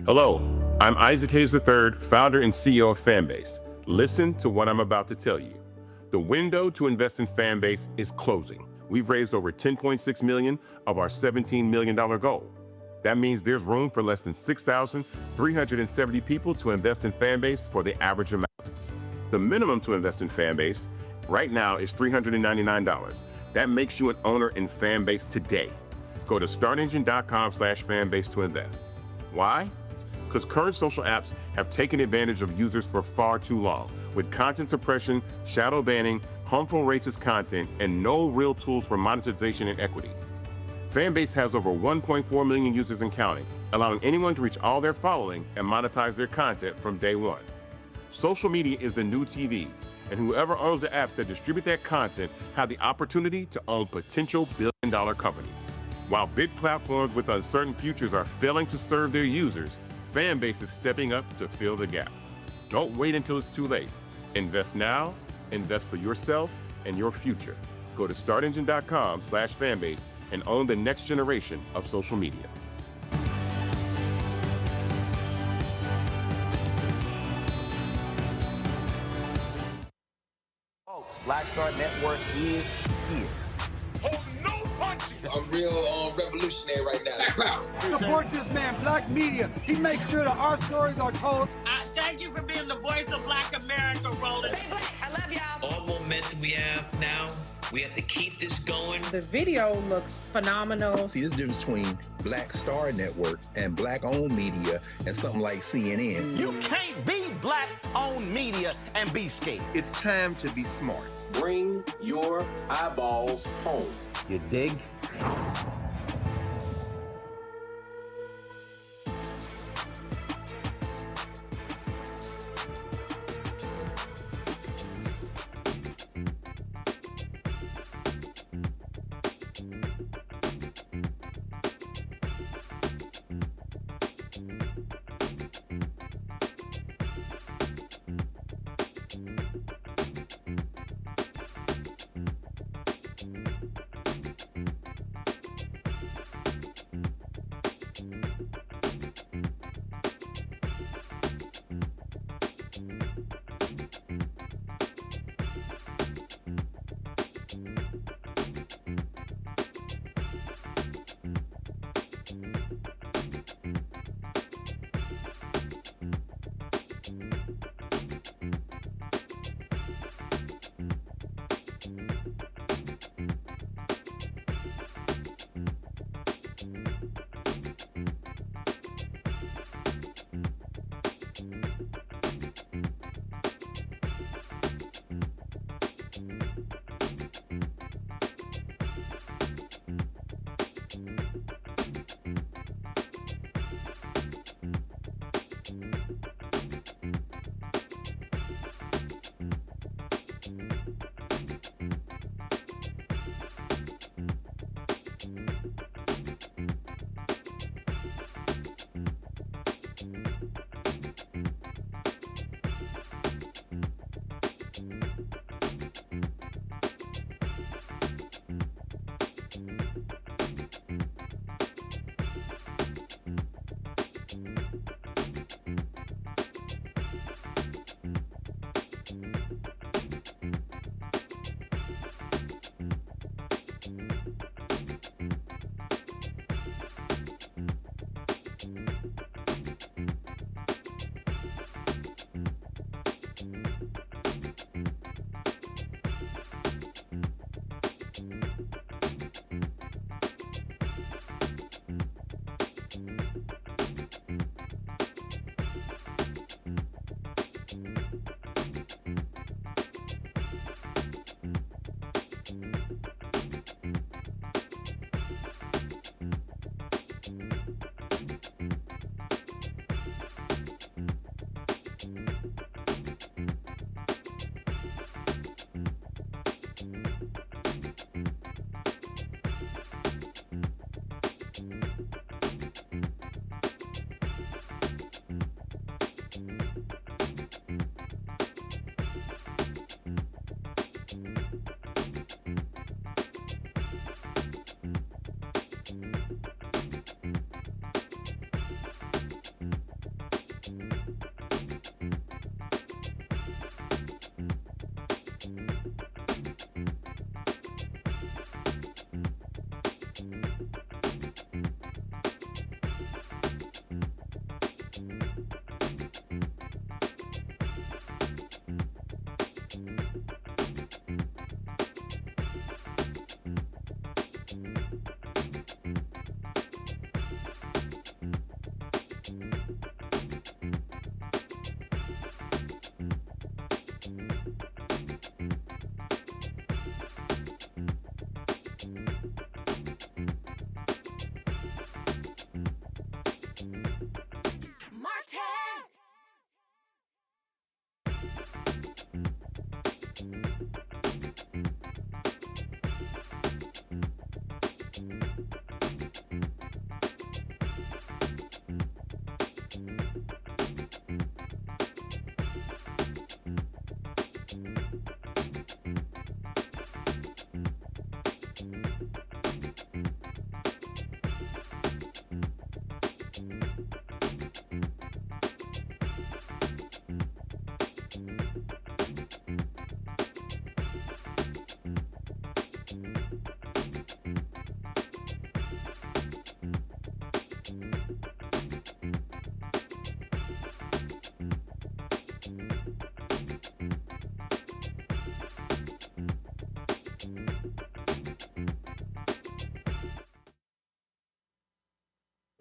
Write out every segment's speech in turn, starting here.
Hello, I'm Isaac Hayes III, founder and CEO of Fanbase. Listen to what I'm about to tell you. The window to invest in Fanbase is closing. We've raised over $10.6 million of our $17 million goal. That means there's room for less than 6,370 people to invest in Fanbase for the average amount. The minimum to invest in Fanbase right now is $399. That makes you an owner in Fanbase today. Go to startengine.com/fanbase to invest. Why? Because current social apps have taken advantage of users for far too long, with content suppression, shadow banning, harmful racist content, and no real tools for monetization and equity. Fanbase has over 1.4 million users and counting, allowing anyone to reach all their following and monetize their content from day one. Social media is the new TV, and whoever owns the apps that distribute that content have the opportunity to own potential billion-dollar companies. While big platforms with uncertain futures are failing to serve their users, Fanbase is stepping up to fill the gap. Don't wait until it's too late. Invest now, invest for yourself and your future. Go to startengine.com/fanbase and own the next generation of social media. Folks, Black Star Network is here. Hold no punches. I'm real revolutionary right now. Black power. Support this man, Black Media. He makes sure that our stories are told. Thank you for being the voice of Black America, Roland. Stay black. I love y'all. All momentum we have now, we have to keep this going. The video looks phenomenal. See, there's a difference between Black Star Network and Black-owned media and something like CNN. You can't be Black-owned media and be scared. It's time to be smart. Bring your eyeballs home. You dig?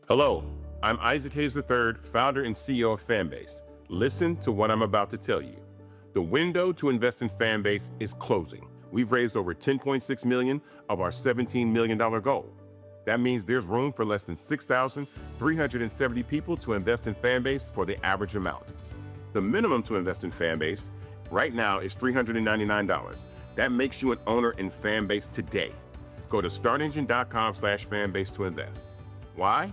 Hello, I'm Isaac Hayes III, founder and CEO of Fanbase. Listen to what I'm about to tell you. The window to invest in Fanbase is closing. We've raised over $10.6 million of our $17 million goal. That means there's room for less than 6,370 people to invest in Fanbase for the average amount. The minimum to invest in Fanbase right now is $399. That makes you an owner in Fanbase today. Go to startengine.com/fanbase to invest. Why?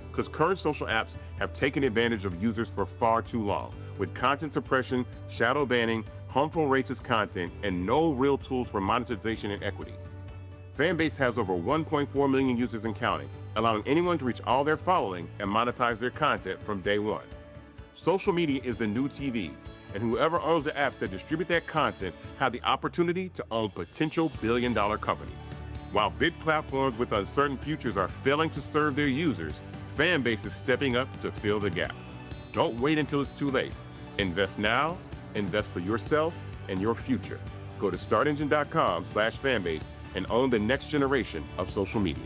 Because current social apps have taken advantage of users for far too long, with content suppression, shadow banning, harmful racist content, and no real tools for monetization and equity. Fanbase has over 1.4 million users and counting, allowing anyone to reach all their following and monetize their content from day one. Social media is the new TV, and whoever owns the apps that distribute that content have the opportunity to own potential billion-dollar companies. While big platforms with uncertain futures are failing to serve their users, Fanbase is stepping up to fill the gap. Don't wait until it's too late. Invest now, invest for yourself and your future. Go to startengine.com/fanbase and own the next generation of social media.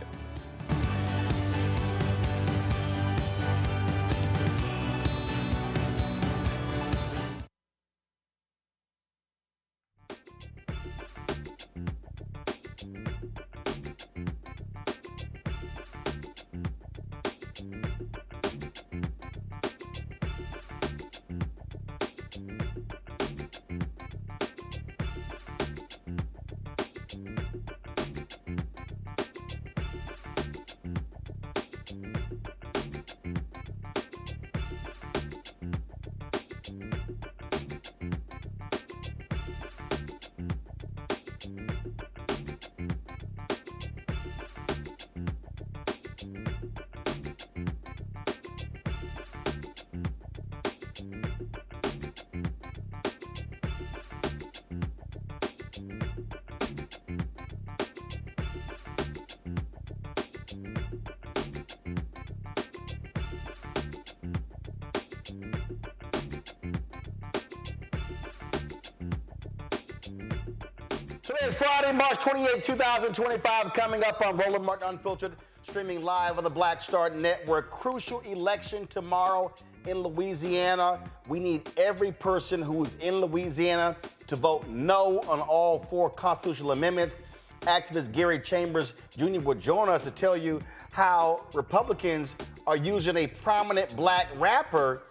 Today is Friday, March 28, 2025, coming up on Roland Martin Unfiltered, streaming live on the Black Star Network. Crucial election tomorrow in Louisiana. We need every person who is in Louisiana to vote no on all 4 constitutional amendments. Activist Gary Chambers Jr. will join us to tell you how Republicans are using a prominent black rapper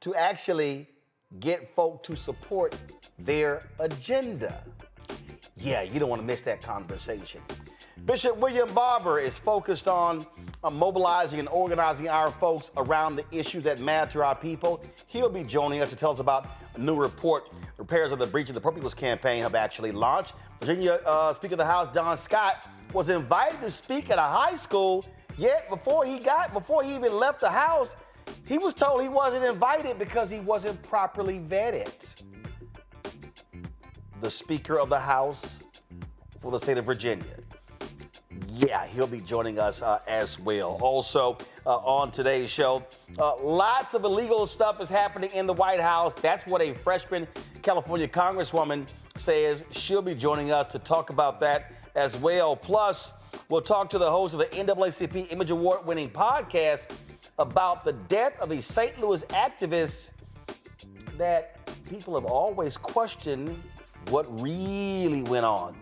to actually get folk to support their agenda. Yeah, you don't want to miss that conversation. Bishop William Barber is focused on mobilizing and organizing our folks around the issues that matter to our people. He'll be joining us to tell us about a new report. Repairs of the breach of the Poor People's Campaign have actually launched. Virginia Speaker of the House Don Scott was invited to speak at a high school, yet before he even left the House, he was told he wasn't invited because he wasn't properly vetted. The Speaker of the House for the state of Virginia. Yeah, he'll be joining us as well. Also, on today's show, lots of illegal stuff is happening in the White House. That's what a freshman California Congresswoman says. She'll be joining us to talk about that as well. Plus, we'll talk to the host of the NAACP Image Award-winning podcast about the death of a St. Louis activist that people have always questioned what really went on.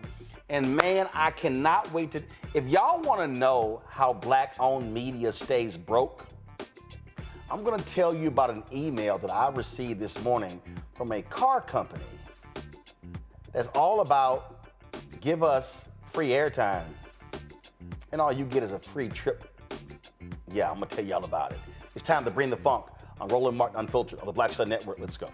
And man, I cannot wait to, if y'all want to know how black-owned media stays broke, I'm going to tell you about an email that I received this morning from a car company that's all about give us free airtime and all you get is a free trip. Yeah, I'm going to tell y'all about it. It's time to bring the funk on Roland Martin Unfiltered on the Black Star Network. Let's go.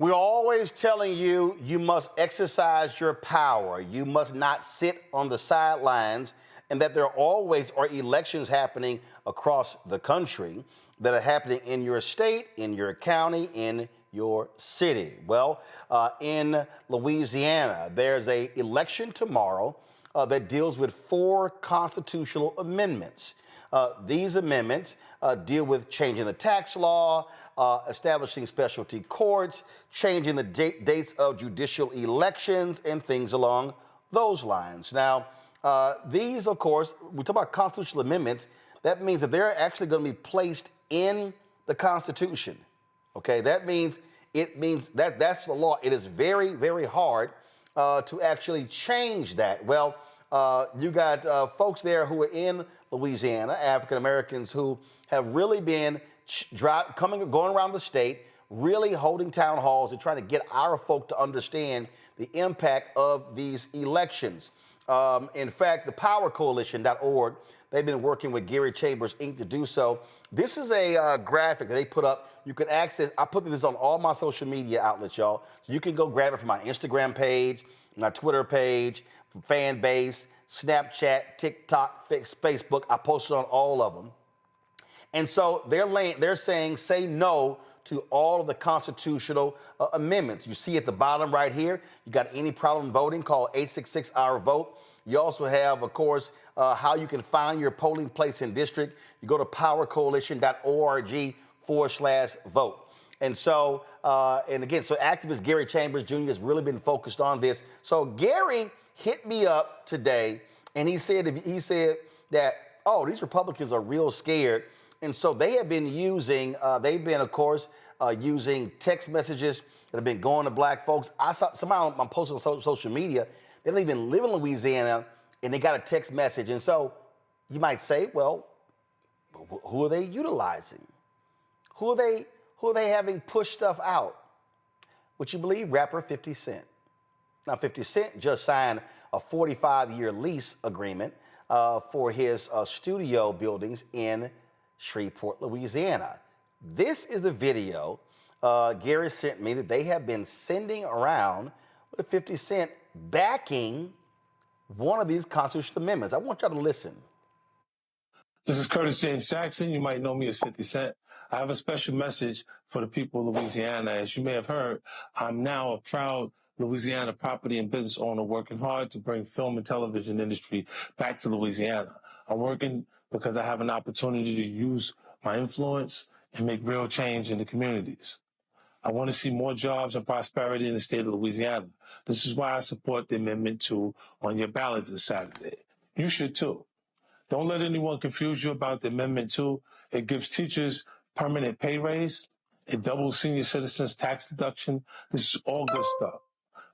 We're always telling you, you must exercise your power. You must not sit on the sidelines, and that there always are elections happening across the country that are happening in your state, in your county, in your city. Well, in Louisiana, there's an election tomorrow that deals with 4 constitutional amendments. These amendments deal with changing the tax law, establishing specialty courts, changing the dates of judicial elections, and things along those lines. Now, these, of course, we talk about constitutional amendments. That means that they're actually going to be placed in the Constitution. Okay, that means that's the law. It is very, very hard to actually change that. Well, you got folks there who are in Louisiana, African Americans, who have really been going around the state, really holding town halls and trying to get our folk to understand the impact of these elections. In fact, the powercoalition.org, they've been working with Gary Chambers, Inc. to do so. This is a graphic that they put up. You can access, I put this on all my social media outlets, y'all. So you can go grab it from my Instagram page, my Twitter page, fan base, Snapchat, TikTok, Facebook. I posted on all of them. And so they're saying, say no to all of the constitutional amendments. You see at the bottom right here, you got any problem voting, call 866-OUR-VOTE. You also have, of course, how you can find your polling place and district. You go to powercoalition.org/vote. And so, and again, so activist Gary Chambers Jr. has really been focused on this. So Gary hit me up today, and he said that, oh, these Republicans are real scared. And so they have been using, of course, using text messages that have been going to black folks. I saw somebody on my post on social media, they don't even live in Louisiana, and they got a text message. And so you might say, well, who are they utilizing? Who are they having push stuff out? Would you believe rapper 50 Cent? Now, 50 Cent just signed a 45-year lease agreement for his studio buildings in Shreveport, Louisiana. This is the video Gary sent me that they have been sending around with 50 Cent backing one of these constitutional amendments. I want y'all to listen. This is Curtis James Jackson. You might know me as 50 Cent. I have a special message for the people of Louisiana. As you may have heard, I'm now a proud Louisiana property and business owner working hard to bring film and television industry back to Louisiana. I'm working because I have an opportunity to use my influence and make real change in the communities. I want to see more jobs and prosperity in the state of Louisiana. This is why I support the Amendment 2 on your ballot this Saturday. You should too. Don't let anyone confuse you about the Amendment 2. It gives teachers permanent pay raise. It doubles senior citizens' tax deduction. This is all good stuff.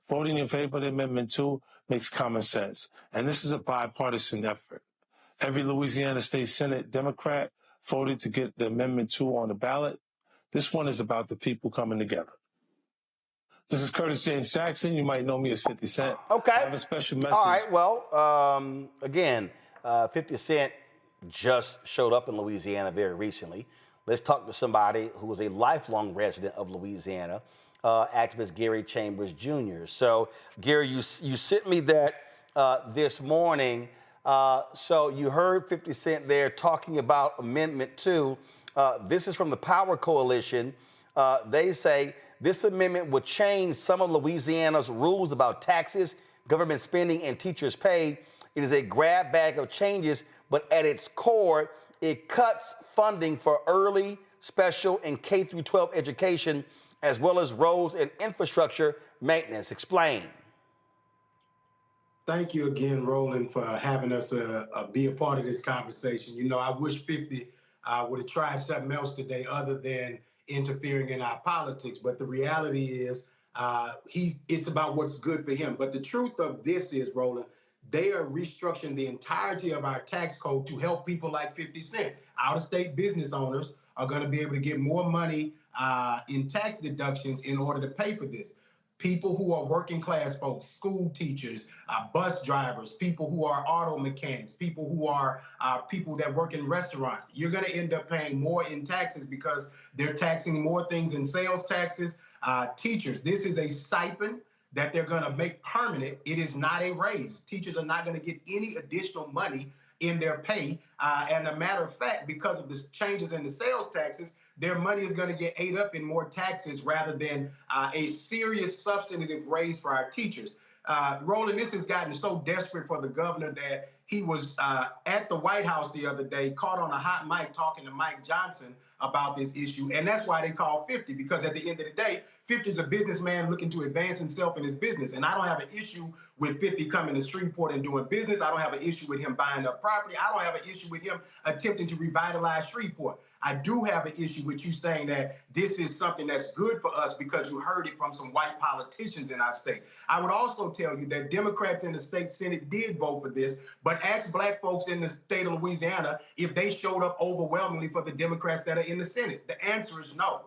Voting in favor of the Amendment 2 makes common sense. And this is a bipartisan effort. Every Louisiana State Senate Democrat voted to get the Amendment 2 on the ballot. This one is about the people coming together. This is Curtis James Jackson. You might know me as 50 Cent. Okay. I have a special message. All right, well, again, 50 Cent just showed up in Louisiana very recently. Let's talk to somebody who is a lifelong resident of Louisiana, activist Gary Chambers Jr. So, Gary, you sent me that this morning. So you heard 50 Cent there talking about Amendment 2. This is from the Power Coalition. They say this amendment would change some of Louisiana's rules about taxes, government spending, and teachers' pay. It is a grab bag of changes, but at its core, it cuts funding for early, special, and K-12 education, as well as roads and infrastructure maintenance. Explain. Thank you again, Roland, for having us be a part of this conversation. You know, I wish 50 would have tried something else today other than interfering in our politics. But the reality is it's about what's good for him. But the truth of this is, Roland, they are restructuring the entirety of our tax code to help people like 50 Cent. Out-of-state business owners are going to be able to get more money in tax deductions in order to pay for this. people who are working class folks, school teachers, bus drivers, people who are auto mechanics, people who are people that work in restaurants. You're going to end up paying more in taxes because they're taxing more things in sales taxes. Teachers, this is a stipend that they're going to make permanent. It is not a raise. Teachers are not going to get any additional money in their pay. And a matter of fact, because of the changes in the sales taxes, their money is going to get ate up in more taxes rather than a serious substantive raise for our teachers. Roland, this has gotten so desperate for the governor that he was at the White House the other day, caught on a hot mic talking to Mike Johnson about this issue. And that's why they call 50, because at the end of the day, 50 is a businessman looking to advance himself in his business. And I don't have an issue with 50 coming to Shreveport and doing business. I don't have an issue with him buying up property. I don't have an issue with him attempting to revitalize Shreveport. I do have an issue with you saying that this is something that's good for us because you heard it from some white politicians in our state. I would also tell you that Democrats in the state Senate did vote for this, but ask black folks in the state of Louisiana if they showed up overwhelmingly for the Democrats that are in the Senate. The answer is no.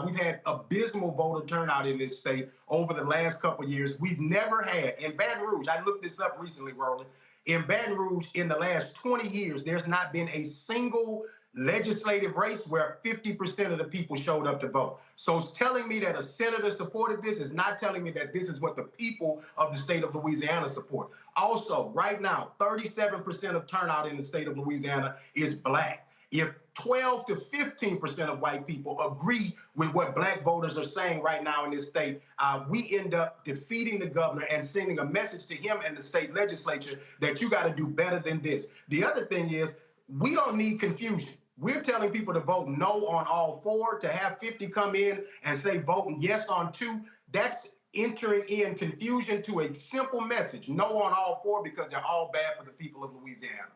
We've had abysmal voter turnout in this state over the last couple of years. We've never had, in Baton Rouge, I looked this up recently, Roland, in Baton Rouge in the last 20 years, there's not been a single legislative race where 50% of the people showed up to vote. So it's telling me that a senator supported this is not telling me that this is what the people of the state of Louisiana support. Also, right now, 37% of turnout in the state of Louisiana is black. If 12 to 15% of white people agree with what black voters are saying right now in this state, we end up defeating the governor and sending a message to him and the state legislature that you got to do better than this. The other thing is, we don't need confusion. We're telling people to vote no on all four. To have 50 come in and say vote yes on two, that's entering in confusion to a simple message, no on all four, because they're all bad for the people of Louisiana.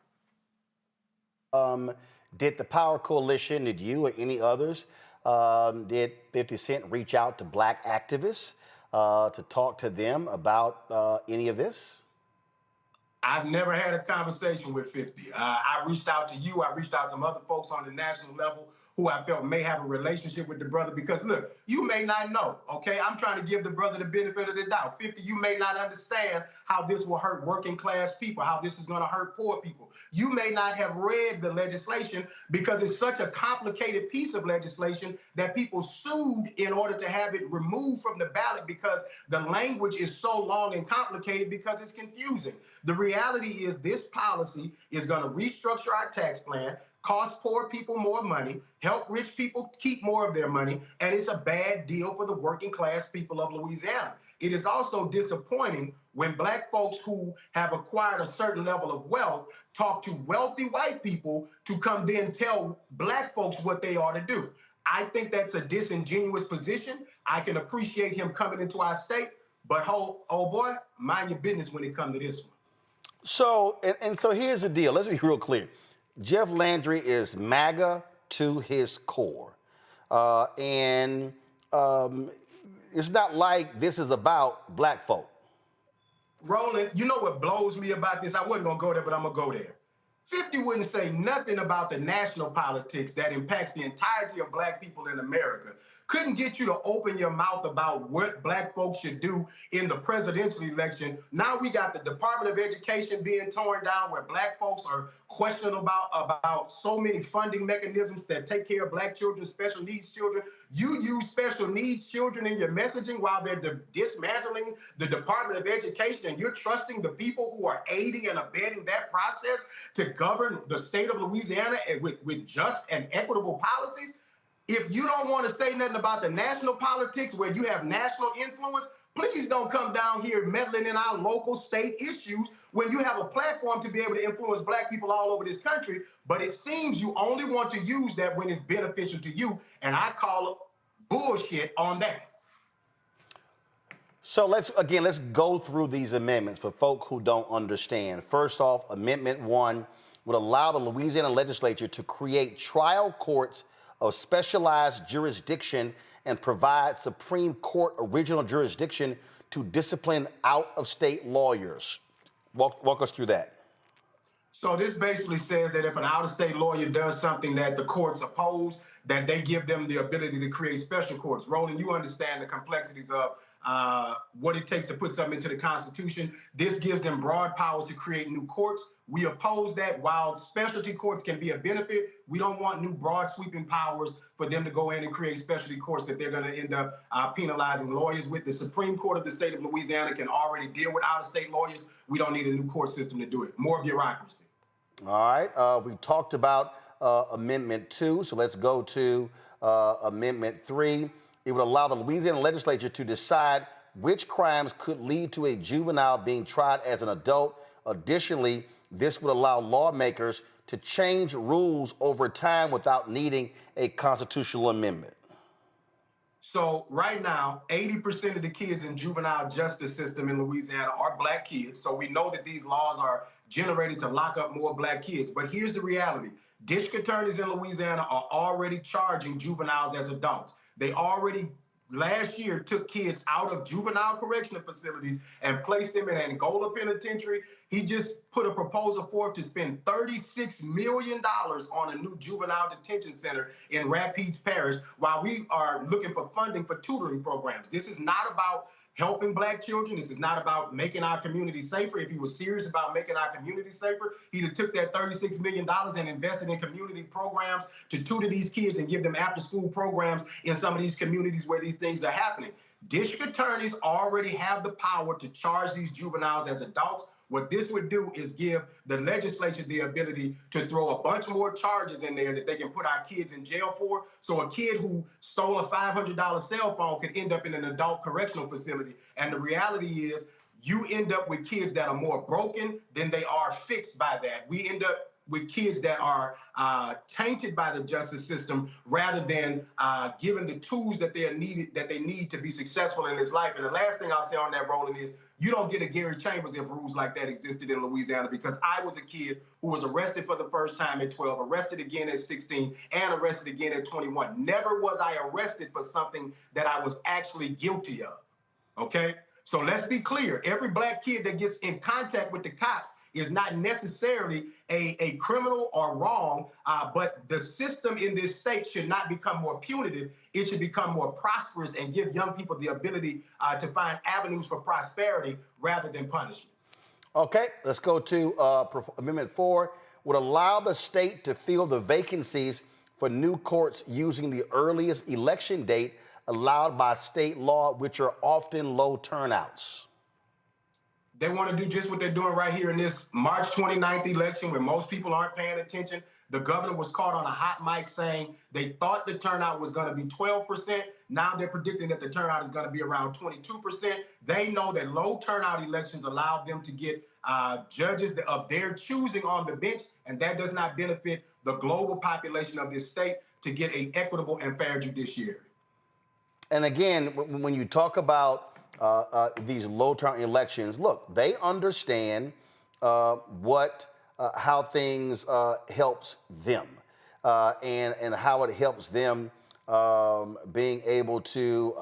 Did the Power Coalition, did you or any others, did 50 Cent reach out to black activists to talk to them about any of this? I've never had a conversation with 50. I reached out to you. I reached out to some other folks on the national level who I felt may have a relationship with the brother because, look, you may not know, okay? I'm trying to give the brother the benefit of the doubt. 50, you may not understand how this will hurt working class people, how this is going to hurt poor people. You may not have read the legislation because it's such a complicated piece of legislation that people sued in order to have it removed from the ballot because the language is so long and complicated because it's confusing. The reality is this policy is going to restructure our tax plan, cost poor people more money, help rich people keep more of their money, and it's a bad deal for the working class people of Louisiana. It is also disappointing when black folks who have acquired a certain level of wealth talk to wealthy white people to come then tell black folks what they ought to do. I think that's a disingenuous position. I can appreciate him coming into our state, but oh boy, mind your business when it comes to this one. So, and so here's the deal. Let's be real clear. Jeff Landry is MAGA to his core. And it's not like this is about black folk. Roland, you know what blows me about this? I wasn't going to go there, but I'm going to go there. 50 wouldn't say nothing about the national politics that impacts the entirety of black people in America. Couldn't get you to open your mouth about what black folks should do in the presidential election. Now we got the Department of Education being torn down where black folks are questioned about so many funding mechanisms that take care of black children, special needs children. You use special needs children in your messaging while they're dismantling the Department of Education, and you're trusting the people who are aiding and abetting that process to govern the state of Louisiana with just and equitable policies. If you don't want to say nothing about the national politics where you have national influence, please don't come down here meddling in our local state issues when you have a platform to be able to influence black people all over this country. But it seems you only want to use that when it's beneficial to you, and I call it bullshit on that. So let's go through these amendments for folk who don't understand. First off, Amendment 1 would allow the Louisiana legislature to create trial courts of specialized jurisdiction and provide Supreme Court original jurisdiction to discipline out-of-state lawyers. Walk us through that. So this basically says that if an out-of-state lawyer does something that the courts oppose, that they give them the ability to create special courts. Roland, you understand the complexities of what it takes to put something into the Constitution. This gives them broad powers to create new courts. We oppose that. While specialty courts can be a benefit, we don't want new broad sweeping powers for them to go in and create specialty courts that they're going to end up penalizing lawyers with. The Supreme Court of the state of Louisiana can already deal with out-of-state lawyers. We don't need a new court system to do it. More bureaucracy. All right. We talked about Amendment 2, so let's go to Amendment 3. It would allow the Louisiana legislature to decide which crimes could lead to a juvenile being tried as an adult. Additionally, this would allow lawmakers to change rules over time without needing a constitutional amendment. So right now, 80% of the kids in juvenile justice system in Louisiana are black kids. So we know that these laws are generated to lock up more black kids. But here's the reality. District attorneys in Louisiana are already charging juveniles as adults. They already last year took kids out of juvenile correctional facilities and placed them in Angola Penitentiary. He just put a proposal forth to spend $36 million on a new juvenile detention center in Rapides Parish while we are looking for funding for tutoring programs. This is not about helping black children. This is not about making our community safer. If he was serious about making our community safer, he'd have took that $36 million and invested in community programs to tutor these kids and give them after-school programs in some of these communities where these things are happening. District attorneys already have the power to charge these juveniles as adults. What this would do is give the legislature the ability to throw a bunch more charges in there that they can put our kids in jail for. So a kid who stole a $500 cell phone could end up in an adult correctional facility. And the reality is you end up with kids that are more broken than they are fixed by that. We end up with kids that are tainted by the justice system rather than given the tools that they need to be successful in this life. And the last thing I'll say on that, Roland, is you don't get a Gary Chambers if rules like that existed in Louisiana, because I was a kid who was arrested for the first time at 12, arrested again at 16, and arrested again at 21. Never was I arrested for something that I was actually guilty of, okay? So let's be clear. Every black kid that gets in contact with the cops is not necessarily a criminal or wrong, but the system in this state should not become more punitive. It should become more prosperous and give young people the ability to find avenues for prosperity rather than punishment. Okay, let's go to Amendment 4. Would allow the state to fill the vacancies for new courts using the earliest election date allowed by state law, which are often low turnouts. They want to do just what they're doing right here in this March 29th election where most people aren't paying attention. The governor was caught on a hot mic saying they thought the turnout was going to be 12%. Now they're predicting that the turnout is going to be around 22%. They know that low turnout elections allow them to get judges of their choosing on the bench, and that does not benefit the global population of this state to get an equitable and fair judiciary. And again, when you talk about these low turnout elections, look, they understand how things helps them and how it helps them being able to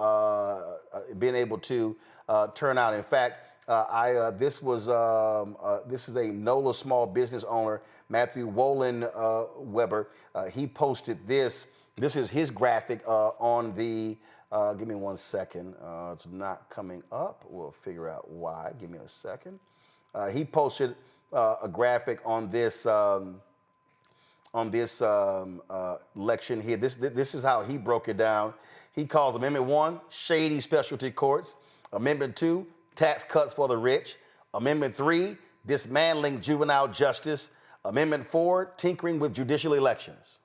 turn out. In fact, this is a NOLA small business owner, Matthew Wolin Weber. He posted this. This is his graphic on the. Give me 1 second. It's not coming up. We'll figure out why. Give me a second. He posted a graphic on this election here. This is how he broke it down. He calls Amendment 1 shady specialty courts. Amendment 2 tax cuts for the rich. Amendment 3 dismantling juvenile justice. Amendment 4 tinkering with judicial elections.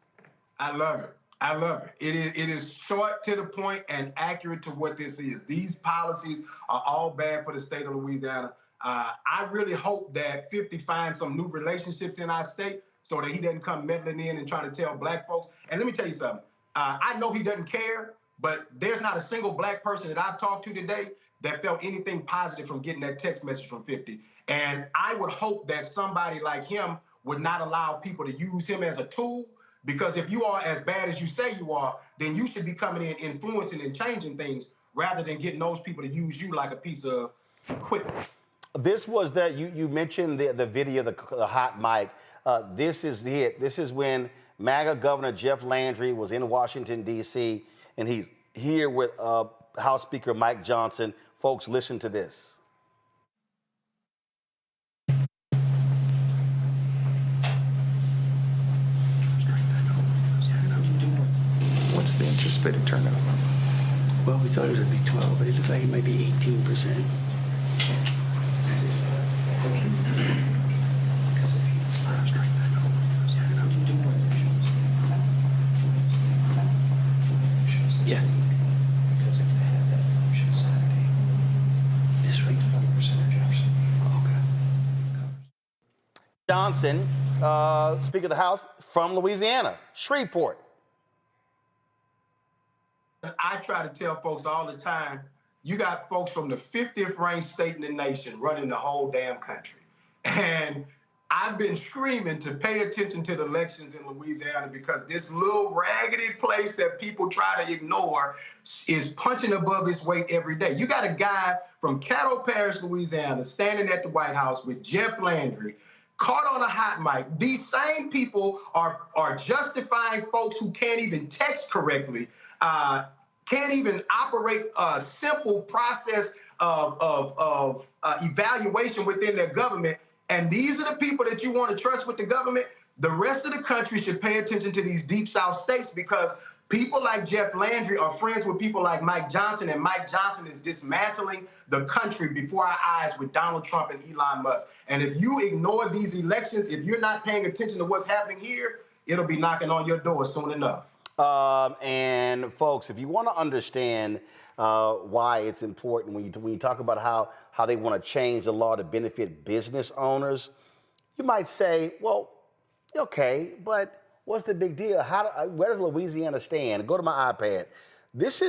I love it. I love it. It is short to the point and accurate to what this is. These policies are all bad for the state of Louisiana. I really hope that 50 finds some new relationships in our state so that he doesn't come meddling in and trying to tell black folks. And let me tell you something. I know he doesn't care, but there's not a single black person that I've talked to today that felt anything positive from getting that text message from 50. And I would hope that somebody like him would not allow people to use him as a tool. Because if you are as bad as you say you are, then you should be coming in, influencing and changing things rather than getting those people to use you like a piece of equipment. This was that you mentioned the video, the hot mic. This is it. This is when MAGA Governor Jeff Landry was in Washington, D.C., and he's here with House Speaker Mike Johnson. Folks, listen to this. What's the anticipated turnout? Well, we thought it would be 12, but it looks like it might be 18%. Yeah. This week. Okay. Johnson, Speaker of the House from Louisiana, Shreveport. I try to tell folks all the time, you got folks from the 50th ranked state in the nation running the whole damn country. And I've been screaming to pay attention to the elections in Louisiana because this little raggedy place that people try to ignore is punching above its weight every day. You got a guy from Caddo Parish, Louisiana, standing at the White House with Jeff Landry, caught on a hot mic. These same people are justifying folks who can't even text correctly, can't even operate a simple process of evaluation within their government. And these are the people that you want to trust with the government. The rest of the country should pay attention to these deep South states because people like Jeff Landry are friends with people like Mike Johnson, and Mike Johnson is dismantling the country before our eyes with Donald Trump and Elon Musk. And if you ignore these elections, if you're not paying attention to what's happening here, it'll be knocking on your door soon enough. And folks, if you want to understand why it's important when you talk about how they want to change the law to benefit business owners, you might say, well, okay, but what's the big deal? Where does Louisiana stand? Go to my iPad. These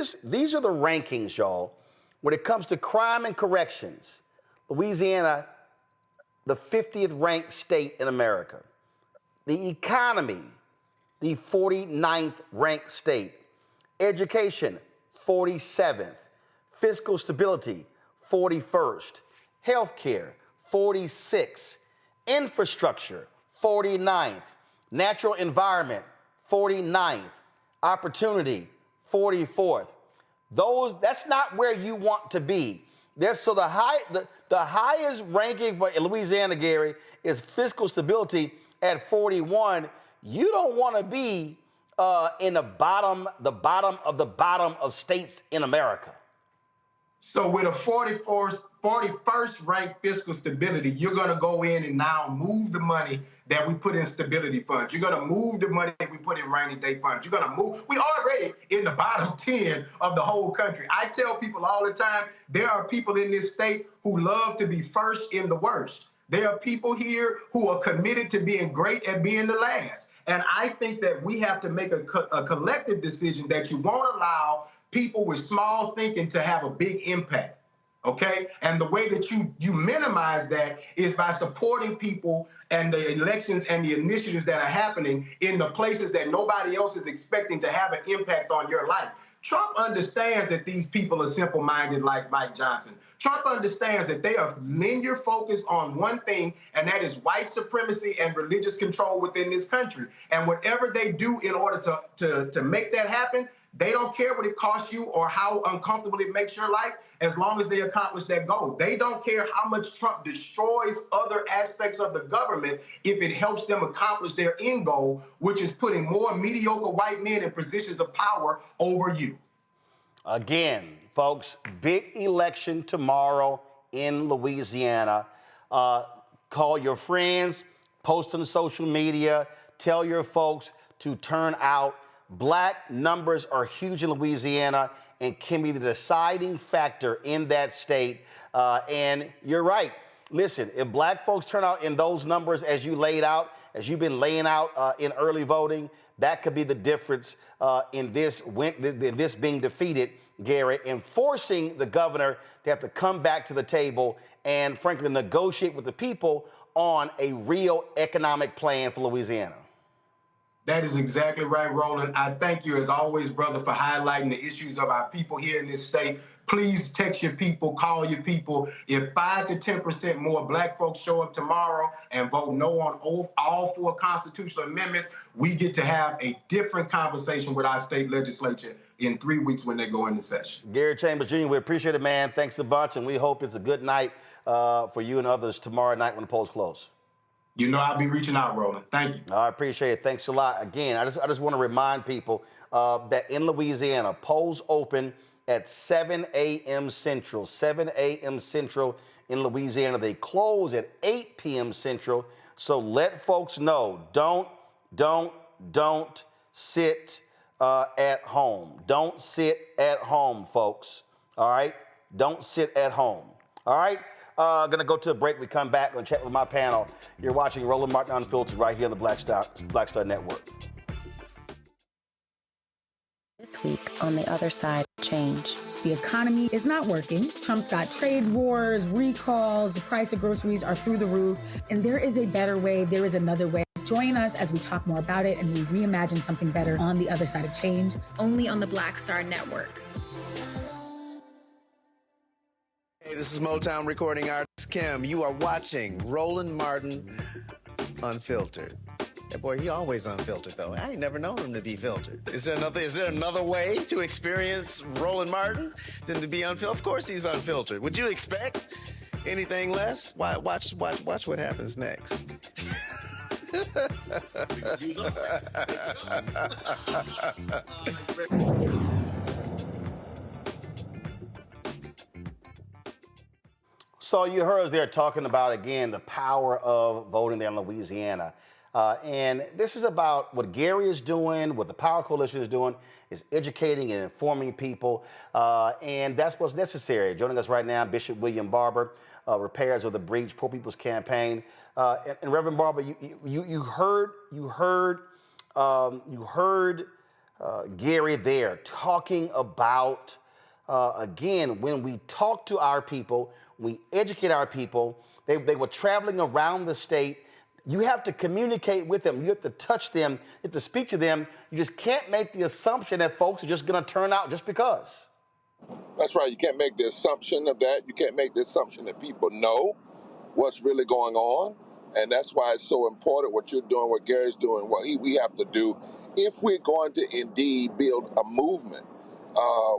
are the rankings, y'all. When it comes to crime and corrections, Louisiana, the 50th ranked state in America. The economy, the 49th ranked state. Education, 47th. Fiscal stability, 41st. Healthcare, 46th. Infrastructure, 49th. Natural environment, 49th. Opportunity, 44th. That's not where you want to be. So the highest ranking for Louisiana, Gary, is fiscal stability at 41. You don't want to be in the bottom of the bottom of states in America. So with a 41st ranked fiscal stability, you're going to go in and now move the money that we put in stability funds. You're going to move the money that we put in rainy day funds. You're going to move. We already in the bottom 10 of the whole country. I tell people all the time, there are people in this state who love to be first in the worst. There are people here who are committed to being great at being the last. And I think that we have to make a collective decision that you won't allow people with small thinking to have a big impact, okay? And the way that you minimize that is by supporting people and the elections and the initiatives that are happening in the places that nobody else is expecting to have an impact on your life. Trump understands that these people are simple-minded like Mike Johnson. Trump understands that they are linear focused on one thing, and that is white supremacy and religious control within this country. And whatever they do in order to make that happen, they don't care what it costs you or how uncomfortable it makes your life, as long as they accomplish that goal. They don't care how much Trump destroys other aspects of the government if it helps them accomplish their end goal, which is putting more mediocre white men in positions of power over you. Again, folks, big election tomorrow in Louisiana. Call your friends, post on social media, tell your folks to turn out. Black numbers are huge in Louisiana and can be the deciding factor in that state. And you're right. Listen, if black folks turn out in those numbers as you laid out, as you've been laying out in early voting, that could be the difference in this being defeated, Gary, and forcing the governor to have to come back to the table and, frankly, negotiate with the people on a real economic plan for Louisiana. That is exactly right, Roland. I thank you, as always, brother, for highlighting the issues of our people here in this state. Please text your people, call your people. If 5 to 10% more black folks show up tomorrow and vote no on all 4 constitutional amendments, we get to have a different conversation with our state legislature in 3 weeks when they go into session. Gary Chambers Jr., we appreciate it, man. Thanks a bunch, and we hope it's a good night for you and others tomorrow night when the polls close. You know I'll be reaching out, Roland. Thank you. I appreciate it. Thanks a lot. Again, I just want to remind people that in Louisiana, polls open at 7 a.m. Central. 7 a.m. Central in Louisiana. They close at 8 p.m. Central. So let folks know, don't sit at home. Don't sit at home, folks. All right? Don't sit at home. All right? Gonna go to a break. We come back and chat with my panel. You're watching Roland Martin Unfiltered right here on the Black Star Network. This week on the other side, change. The economy is not working. Trump's got trade wars, recalls, the price of groceries are through the roof. And there is a better way. There is another way. Join us as we talk more about it and we reimagine something better on the other side of change. Only on the Black Star Network. Hey, this is Motown recording artist Kim. You are watching Roland Martin Unfiltered. That boy, he always unfiltered though. I ain't never known him to be filtered. Is there another way to experience Roland Martin than to be unfiltered? Of course he's unfiltered. Would you expect anything less? Watch what happens next. So you heard us there talking about, again, the power of voting there in Louisiana. And this is about what Gary is doing, what the Power Coalition is doing, is educating and informing people. And that's what's necessary. Joining us right now, Bishop William Barber, Repairs of the Breach, Poor People's Campaign. And Reverend Barber, you heard Gary there talking about, again, when we talk to our people, we educate our people. They were traveling around the state. You have to communicate with them. You have to touch them. You have to speak to them. You just can't make the assumption that folks are just going to turn out just because. That's right. You can't make the assumption of that. You can't make the assumption that people know what's really going on. And that's why it's so important what you're doing, what Gary's doing, what we have to do if we're going to indeed build a movement.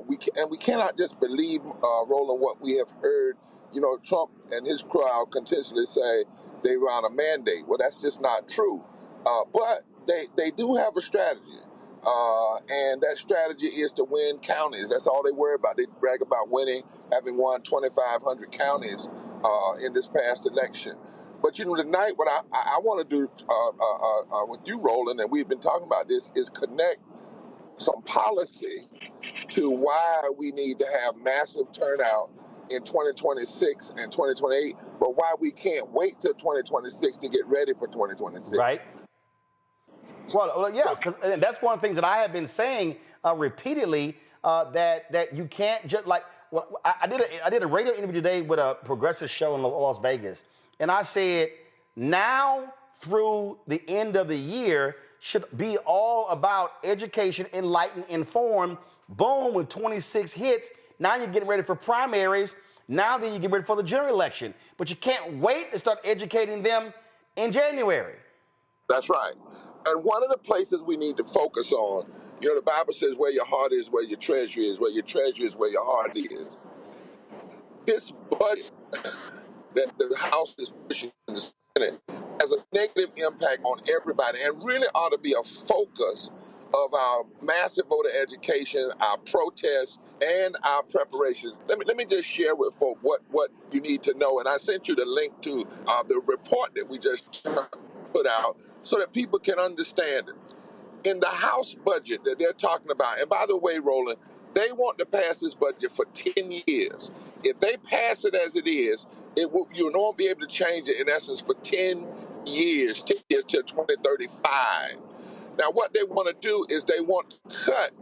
We cannot just believe, Roland, what we have heard. You know, Trump and his crowd continuously say they were on a mandate. Well, that's just not true. But they do have a strategy. And that strategy is to win counties. That's all they worry about. They brag about winning, having won 2,500 counties in this past election. But, you know, tonight what I want to do with you, Roland, and we've been talking about this, is connect some policy to why we need to have massive turnout in 2026 and 2028, but why we can't wait till 2026 to get ready for 2026. Right. Well, yeah, and that's one of the things that I have been saying repeatedly, that you can't just like. Well, I did a radio interview today with a progressive show in Las Vegas, and I said now through the end of the year should be all about education, enlighten, inform. Boom, with 26 hits. Now you're getting ready for primaries. Now then you get ready for the general election. But you can't wait to start educating them in January. That's right. And one of the places we need to focus on, you know, the Bible says where your heart is, where your treasure is, where your treasure is, where your heart is. This budget that the House is pushing in the Senate has a negative impact on everybody and really ought to be a focus of our massive voter education, our protests, and our preparations. Let me just share with folks what you need to know. And I sent you the link to the report that we just put out so that people can understand it. In the House budget that they're talking about, and by the way, Roland, they want to pass this budget for 10 years. If they pass it as it is, you won't be able to change it in essence for 10 years till 2035. Now, what they want to do is they want to cut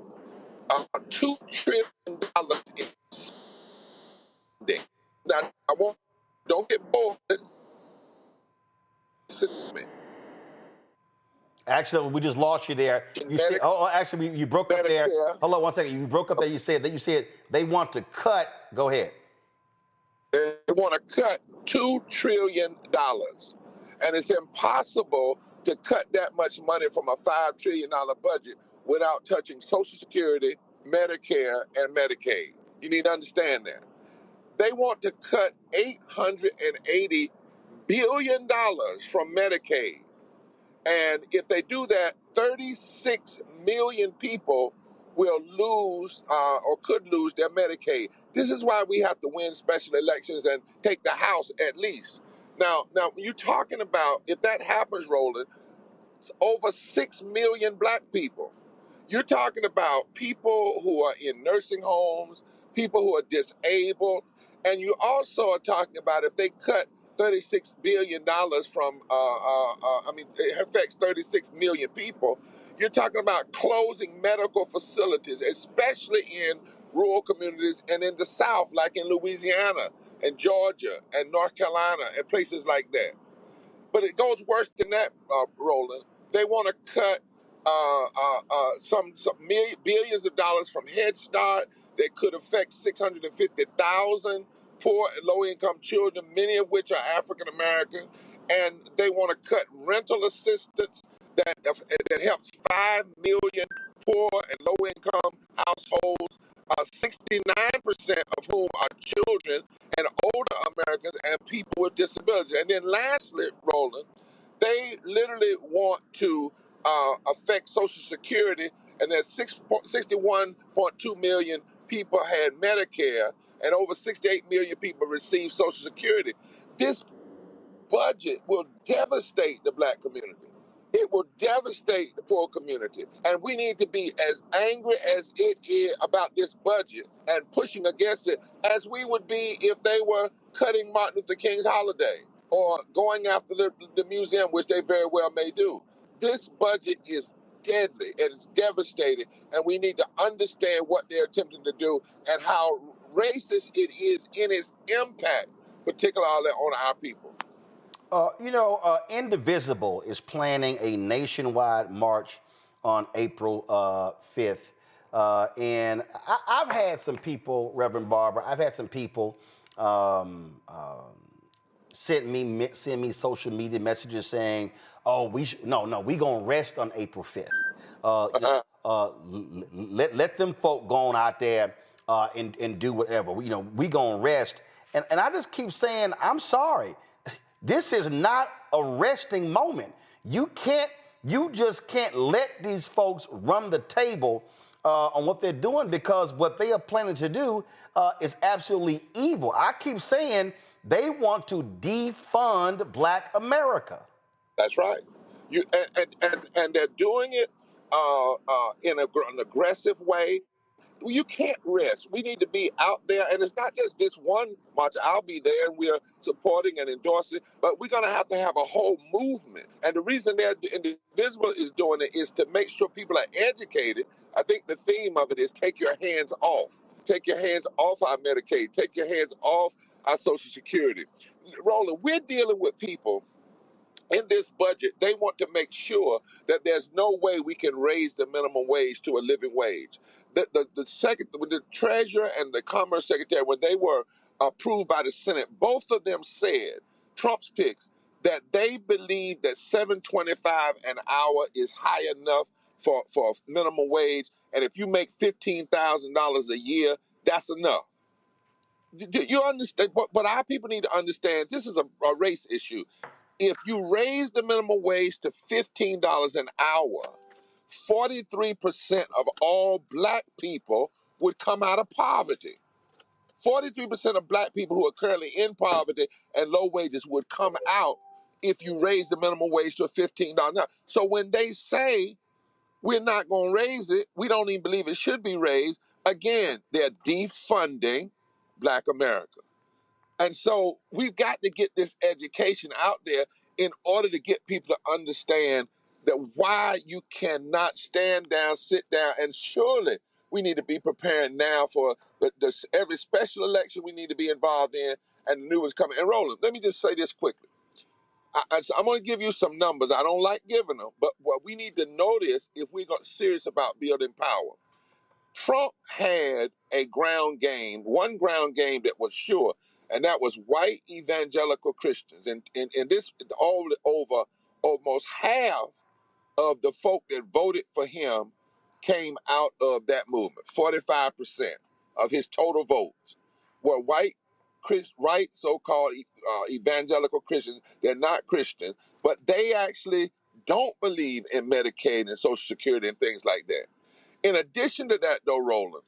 $2 trillion in spending. Now, don't get bored. Actually, we just lost you there. You said, actually, you broke up there. Hold on one second. You broke up there. You said they want to cut. Go ahead. They want to cut $2 trillion. And it's impossible to cut that much money from a $5 trillion budget without touching Social Security, Medicare, and Medicaid. You need to understand that. They want to cut $880 billion from Medicaid. And if they do that, 36 million people will lose or could lose their Medicaid. This is why we have to win special elections and take the House at least. Now, you're talking about, if that happens, Roland, it's over 6 million black people. You're talking about people who are in nursing homes, people who are disabled, and you also are talking about if they cut $36 billion from, it affects 36 million people. You're talking about closing medical facilities, especially in rural communities and in the South, like in Louisiana and Georgia and North Carolina and places like that. But it goes worse than that, Roland. They want to cut some billions of dollars from Head Start that could affect 650,000 poor and low-income children, many of which are African American, and they want to cut rental assistance that helps 5 million poor and low-income households, 69% of whom are children and older Americans and people with disabilities. And then lastly, Roland, they literally want to affect Social Security, and that 61.2 million people had Medicare, and over 68 million people received Social Security. This budget will devastate the black community. It will devastate the poor community. And we need to be as angry as it is about this budget and pushing against it as we would be if they were cutting Martin Luther King's holiday or going after the museum, which they very well may do. This budget is deadly and it's devastating, and we need to understand what they're attempting to do and how racist it is in its impact, particularly on our people. Indivisible is planning a nationwide march on April 5th. And I've had some people, Reverend Barber, I've had some people send me social media messages saying, oh, we gonna rest on April 5th. Let them folk go on out there and do whatever. We gonna rest. And I just keep saying, I'm sorry. This is not a resting moment. You just can't let these folks run the table on what they're doing, because what they are planning to do is absolutely evil. I keep saying they want to defund Black America. That's right. And they're doing it in an aggressive way. You can't rest. We need to be out there, and it's not just this one march. I'll be there, and we're supporting and endorsing, but we're going to have a whole movement. And the reason they're Indivisible is doing it is to make sure people are educated. I think the theme of it is take your hands off. Take your hands off our Medicaid. Take your hands off our Social Security. Roland, we're dealing with people in this budget. They want to make sure that there's no way we can raise the minimum wage to a living wage. The treasurer and the commerce secretary, when they were approved by the Senate, both of them said, Trump's picks, that they believe that $7.25 an hour is high enough for minimum wage, and if you make $15,000 a year, that's enough. Do you understand? But our people need to understand this is a race issue. If you raise the minimum wage to $15 an hour, 43% of all Black people would come out of poverty. 43% of Black people who are currently in poverty and low wages would come out if you raise the minimum wage to $15 an hour. So when they say we're not going to raise it, we don't even believe it should be raised, again, they're defunding Black America. And so we've got to get this education out there in order to get people to understand that why you cannot stand down, sit down, and surely we need to be preparing now for every special election we need to be involved in, and the new one's coming. And Roland, let me just say this quickly. I'm going to give you some numbers. I don't like giving them, but what we need to notice if we're serious about building power. Trump had a ground game, one ground game that was sure, and that was white evangelical Christians. And this, all over, almost half of the folk that voted for him came out of that movement. 45% of his total votes were white, so-called evangelical Christians. They're not Christian, but they actually don't believe in Medicaid and Social Security and things like that. In addition to that, though, Roland,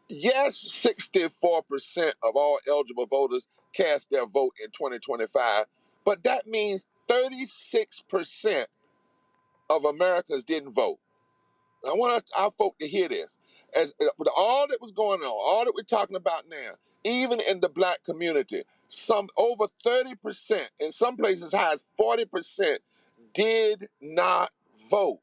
yes, 64% of all eligible voters cast their vote in 2025, but that means 36% of Americans didn't vote. I want our folk to hear this. With all that was going on, all that we're talking about now, even in the black community, some over 30%, in some places high as 40%, did not vote.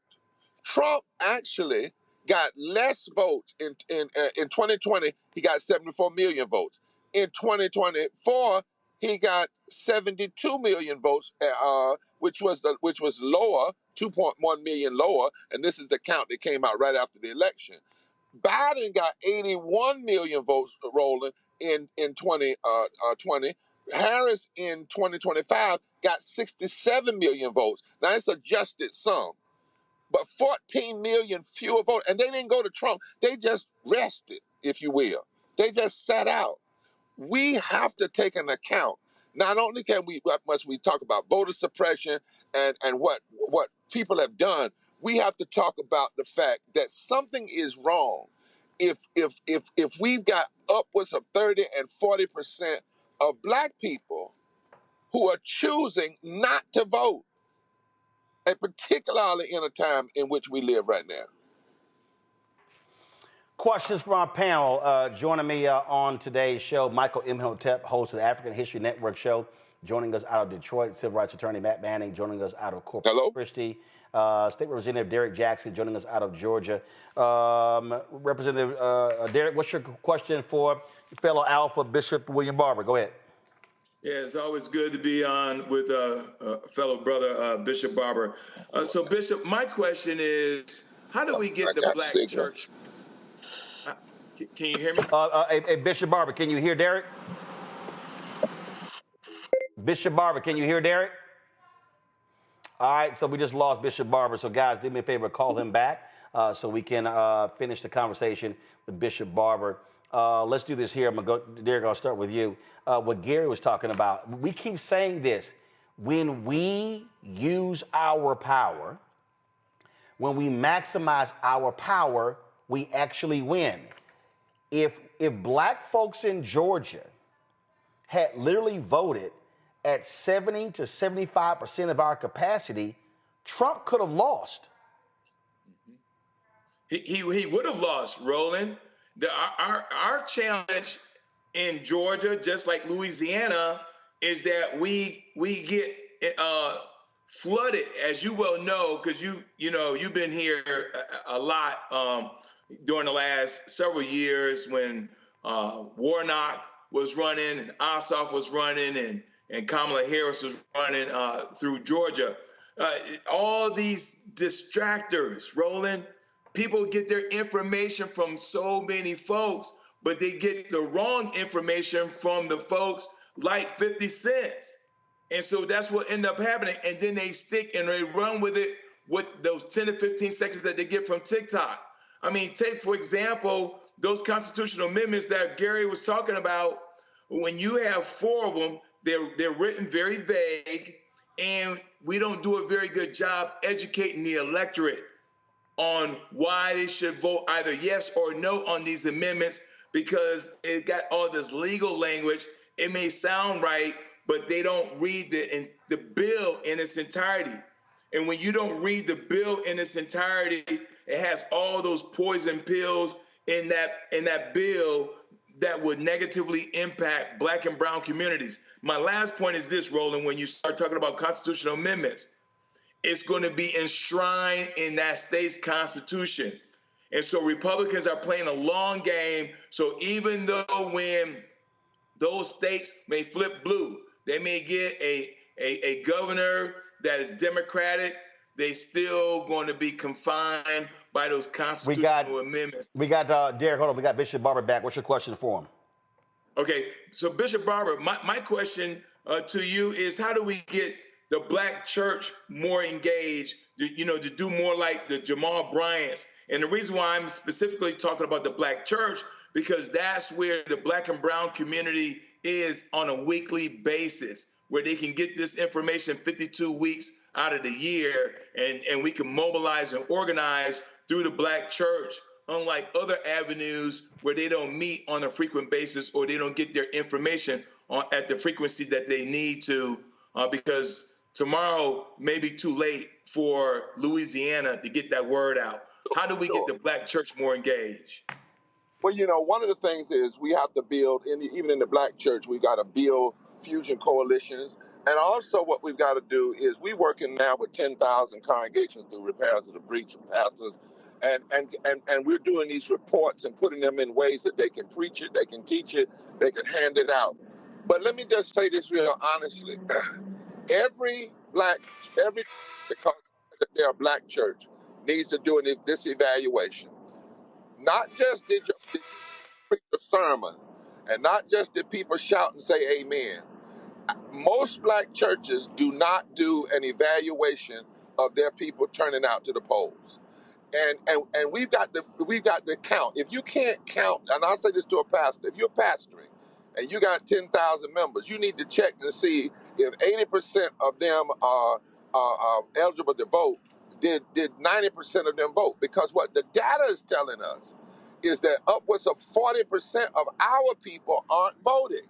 Trump actually got less votes in 2020. He got 74 million votes. In 2024, he got 72 million votes, which was lower, 2.1 million lower. And this is the count that came out right after the election. Biden got 81 million votes rolling in 2020. Harris in 2025 got 67 million votes. Now it's adjusted some, but 14 million fewer votes. And they didn't go to Trump. They just rested, if you will. They just sat out. We have to take an account. Not only must we talk about voter suppression and what people have done, we have to talk about the fact that something is wrong. If we've got upwards of 30 and 40% of black people who are choosing not to vote, and particularly in a time in which we live right now. Questions from our panel. Joining me on today's show, Michael Imhotep, host of the African History Network show. Joining us out of Detroit, civil rights attorney Matt Manning. Joining us out of Corpus Christi, State Representative Derek Jackson. Joining us out of Georgia. Representative Derek, what's your question for fellow Alpha Bishop William Barber? Go ahead. Yeah, it's always good to be on with a fellow brother, Bishop Barber. So, Bishop, my question is, how do we get the black church? Can you hear me? Hey, Bishop Barber, can you hear Derek? Bishop Barber, can you hear Derek? All right, so we just lost Bishop Barber. So, guys, do me a favor, call him back so we can finish the conversation with Bishop Barber. Let's do this here. Derek, I'll start with you. What Gary was talking about, we keep saying this. When we use our power, when we maximize our power, we actually win. If black folks in Georgia had literally voted at 70 to 75% of our capacity, Trump could have lost. He would have lost, Roland. Our challenge in Georgia, just like Louisiana, is that we get flooded, as you well know, because you've been here a lot during the last several years when Warnock was running and Ossoff was running and Kamala Harris was running through Georgia. All these distractors, Roland. People get their information from so many folks, but they get the wrong information from the folks like 50 Cent. And so that's what ended up happening. And then they stick and they run with it with those 10 to 15 seconds that they get from TikTok. I mean, take, for example, those constitutional amendments that Gary was talking about. When you have 4 of them, they're written very vague, and we don't do a very good job educating the electorate on why they should vote either yes or no on these amendments, because it got all this legal language. It may sound right, but they don't read the bill in its entirety. And when you don't read the bill in its entirety, it has all those poison pills in that bill that would negatively impact black and brown communities. My last point is this, Roland, when you start talking about constitutional amendments, it's going to be enshrined in that state's constitution. And so Republicans are playing a long game. So even though when those states may flip blue, they may get a governor that is Democratic, they still going to be confined by those constitutional amendments. We got Derek, hold on. We got Bishop Barber back. What's your question for him? Okay, so Bishop Barber, my question to you is, how do we get the Black church more engaged, to do more like the Jamal Bryants? And the reason why I'm specifically talking about the Black church, because that's where the Black and brown community is on a weekly basis, where they can get this information 52 weeks out of the year, and we can mobilize and organize through the Black church, unlike other avenues where they don't meet on a frequent basis, or they don't get their information at the frequency that they need to, because tomorrow may be too late for Louisiana to get that word out. How do we get the Black church more engaged? Well, one of the things is we have to build, even in the Black church, we got to build fusion coalitions. And also what we've got to do is we working now with 10,000 congregations through repairs of the breach of pastors. And we're doing these reports and putting them in ways that they can preach it, they can teach it, they can hand it out. But let me just say this real honestly. Every because they're a Black church, needs to do this evaluation. Not just did you preach a sermon, and not just did people shout and say amen. Most Black churches do not do an evaluation of their people turning out to the polls. And we've got to count. If you can't count, and I'll say this to a pastor, if you're pastoring and you got 10,000 members, you need to check and see if 80% of them are eligible to vote. Did 90% of them vote? Because what the data is telling us is that upwards of 40% of our people aren't voting.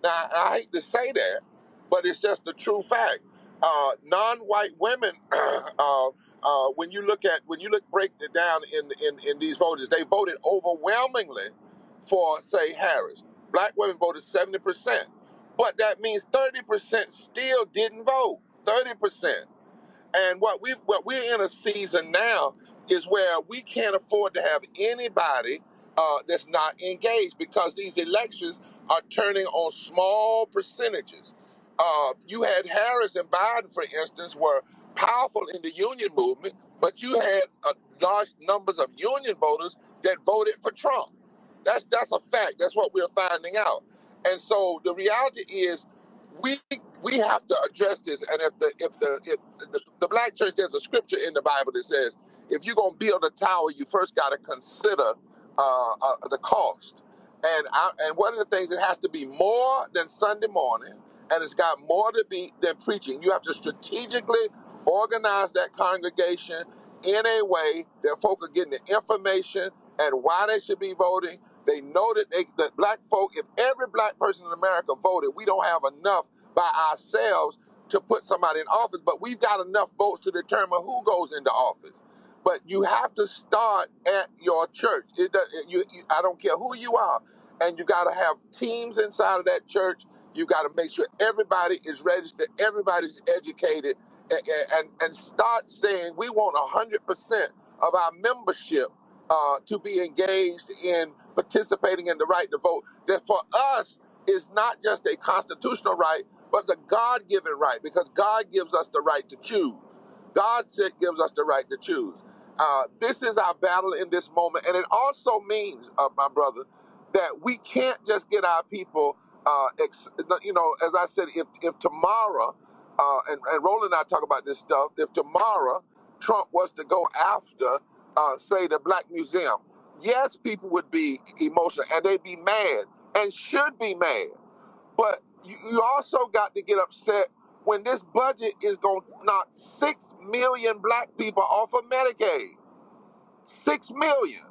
Now, I hate to say that, but it's just the true fact. Non-white women, when you break it down in these voters, they voted overwhelmingly for, say, Harris. Black women voted 70%, but that means 30% still didn't vote. 30%. And what we're in a season now is where we can't afford to have anybody that's not engaged, because these elections are turning on small percentages. You had Harris and Biden, for instance, were powerful in the union movement, but you had large numbers of union voters that voted for Trump. That's a fact. That's what we're finding out. And so the reality is, we have to address this. And if the Black church, there's a scripture in the Bible that says, if you're gonna build a tower, you first got to consider the cost. And one of the things, it has to be more than Sunday morning, and it's got more to be than preaching. You have to strategically organize that congregation in a way that folk are getting the information and why they should be voting. They know that Black folk, if every Black person in America voted, we don't have enough by ourselves to put somebody in office, but we've got enough votes to determine who goes into office. But you have to start at your church. I don't care who you are, and you got to have teams inside of that church. You got to make sure everybody is registered, everybody's educated, and start saying we want 100% of our membership to be engaged in participating in the right to vote. That for us is not just a constitutional right, but the God-given right, because God gives us the right to choose. God gives us the right to choose. This is our battle in this moment, and it also means, my brother, that we can't just get our people. As I said, if tomorrow, and Roland and I talk about this stuff, if tomorrow Trump was to go after, say, the Black Museum, yes, people would be emotional and they'd be mad and should be mad. But you also got to get upset when this budget is going to knock 6 million Black people off of Medicaid. 6 million.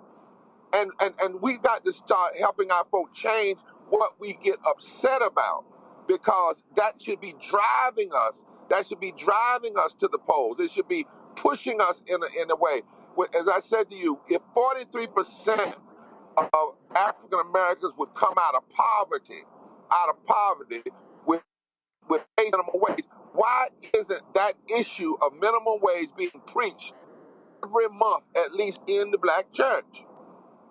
And we got to start helping our folk change what we get upset about, because that should be driving us. That should be driving us to the polls. It should be pushing us in a way. As I said to you, if 43% of African Americans would come out of poverty with minimum wage, why isn't that issue of minimum wage being preached every month, at least in the Black church?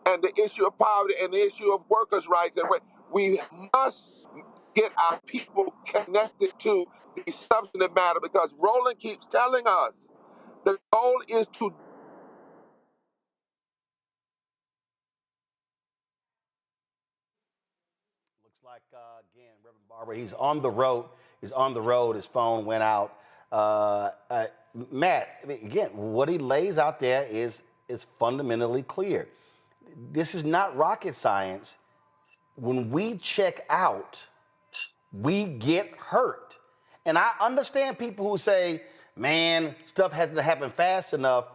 And the issue of poverty and the issue of workers' rights, and we must get our people connected to the substantive matter, because Roland keeps telling us the goal is to Like, again, Reverend Barber, he's on the road. He's on the road. His phone went out. Matt, I mean, again, what he lays out there is fundamentally clear. This is not rocket science. When we check out, we get hurt. And I understand people who say, man, stuff hasn't happened fast enough.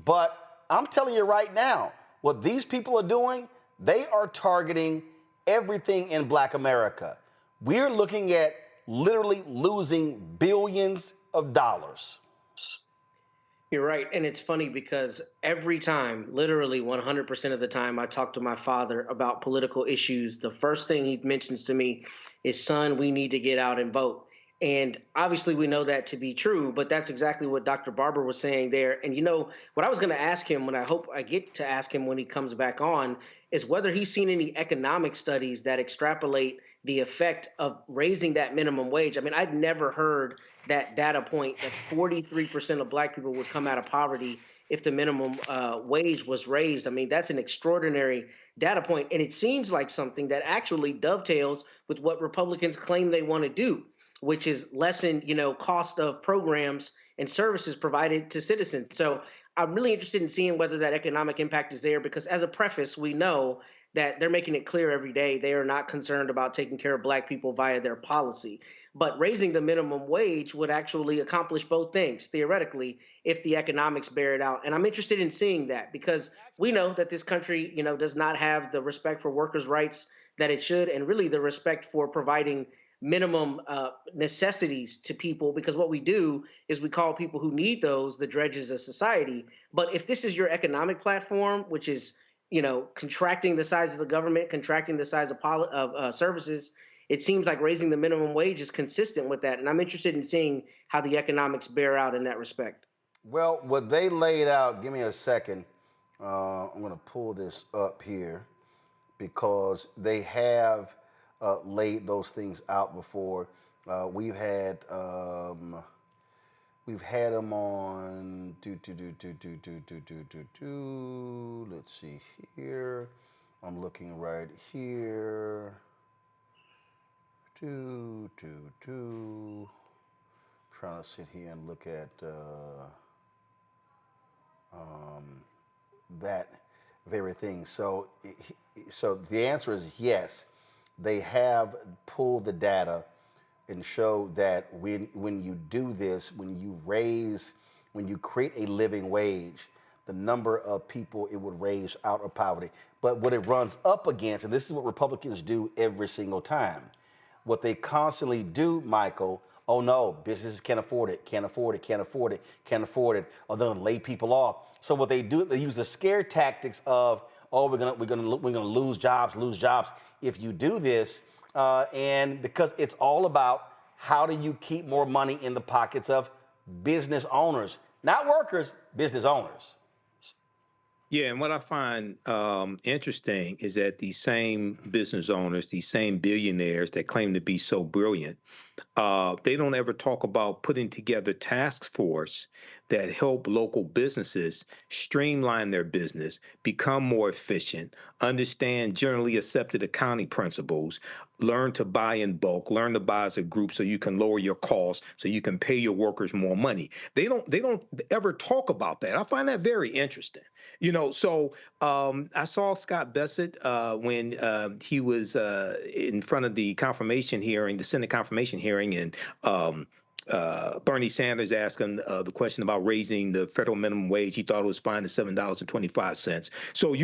But I'm telling you right now, what these people are doing, they are targeting everything in Black America. We're looking at literally losing billions of dollars. You're right. And it's funny because every time, literally 100% of the time, I talk to my father about political issues, the first thing he mentions to me is, son, we need to get out and vote. And obviously we know that to be true, but that's exactly what Dr. Barber was saying there. And you know, what I was going to ask him, when I hope I get to ask him when he comes back on, is whether he's seen any economic studies that extrapolate the effect of raising that minimum wage. I mean, I'd never heard that data point that 43% of Black people would come out of poverty if the minimum wage was raised. I mean, that's an extraordinary data point, and it seems like something that actually dovetails with what Republicans claim they want to do, which is lessen, cost of programs and services provided to citizens. So I'm really interested in seeing whether that economic impact is there, because as a preface, we know that they're making it clear every day they are not concerned about taking care of Black people via their policy. But raising the minimum wage would actually accomplish both things, theoretically, if the economics bear it out. And I'm interested in seeing that, because we know that this country, does not have the respect for workers' rights that it should, and really the respect for providing minimum necessities to people, because what we do is we call people who need those the dredges of society. But if this is your economic platform, which is, contracting the size of the government, contracting the size of services, it seems like raising the minimum wage is consistent with that. And I'm interested in seeing how the economics bear out in that respect. Well, what they laid out, give me a second. I'm going to pull this up here because they have laid those things out before. We've had them on let's see here. I'm looking right here. Trying to sit here and look at that very thing. So the answer is yes. They have pulled the data and show that when you do this, when you create a living wage, the number of people it would raise out of poverty. But what it runs up against, and this is what Republicans do every single time, what they constantly do, Michael, oh no, businesses can't afford it, or they're gonna lay people off. So what they do, they use the scare tactics of, oh, we're gonna lose jobs if you do this, and because it's all about how do you keep more money in the pockets of business owners, not workers, business owners. Yeah, and what I find interesting is that these same business owners, these same billionaires that claim to be so brilliant, they don't ever talk about putting together task force that help local businesses streamline their business, become more efficient, understand generally accepted accounting principles, learn to buy in bulk, learn to buy as a group so you can lower your costs, so you can pay your workers more money. They don't ever talk about that. I find that very interesting. So I saw Scott Bessent when he was in front of the confirmation hearing, the Senate confirmation hearing, and Bernie Sanders asked him the question about raising the federal minimum wage. He thought it was fine at $7.25. So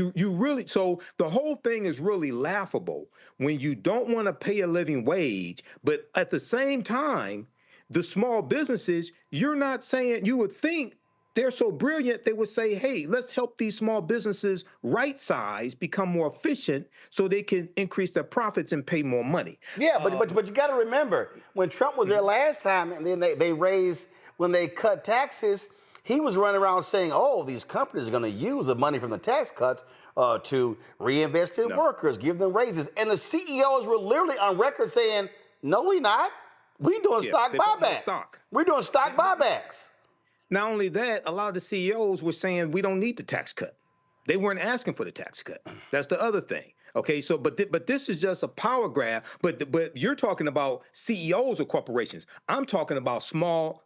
so the whole thing is really laughable when you don't want to pay a living wage, but at the same time, the small businesses, you're not saying, you would think they're so brilliant, they would say, hey, let's help these small businesses right size, become more efficient so they can increase their profits and pay more money. Yeah, but you got to remember, when Trump was there last time and then when they cut taxes, he was running around saying, oh, these companies are going to use the money from the tax cuts to reinvest in workers, give them raises. And the CEOs were literally on record saying, no, we not. We doing stock buyback. We're doing stock buybacks. Not only that, a lot of the CEOs were saying we don't need the tax cut. They weren't asking for the tax cut. That's the other thing. Okay, so but this is just a power grab. But you're talking about CEOs of corporations. I'm talking about small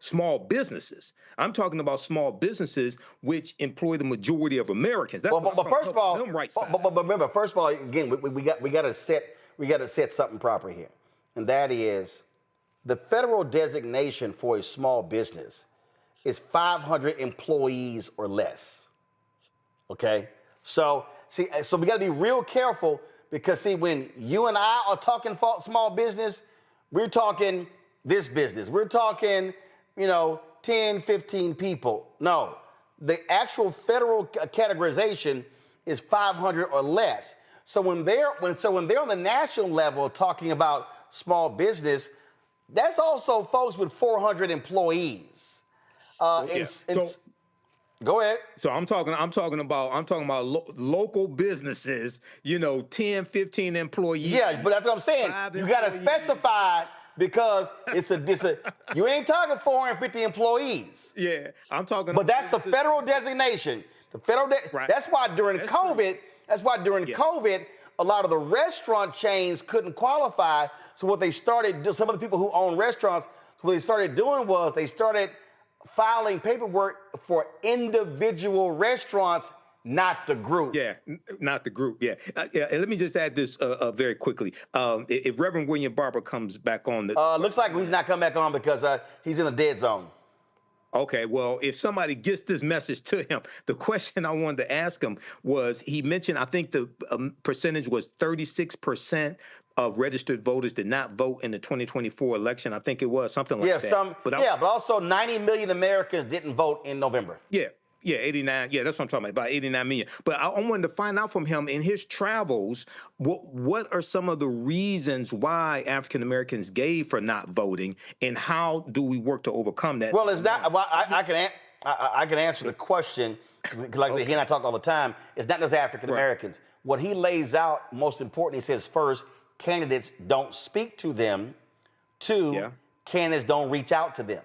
businesses. I'm talking about small businesses which employ the majority of Americans. That's but first of all, but remember, first of all, again, we got to set something proper here, and that is the federal designation for a small business is 500 employees or less. Okay, so we got to be real careful because when you and I are talking small business, we're talking this business. We're talking, 10, 15 people. No, the actual federal categorization is 500 or less. So when they're on the national level talking about small business, that's also folks with 400 employees. Go ahead. So I'm talking about local businesses, 10, 15 employees. Yeah, but that's what I'm saying. You got to specify because it's a you ain't talking 450 employees. Yeah, I'm talking. But that's the federal designation. The federal That's why during COVID, COVID, a lot of the restaurant chains couldn't qualify. So what they started, some of the people who own restaurants, what they started doing was they started filing paperwork for individual restaurants, not the group. Yeah, not the group. Yeah. And let me just add this very quickly. If Reverend William Barber comes back on, looks like he's not coming back on because he's in a dead zone. Okay, well, if somebody gets this message to him, the question I wanted to ask him was, he mentioned, I think the percentage was 36% of registered voters did not vote in the 2024 election. I think it was something like that. But also 90 million Americans didn't vote in November. Yeah, 89. Yeah, that's what I'm talking about 89 million. But I wanted to find out from him in his travels, what are some of the reasons why African Americans gave for not voting, and how do we work to overcome that? Well, it's not. Well, I can answer the question. Like he and I talk all the time. It's not just African Americans. Right. What he lays out, most importantly, he says first, candidates don't speak to them. Two, candidates don't reach out to them.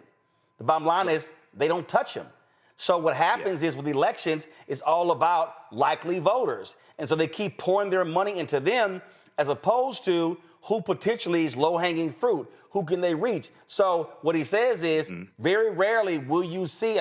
The bottom line is they don't touch them. So what happens is with elections, it's all about likely voters. And so they keep pouring their money into them as opposed to who potentially is low-hanging fruit. Who can they reach? So what he says is very rarely will you see,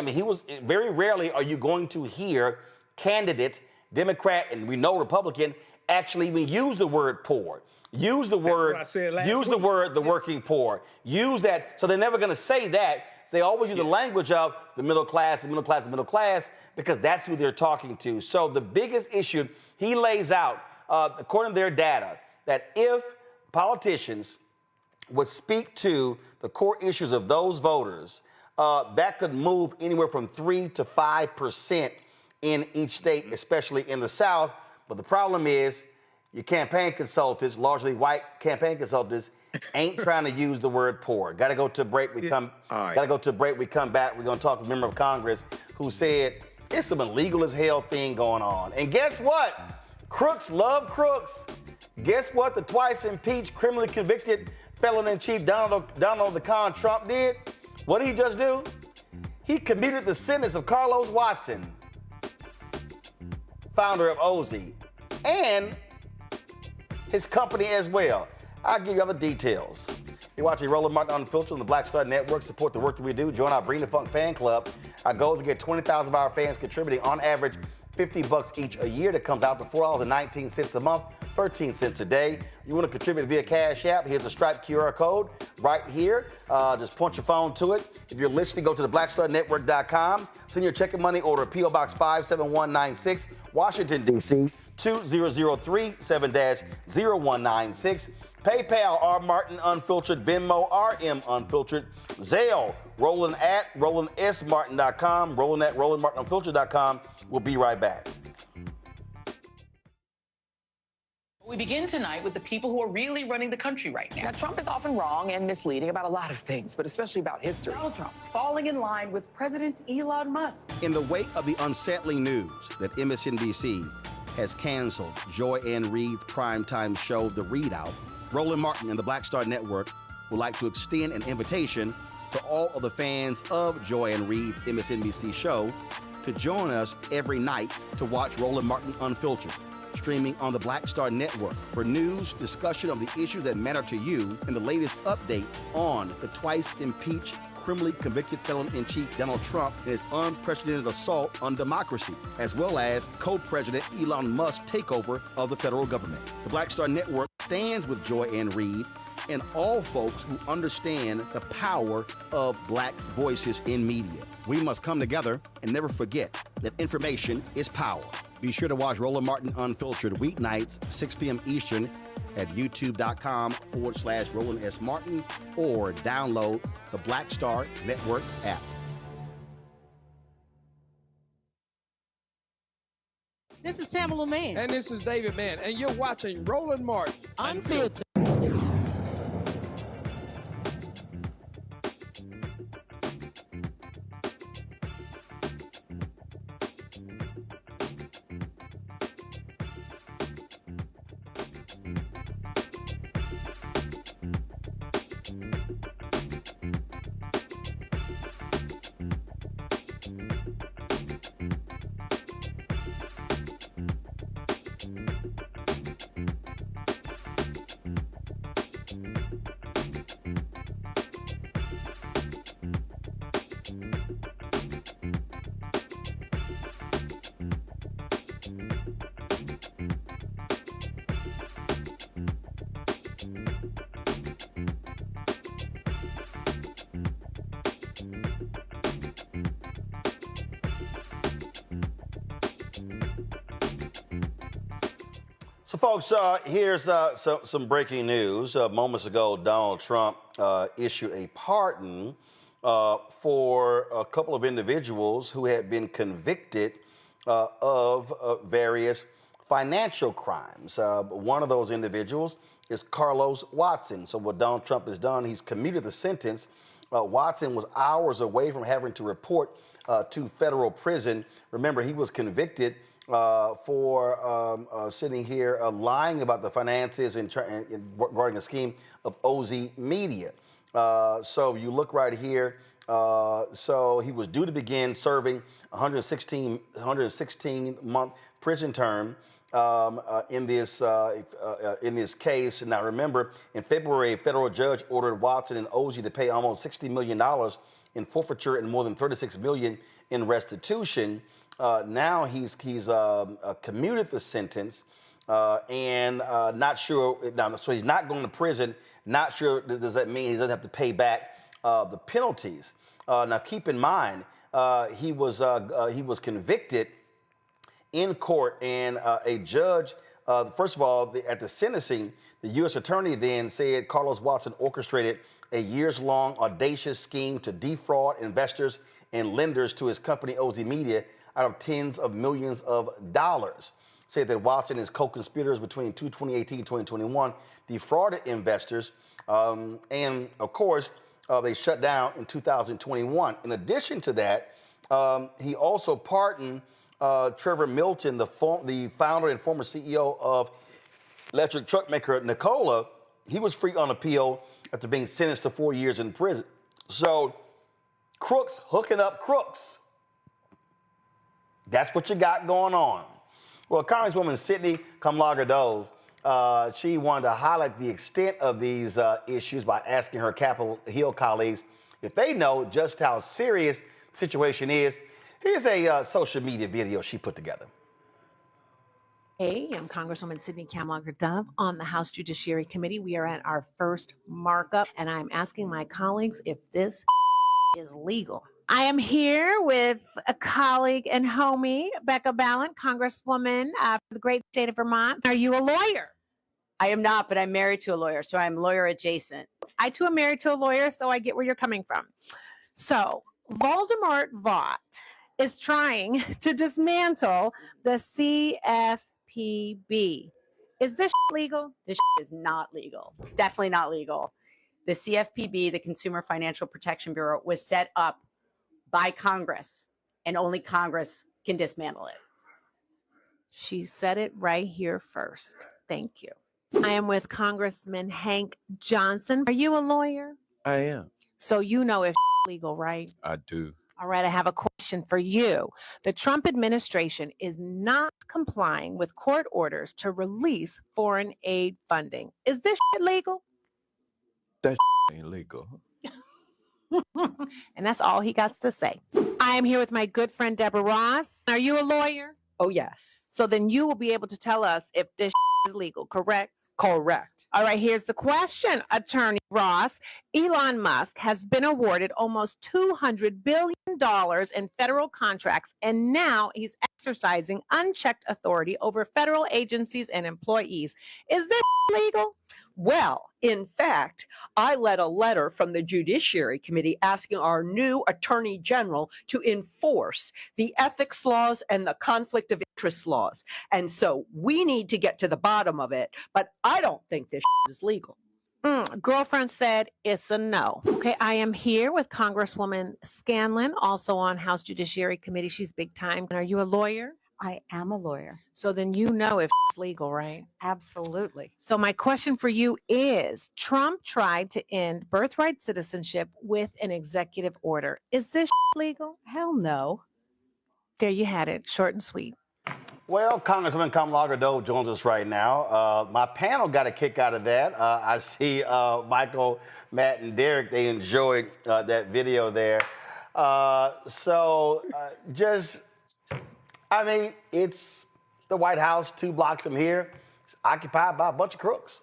very rarely are you going to hear candidates, Democrat and we know Republican, actually even use the word poor. Use the word, the working poor. Use that. So they're never going to say that. They always use the language of the middle class, the middle class, the middle class, because that's who they're talking to. So the biggest issue he lays out, according to their data, that if politicians would speak to the core issues of those voters, that could move anywhere from 3 to 5% in each state, especially in the South. But the problem is your campaign consultants, largely white campaign consultants, ain't trying to use the word poor. Got to go to a break. We come back. We're going to talk to a member of Congress who said it's some illegal as hell thing going on. And guess what? Crooks love crooks. Guess what? The twice impeached, criminally convicted felon-in-chief Donald the Con Trump did? What did he just do? He commuted the sentence of Carlos Watson, founder of OZ, and his company as well. I'll give you all the details. You're watching Roland Martin Unfiltered on the Black Star Network. Support the work that we do. Join our Bring the Funk fan club. Our goal is to get 20,000 of our fans contributing on average $50 each a year. That comes out to $4.19 a month, 13 cents a day. You want to contribute via Cash App? Here's a striped QR code right here. Just point your phone to it. If you're listening, go to theblackstarnetwork.com. Send your check and money order, P.O. Box 57196, Washington, D.C. 20037 7-0196. PayPal, R. Martin Unfiltered. Venmo, RM Unfiltered. Zelle, Roland at RolandSMartin.com. Roland at RolandMartinUnfiltered.com. We'll be right back. We begin tonight with the people who are really running the country right now. Now, Trump is often wrong and misleading about a lot of things, but especially about history. Donald Trump falling in line with President Elon Musk. In the wake of the unsettling news that MSNBC has canceled Joy Ann Reid's primetime show, The Readout, Roland Martin and the Black Star Network would like to extend an invitation to all of the fans of Joy-Ann Reid's MSNBC show to join us every night to watch Roland Martin Unfiltered, streaming on the Black Star Network for news, discussion of the issues that matter to you, and the latest updates on the twice impeached, criminally convicted felon-in-chief Donald Trump and his unprecedented assault on democracy, as well as co-president Elon Musk's takeover of the federal government. The Black Star Network stands with Joy-Ann Reid and all folks who understand the power of black voices in media. We must come together and never forget that information is power. Be sure to watch Roland Martin Unfiltered weeknights, 6 p.m. Eastern at youtube.com/Roland S. Martin or download the Black Star Network app. This is Tamala Mann. And this is David Mann. And you're watching Roland Martin Unfiltered. So, folks, here's some breaking news. Moments ago, Donald Trump issued a pardon for a couple of individuals who had been convicted of various financial crimes. One of those individuals is Carlos Watson. So what Donald Trump has done, he's commuted the sentence. Watson was hours away from having to report to federal prison. Remember, he was convicted for sitting here lying about the finances and regarding a scheme of OZ Media. So you look right here. So he was due to begin serving 116-month prison term in this case. Now remember, in February, a federal judge ordered Watson and OZ to pay almost $60 million in forfeiture and more than $36 million in restitution. Now he's commuted the sentence and not sure. Now, so he's not going to prison. Not sure. Does that mean he doesn't have to pay back the penalties? Now keep in mind he was convicted in court, and a judge. First of all, at the sentencing, the U.S. attorney then said Carlos Watson orchestrated a years-long audacious scheme to defraud investors and lenders to his company OZ Media out of tens of millions of dollars. Said that Watson and his co-conspirators between 2018 and 2021 defrauded investors, and of course, they shut down in 2021. In addition to that, he also pardoned Trevor Milton, the founder and former CEO of electric truck maker Nikola. He was free on appeal after being sentenced to 4 years in prison. So, crooks hooking up crooks. That's what you got going on. Well, Congresswoman Sydney Kamlager-Dove, she wanted to highlight the extent of these issues by asking her Capitol Hill colleagues if they know just how serious the situation is. Here's a social media video she put together. Hey, I'm Congresswoman Sydney Kamlager-Dove on the House Judiciary Committee. We are at our first markup, and I'm asking my colleagues if this is legal. I am here with a colleague and homie, Becca Ballant, Congresswoman for the great state of Vermont. Are you a lawyer? I am not, but I'm married to a lawyer, so I'm lawyer adjacent. I, too, am married to a lawyer, so I get where you're coming from. So, Voldemort Vought is trying to dismantle the CFPB. Is this legal? This is not legal. Definitely not legal. The CFPB, the Consumer Financial Protection Bureau, was set up by Congress, and only Congress can dismantle it. She said it right here first. Thank you. I am with Congressman Hank Johnson. Are you a lawyer? I am. So you know if legal, right? I do. All right, I have a question for you. The Trump administration is not complying with court orders to release foreign aid funding. Is this legal? That ain't legal. And that's all he got to say. I am here with my good friend Deborah Ross. Are you a lawyer? Oh, yes. So then you will be able to tell us if this is legal, correct? Correct. All right, here's the question, Attorney Ross. Elon Musk has been awarded almost $200 billion in federal contracts, and now he's exercising unchecked authority over federal agencies and employees. Is this legal? Well, in fact, I led a letter from the Judiciary Committee asking our new Attorney General to enforce the ethics laws and the conflict of interest laws. And so we need to get to the bottom of it. But I don't think this is legal. Girlfriend said it's a no. Okay, I am here with Congresswoman Scanlon, also on House Judiciary Committee. She's big time. Are you a lawyer? I am a lawyer. So then you know if it's legal, right? Absolutely. So my question for you is, Trump tried to end birthright citizenship with an executive order. Is this legal? Hell no. There you had it, short and sweet. Well, Congressman Kamlager-Dove joins us right now. My panel got a kick out of that. I see Michael, Matt, and Derek, they enjoyed that video there. It's the White House 2 blocks from here. It's occupied by a bunch of crooks.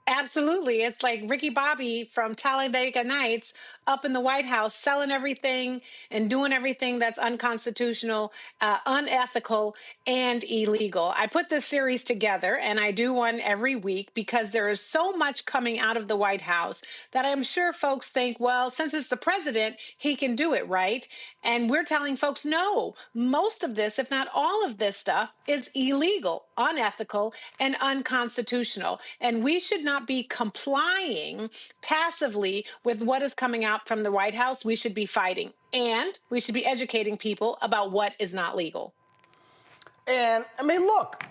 Absolutely. It's like Ricky Bobby from Talladega Nights up in the White House selling everything and doing everything that's unconstitutional, unethical, and illegal. I put this series together, and I do one every week because there is so much coming out of the White House that I'm sure folks think, well, since it's the president, he can do it, right? And we're telling folks, no, most of this, if not all of this stuff, is illegal, unethical, and unconstitutional. And we should not be complying passively with what is coming out from the White House. We should be fighting, and we should be educating people about what is not legal. And look,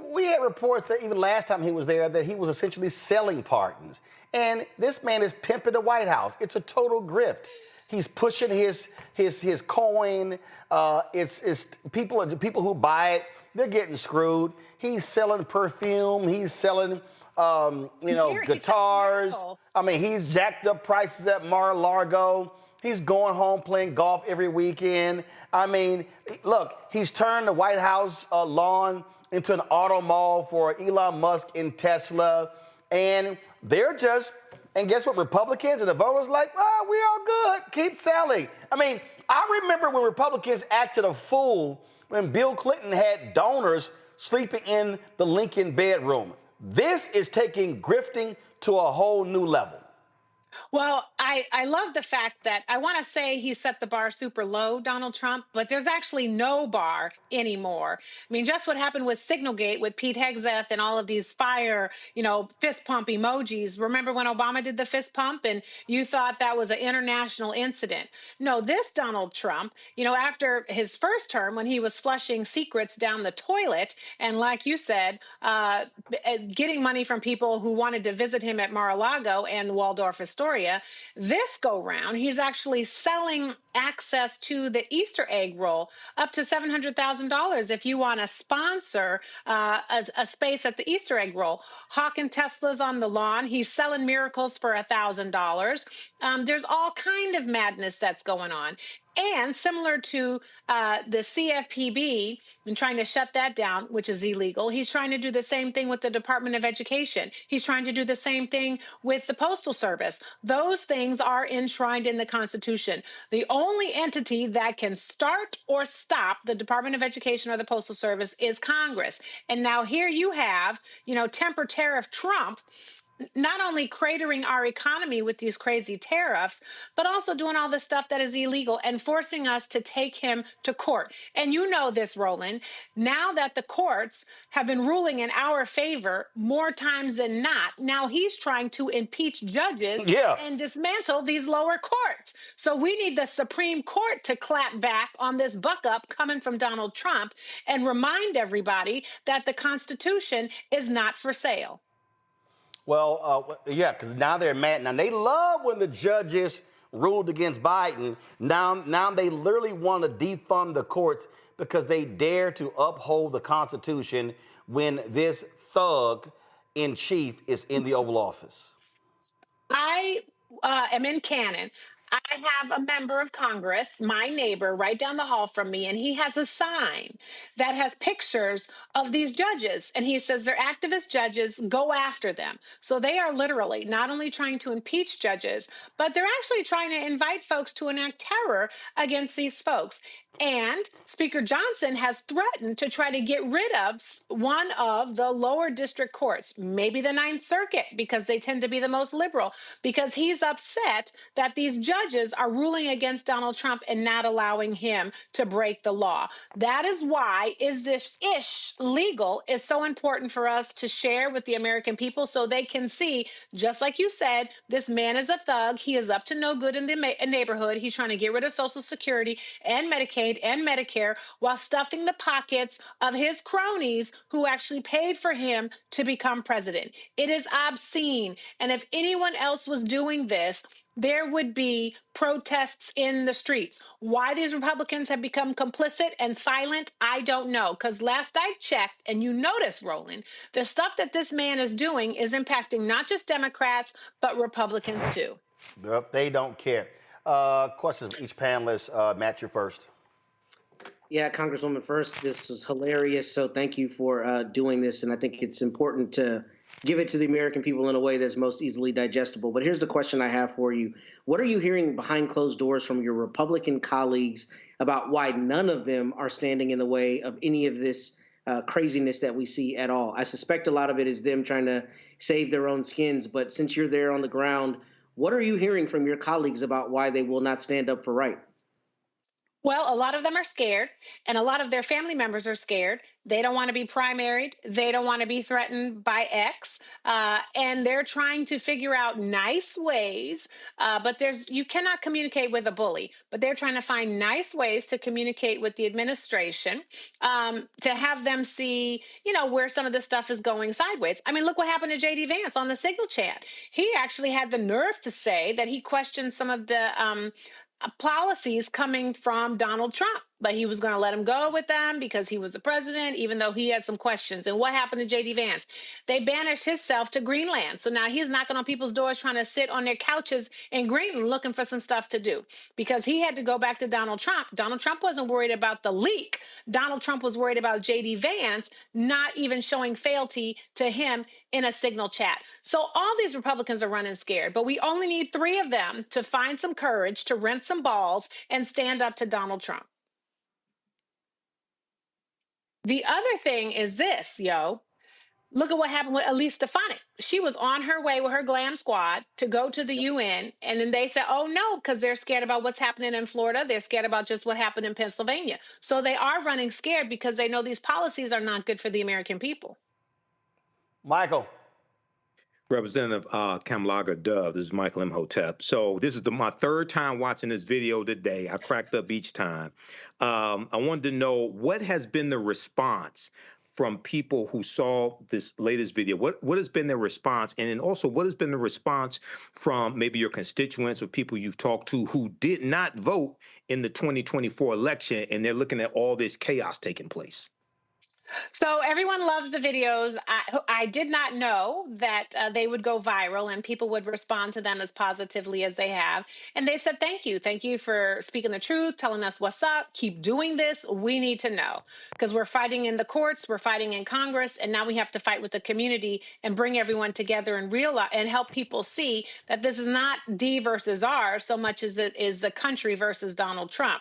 we had reports that even last time he was there that he was essentially selling pardons. And this man is pimping the White House. It's a total grift. He's pushing his coin. It's people who buy it, they're getting screwed. He's selling perfume. He's selling guitars. He's jacked up prices at Mar-a-Lago. He's going home playing golf every weekend. Look, he's turned the White House lawn into an auto mall for Elon Musk and Tesla. And and guess what? Republicans and the voters we all good. Keep selling. I remember when Republicans acted a fool when Bill Clinton had donors sleeping in the Lincoln bedroom. This is taking grifting to a whole new level. Well, I love the fact that I want to say he set the bar super low, Donald Trump, but there's actually no bar anymore. Just what happened with Signalgate with Pete Hegseth and all of these fire, fist pump emojis. Remember when Obama did the fist pump and you thought that was an international incident? No, this Donald Trump, after his first term when he was flushing secrets down the toilet and, like you said, getting money from people who wanted to visit him at Mar-a-Lago and the Waldorf Astoria, this go-round, he's actually selling access to the Easter egg roll up to $700,000 if you want to sponsor a space at the Easter egg roll. Hawking Teslas on the lawn. He's selling miracles for $1,000. There's all kind of madness that's going on. And similar to the CFPB and trying to shut that down, which is illegal, he's trying to do the same thing with the Department of Education. He's trying to do the same thing with the Postal Service. Those things are enshrined in the Constitution. The only entity that can start or stop the Department of Education or the Postal Service is Congress. And now here you have, temper tariff Trump not only cratering our economy with these crazy tariffs, but also doing all the stuff that is illegal and forcing us to take him to court. And you know this, Roland. Now that the courts have been ruling in our favor more times than not, now he's trying to impeach judges and dismantle these lower courts. So we need the Supreme Court to clap back on this buck up coming from Donald Trump and remind everybody that the Constitution is not for sale. Well, yeah, because now they're mad. Now, they love when the judges ruled against Biden. Now they literally want to defund the courts because they dare to uphold the Constitution when this thug in chief is in the Oval Office. I am in Cannon. I have a member of Congress, my neighbor, right down the hall from me, and he has a sign that has pictures of these judges. And he says they're activist judges, go after them. So they are literally not only trying to impeach judges, but they're actually trying to invite folks to enact terror against these folks. And Speaker Johnson has threatened to try to get rid of one of the lower district courts, maybe the Ninth Circuit, because they tend to be the most liberal, because he's upset that these judges are ruling against Donald Trump and not allowing him to break the law. That is why Is This Ish Legal is so important for us to share with the American people so they can see, just like you said, this man is a thug. He is up to no good in the neighborhood. He's trying to get rid of Social Security and Medicaid and Medicare while stuffing the pockets of his cronies who actually paid for him to become president. It is obscene. And if anyone else was doing this, there would be protests in the streets. Why these Republicans have become complicit and silent, I don't know. Because last I checked, and you notice, Roland, the stuff that this man is doing is impacting not just Democrats, but Republicans too. Yep, they don't care. Questions from each panelist. Matt, you're first. Yeah, Congresswoman, first, this was hilarious. So thank you for doing this. And I think it's important to give it to the American people in a way that's most easily digestible. But here's the question I have for you. What are you hearing behind closed doors from your Republican colleagues about why none of them are standing in the way of any of this craziness that we see at all? I suspect a lot of it is them trying to save their own skins. But since you're there on the ground, what are you hearing from your colleagues about why they will not stand up for right? Well, a lot of them are scared, and a lot of their family members are scared. They don't want to be primaried. They don't want to be threatened by X. And they're trying to figure out nice ways. But you cannot communicate with a bully, but they're trying to find nice ways to communicate with the administration to have them see, where some of this stuff is going sideways. I mean, look what happened to J.D. Vance on the Signal chat. He actually had the nerve to say that he questioned some of the policies coming from Donald Trump, but he was going to let him go with them because he was the president, even though he had some questions. And what happened to J.D. Vance? They banished himself to Greenland. So now he's knocking on people's doors trying to sit on their couches in Greenland looking for some stuff to do because he had to go back to Donald Trump. Donald Trump wasn't worried about the leak. Donald Trump was worried about J.D. Vance not even showing fealty to him in a Signal chat. So all these Republicans are running scared, but we only need 3 of them to find some courage to rent some balls and stand up to Donald Trump. The other thing is this, look at what happened with Elise Stefanik. She was on her way with her glam squad to go to the UN. And then they said, oh, no, because they're scared about what's happening in Florida. They're scared about just what happened in Pennsylvania. So they are running scared because they know these policies are not good for the American people. Michael. Representative Kamlager-Dove, this is Michael Imhotep. So this is my 3rd time watching this video today. I cracked up each time. I wanted to know what has been the response from people who saw this latest video. What has been their response? And then also, what has been the response from maybe your constituents or people you've talked to who did not vote in the 2024 election, and they're looking at all this chaos taking place? So everyone loves the videos. I did not know that they would go viral and people would respond to them as positively as they have. And they've said, thank you. Thank you for speaking the truth, telling us what's up. Keep doing this. We need to know because we're fighting in the courts. We're fighting in Congress. And now we have to fight with the community and bring everyone together and realize and help people see that this is not D versus R so much as it is the country versus Donald Trump.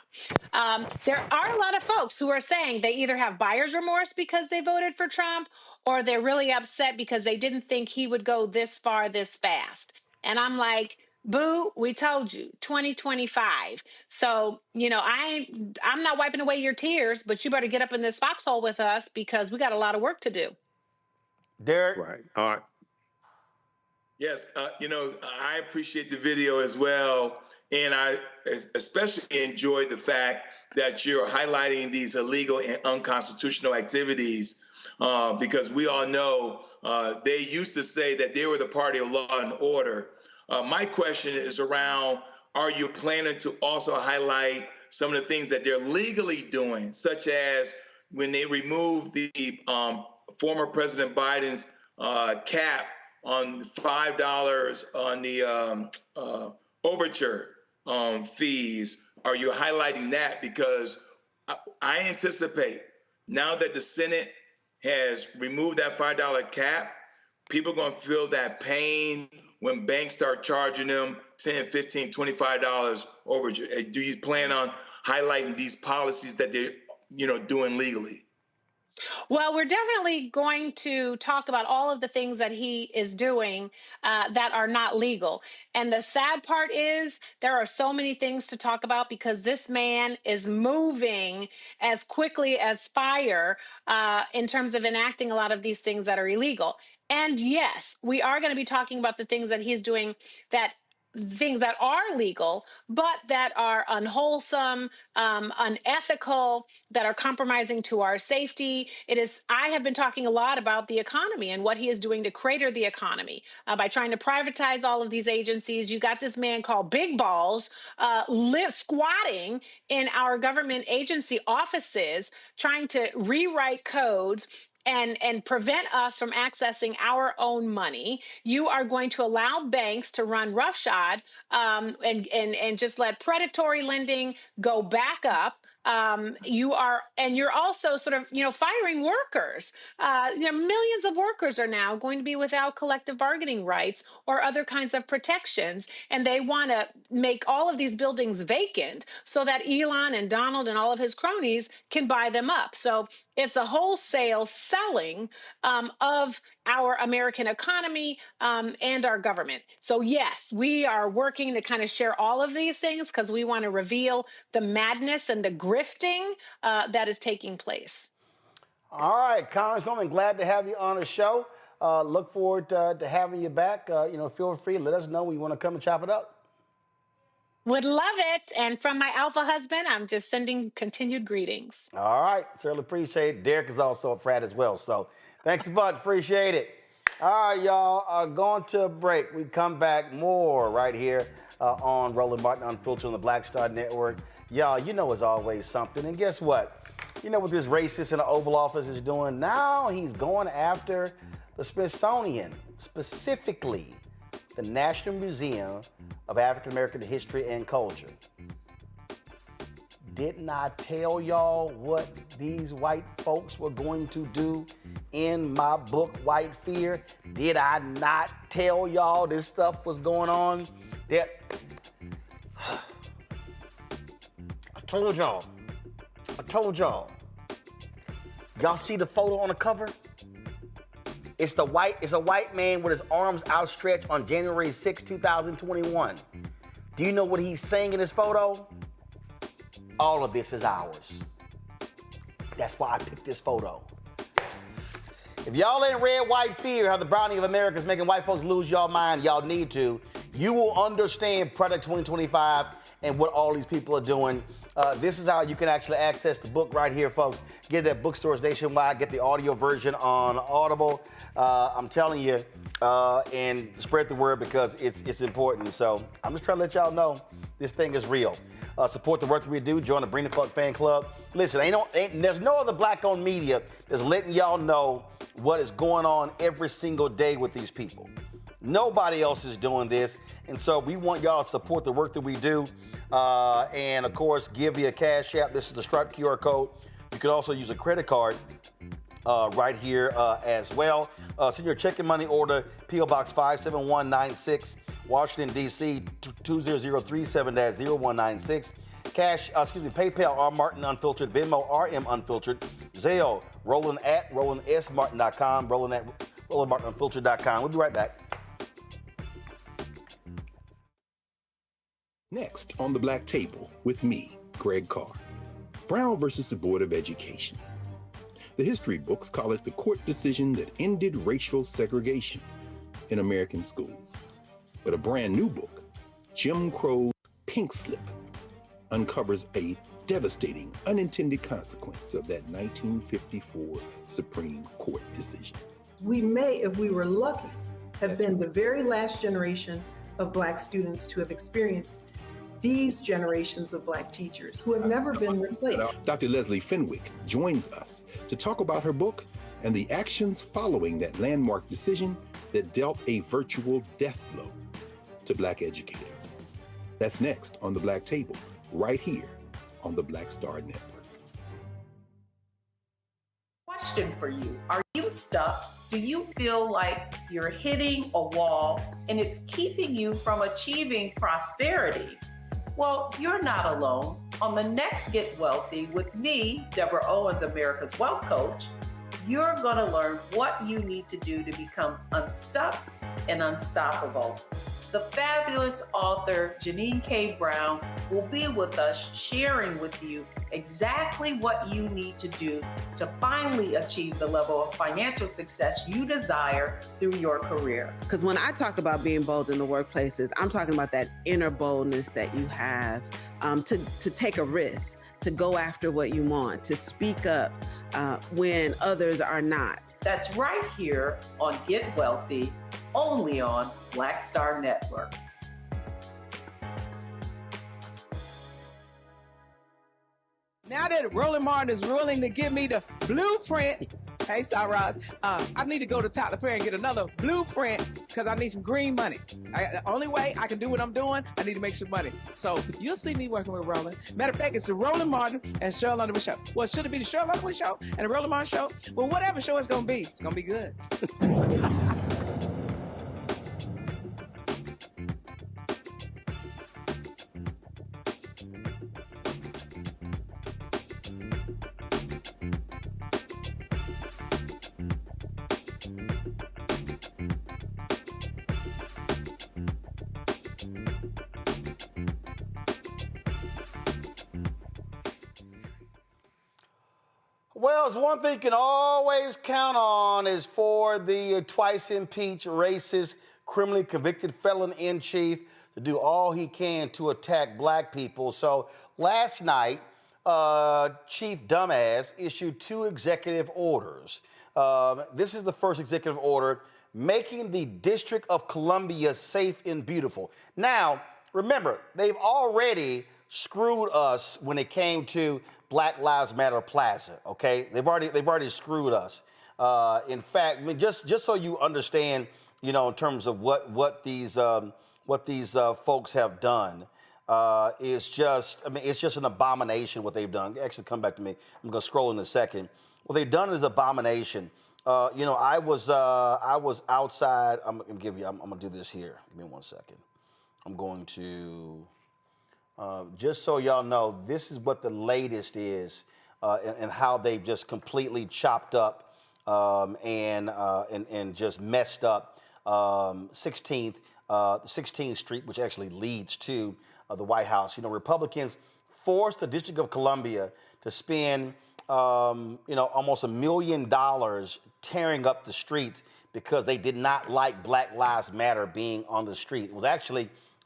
There are a lot of folks who are saying they either have buyer's remorse because they voted for Trump, or they're really upset because they didn't think he would go this far this fast. And I'm like, boo, we told you 2025. So, I'm not wiping away your tears, but you better get up in this foxhole with us because we got a lot of work to do. Derek? Right. All right. Yes, I appreciate the video as well. And I especially enjoyed the fact that you're highlighting these illegal and unconstitutional activities because we all know they used to say that they were the party of law and order. My question is around, are you planning to also highlight some of the things that they're legally doing, such as when they removed the former President Biden's cap on $5 on the overture fees? Are you highlighting that? Because I anticipate now that the Senate has removed that $5 cap, people are going to feel that pain when banks start charging them $10, $15, $25 overture. Do you plan on highlighting these policies that they're doing legally? Well, we're definitely going to talk about all of the things that he is doing that are not legal. And the sad part is there are so many things to talk about because this man is moving as quickly as fire in terms of enacting a lot of these things that are illegal. And yes, we are going to be talking about the things that he's doing things that are legal, but that are unwholesome, unethical, that are compromising to our safety. I have been talking a lot about the economy and what he is doing to crater the economy by trying to privatize all of these agencies. You got this man called Big Balls squatting in our government agency offices, trying to rewrite codes and prevent us from accessing our own money. You are going to allow banks to run roughshod and just let predatory lending go back up. You're also sort of, firing workers. Millions of workers are now going to be without collective bargaining rights or other kinds of protections. And they want to make all of these buildings vacant so that Elon and Donald and all of his cronies can buy them up. So it's a wholesale selling of our American economy and our government. So yes, we are working to kind of share all of these things because we want to reveal the madness and the grifting that is taking place. All right, Congresswoman, glad to have you on the show. Look forward to having you back. Feel free, let us know when you want to come and chop it up. Would love it. And from my alpha husband, I'm just sending continued greetings. All right. Certainly appreciate it. Derek is also a frat as well. So thanks a bunch. Appreciate it. All right, y'all. Going to a break. We come back more right here on Roland Martin Unfiltered on the Black Star Network. Y'all, it's always something. And guess what? What this racist in the Oval Office is doing? Now he's going after the Smithsonian, specifically the National Museum of African American History and Culture. Didn't I tell y'all what these white folks were going to do in my book, White Fear? Did I not tell y'all this stuff was going on? I told y'all. Y'all see the photo on the cover? It's a white man with his arms outstretched on January 6, 2021. Do you know what he's saying in this photo? All of this is ours. That's why I picked this photo. If y'all ain't read White Fear, how the browning of America is making white folks lose y'all mind, y'all need to. You will understand Project 2025 and what all these people are doing. This is how you can actually access the book right here, folks. Get it at bookstores nationwide. Get the audio version on Audible. I'm telling you, and spread the word because it's important. So I'm just trying to let y'all know this thing is real. Support the work that we do. Join the Bring the Fuck fan club. Listen, there's no other black-owned media that's letting y'all know what is going on every single day with these people. Nobody else is doing this. And so we want y'all to support the work that we do. And of course, give via Cash App. This is the Stripe QR code. You can also use a credit card right here as well. Send your check and money order, P.O. Box 57196, Washington, D.C. 20037-0196. PayPal, R. Martin Unfiltered, Venmo, RM Unfiltered, Zale, Roland at RolandSMartin.com, Roland at RolandMartinUnfiltered.com. We'll be right back. Next on the Black Table with me, Greg Carr. Brown versus the Board of Education. The history books call it the court decision that ended racial segregation in American schools. But a brand new book, Jim Crow's Pink Slip, uncovers a devastating unintended consequence of that 1954 Supreme Court decision. We may, if we were lucky, have been the very last generation of Black students to have experienced these generations of Black teachers who have never been replaced. Dr. Leslie Fenwick joins us to talk about her book and the actions following that landmark decision that dealt a virtual death blow to Black educators. That's next on the Black Table, right here on the Black Star Network. Question for you. Are you stuck? Do you feel like you're hitting a wall and it's keeping you from achieving prosperity? Well, you're not alone. On the next Get Wealthy with me, Deborah Owens, America's Wealth Coach, you're going to learn what you need to do to become unstuck and unstoppable. The fabulous author Janine K. Brown will be with us sharing with you exactly what you need to do to finally achieve the level of financial success you desire through your career. Because when I talk about being bold in the workplaces, I'm talking about that inner boldness that you have to take a risk, to go after what you want, to speak up when others are not. That's right here on Get Wealthy, only on Black Star Network. Now that Roland Martin is willing to give me the blueprint, hey, Cyrus, I need to go to Tyler Perry and get another blueprint because I need some green money. The only way I can do what I'm doing, I need to make some money. So you'll see me working with Roland. Matter of fact, it's the Roland Martin and Cheryl Underwood Show. Well, should it be the Cheryl Underwood Show and the Roland Martin Show? Well, whatever show it's going to be good. Well, it's one thing you can always count on is for the twice impeached, racist, criminally convicted felon-in-chief to do all he can to attack Black people. So last night, Chief Dumbass issued 2 executive orders. This is the first executive order, making the District of Columbia safe and beautiful. Now, remember, they've already screwed us when it came to Black Lives Matter Plaza, okay? They've already screwed us. In fact, I mean, just so you understand, you know, in terms of what these folks have done, is just, I mean, it's just an abomination what they've done. Actually, come back to me. I'm gonna scroll in a second. What they've done is abomination. You know, I was outside. I'm gonna do this here. Give me 1 second. I'm going to. Just so y'all know, this is what the latest is and how they've just completely chopped up and just messed up 16th Street, which actually leads to the White House. You know, Republicans forced the District of Columbia to spend, you know, almost $1 million tearing up the streets because they did not like Black Lives Matter being on the street.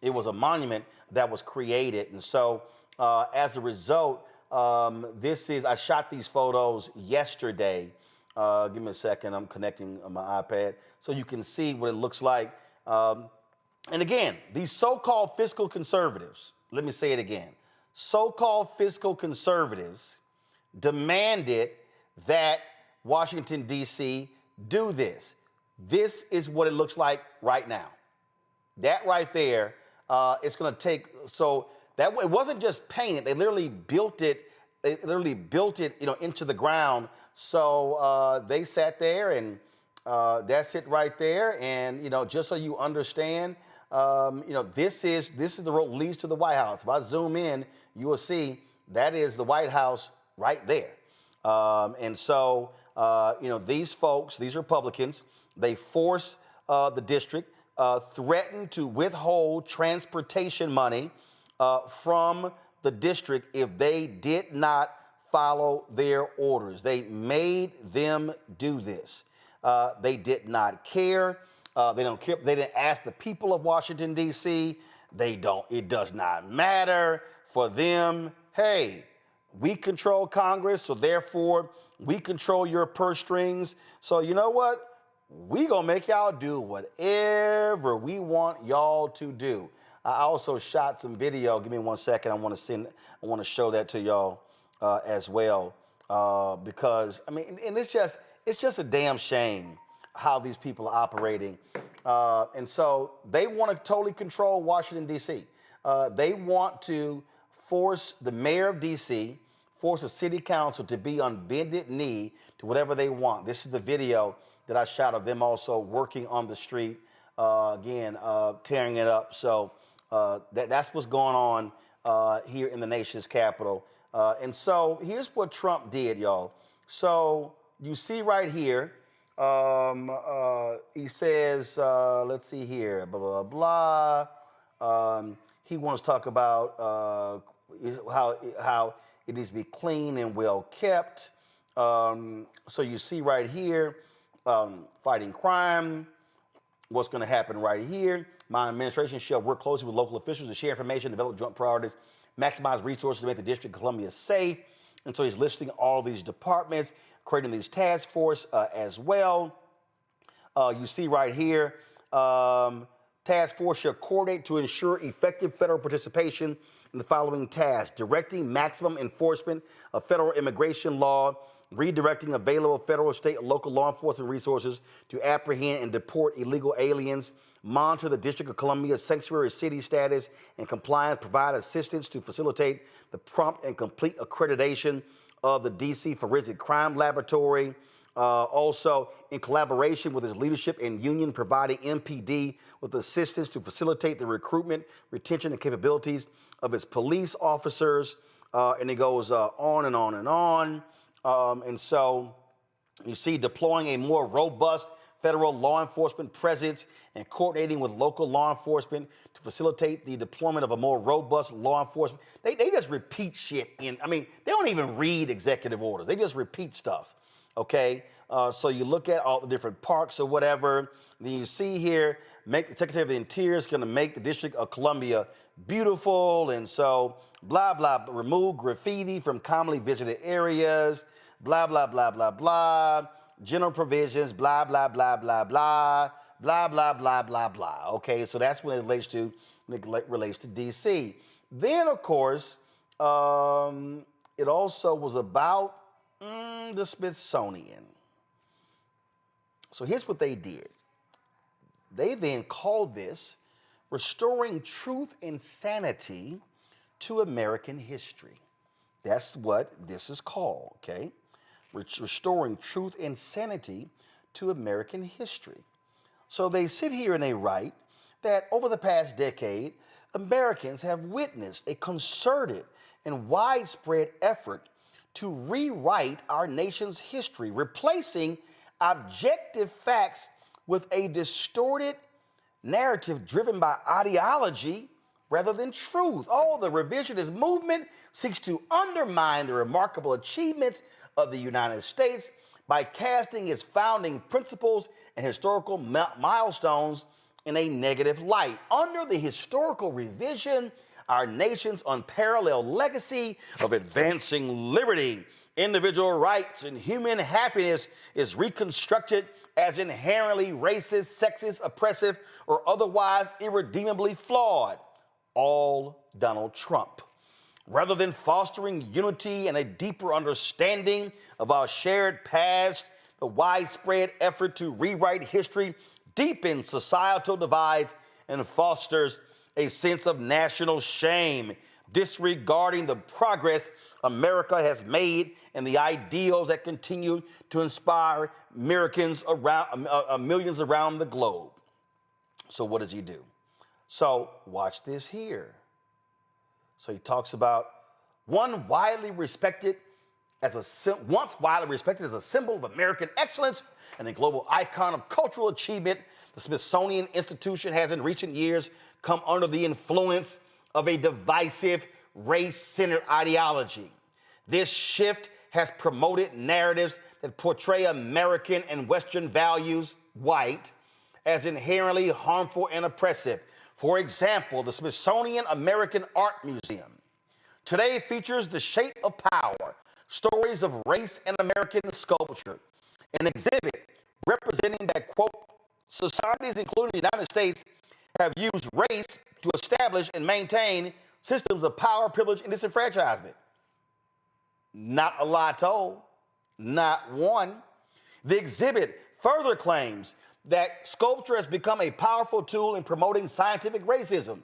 It was a monument that was created. And so as a result, I shot these photos yesterday. Give me a second, I'm connecting on my iPad so you can see what it looks like. And again, these so-called fiscal conservatives, let me say it again, so-called fiscal conservatives demanded that Washington, D.C. do this. This is what it looks like right now. That right there, it's going to take, so that it wasn't just painted. They literally built it. You know, into the ground. So they sat there, and that's it right there. And you know, just so you understand, you know, this is the road that leads to the White House. If I zoom in, you will see that is the White House right there. And so, these folks, these Republicans, they force the district, threaten to withhold transportation money from the district if they did not follow their orders. They made them do this. They did not care. They don't care. They didn't ask the people of Washington, D.C. It does not matter for them. Hey, we control Congress, so therefore we control your purse strings. So you know what? We gonna make y'all do whatever we want y'all to do. I also shot some video. Give me 1 second. I want to show that to y'all as well, because I mean, and it's just a damn shame how these people are operating. And so they want to totally control Washington, D.C. They want to force the mayor of D.C., force the city council to be on bended knee to whatever they want. This is the video that I shot of them also working on the street, tearing it up. So that's what's going on here in the nation's capital. And so here's what Trump did, y'all. So you see right here, he says, let's see here, blah, blah, blah. He wants to talk about how it needs to be clean and well kept. So you see right here, fighting crime, what's going to happen right here. My administration shall work closely with local officials to share information, develop joint priorities, maximize resources to make the District of Columbia safe. And so he's listing all these departments, creating these task force as well. You see right here, task force shall coordinate to ensure effective federal participation in the following tasks: directing maximum enforcement of federal immigration law, redirecting available federal, state, and local law enforcement resources to apprehend and deport illegal aliens, monitor the District of Columbia's sanctuary city status and compliance, provide assistance to facilitate the prompt and complete accreditation of the D.C. Forensic Crime Laboratory. Also, in collaboration with his leadership and union, providing MPD with assistance to facilitate the recruitment, retention, and capabilities of its police officers. And it goes on and on and on. And so you see deploying a more robust federal law enforcement presence and coordinating with local law enforcement to facilitate the deployment of a more robust law enforcement. They just repeat shit they don't even read executive orders. They just repeat stuff, okay? So you look at all the different parks or whatever, then you see here, the Secretary of the Interior is gonna make the District of Columbia beautiful, and so blah, blah, remove graffiti from commonly visited areas, blah, blah, blah, blah, blah, general provisions, blah, blah, blah, blah, blah, blah, blah, blah, blah, blah. Okay, so that's when it relates to D.C. Then, of course, it also was about the Smithsonian. So here's what they did. They then called this Restoring Truth and Sanity to American History. That's what this is called, okay? Restoring Truth and Sanity to American History. So they sit here and they write that over the past decade, Americans have witnessed a concerted and widespread effort to rewrite our nation's history, replacing objective facts with a distorted narrative driven by ideology rather than truth. Oh, the revisionist movement seeks to undermine the remarkable achievements of the United States by casting its founding principles and historical milestones in a negative light. Under the historical revision, our nation's unparalleled legacy of advancing liberty, individual rights, and human happiness is reconstructed as inherently racist, sexist, oppressive, or otherwise irredeemably flawed. All Donald Trump. Rather than fostering unity and a deeper understanding of our shared past, the widespread effort to rewrite history deepens societal divides and fosters a sense of national shame, disregarding the progress America has made and the ideals that continue to inspire millions around the globe. So what does he do? So watch this here. So he talks about one widely respected once widely respected as a symbol of American excellence and a global icon of cultural achievement, the Smithsonian Institution has in recent years come under the influence of a divisive, race-centered ideology. This shift has promoted narratives that portray American and Western values, white, as inherently harmful and oppressive. For example, the Smithsonian American Art Museum today features The Shape of Power, Stories of Race and American Sculpture, an exhibit representing that, quote, societies, including the United States, have used race to establish and maintain systems of power, privilege, and disenfranchisement. Not a lie told, not one. The exhibit further claims that sculpture has become a powerful tool in promoting scientific racism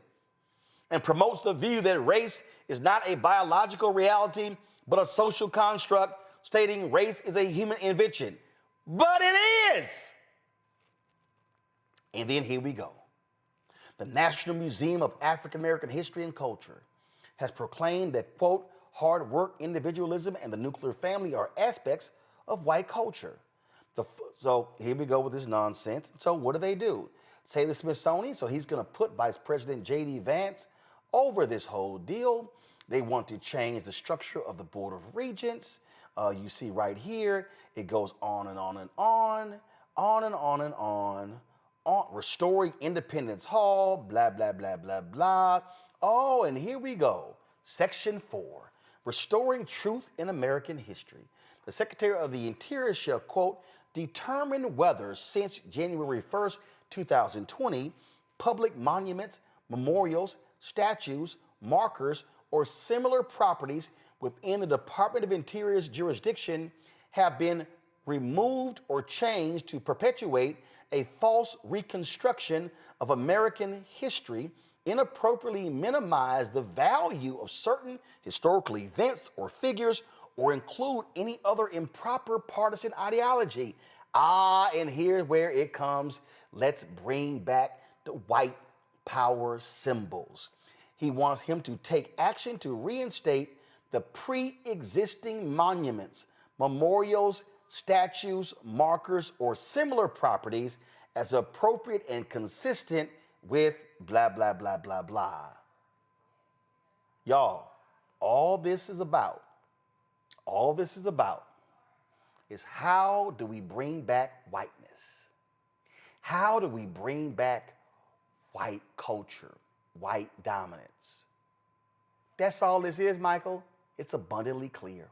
and promotes the view that race is not a biological reality, but a social construct, stating race is a human invention. But it is. And then here we go. The National Museum of African American History and Culture has proclaimed that, quote, hard work, individualism, and the nuclear family are aspects of white culture. So here we go with this nonsense. So what do? Say the Smithsonian, so he's going to put Vice President J.D. Vance over this whole deal. They want to change the structure of the Board of Regents. You see right here, it goes on and on and on, on and on and on. Restoring Independence Hall, blah, blah, blah, blah, blah. Oh, and here we go. Section 4, Restoring Truth in American History. The Secretary of the Interior shall, quote, determine whether since January 1st, 2020, public monuments, memorials, statues, markers, or similar properties within the Department of Interior's jurisdiction have been removed or changed to perpetuate a false reconstruction of American history, inappropriately minimize the value of certain historical events or figures, or include any other improper partisan ideology. And here's where it comes. Let's bring back the white power symbols. He wants him to take action to reinstate the pre-existing monuments, memorials, statues, markers, or similar properties as appropriate and consistent with blah, blah, blah, blah, blah. Y'all, all this is about is how do we bring back whiteness? How do we bring back white culture, white dominance? That's all this is, Michael. It's abundantly clear.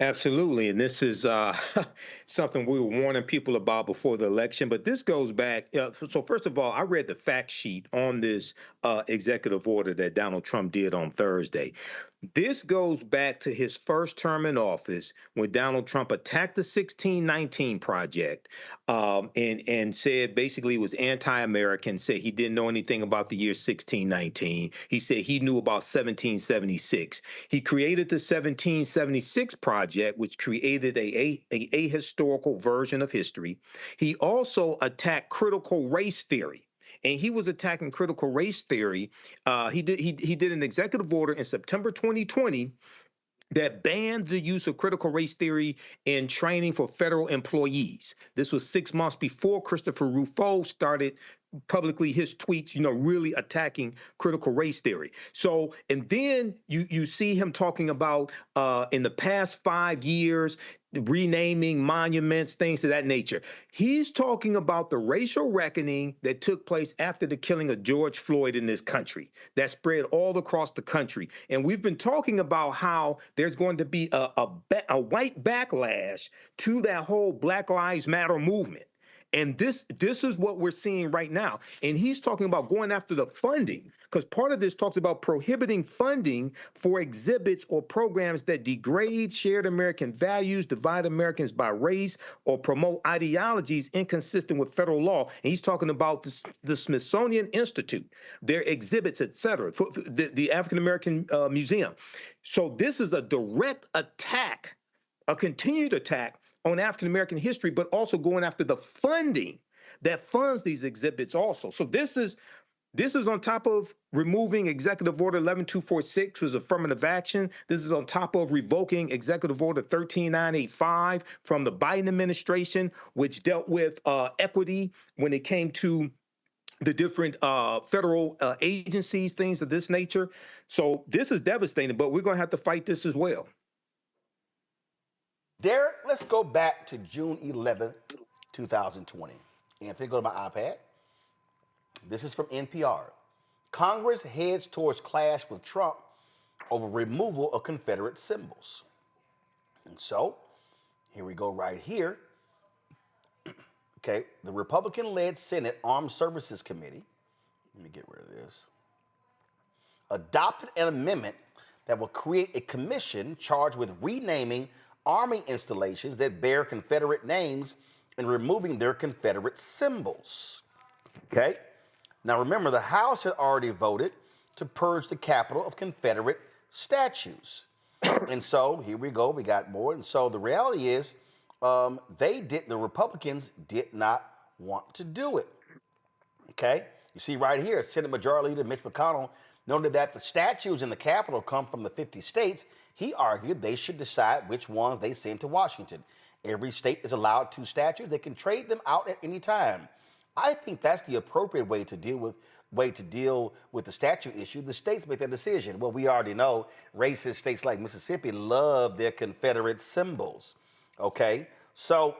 Absolutely. And this is something we were warning people about before the election. But this goes back. So first of all, I read the fact sheet on this executive order that Donald Trump did on Thursday. This goes back to his first term in office when Donald Trump attacked the 1619 Project and said basically it was anti-American, said he didn't know anything about the year 1619. He said he knew about 1776. He created the 1776 Project, which created a ahistorical version of history. He also attacked critical race theory. And he was attacking critical race theory. He did an executive order in September 2020 that banned the use of critical race theory in training for federal employees. This was 6 months before Christopher Rufo started publicly his tweets, really attacking critical race theory. So, and then you see him talking about in the past 5 years, renaming monuments, things of that nature. He's talking about the racial reckoning that took place after the killing of George Floyd in this country, that spread all across the country. And we've been talking about how there's going to be a white backlash to that whole Black Lives Matter movement. And this is what we're seeing right now. And he's talking about going after the funding, because part of this talks about prohibiting funding for exhibits or programs that degrade shared American values, divide Americans by race, or promote ideologies inconsistent with federal law. And he's talking about the Smithsonian Institute, their exhibits, et cetera, the African American Museum. So this is a direct attack, a continued attack on African American history, but also going after the funding that funds these exhibits also. So this is This is on top of removing Executive Order 11246, which was affirmative action. This is on top of revoking Executive Order 13985 from the Biden administration, which dealt with equity when it came to the different federal agencies, things of this nature. So this is devastating, but we're going to have to fight this as well. Derek, let's go back to June 11th, 2020. And if you go to my iPad, this is from NPR. Congress heads towards clash with Trump over removal of Confederate symbols. And so, here we go right here. Okay, the Republican-led Senate Armed Services Committee, let me get rid of this, adopted an amendment that will create a commission charged with renaming Army installations that bear Confederate names and removing their Confederate symbols. Okay? Now remember, the House had already voted to purge the Capitol of Confederate statues. And so, here we go, we got more. And so the reality is, the Republicans did not want to do it. Okay? You see right here, Senate Majority Leader Mitch McConnell noted that the statues in the Capitol come from the 50 states. He argued they should decide which ones they send to Washington. Every state is allowed 2 statues. They can trade them out at any time. I think that's the appropriate way to deal with the statue issue. The states make that decision. Well, we already know racist states like Mississippi love their Confederate symbols. Okay, so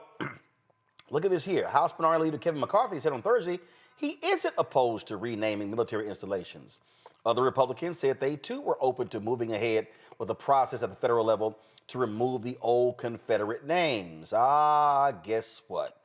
look at this here. House Minority Leader Kevin McCarthy said on Thursday he isn't opposed to renaming military installations. Other Republicans said they too were open to moving ahead with the process at the federal level to remove the old Confederate names. Guess what?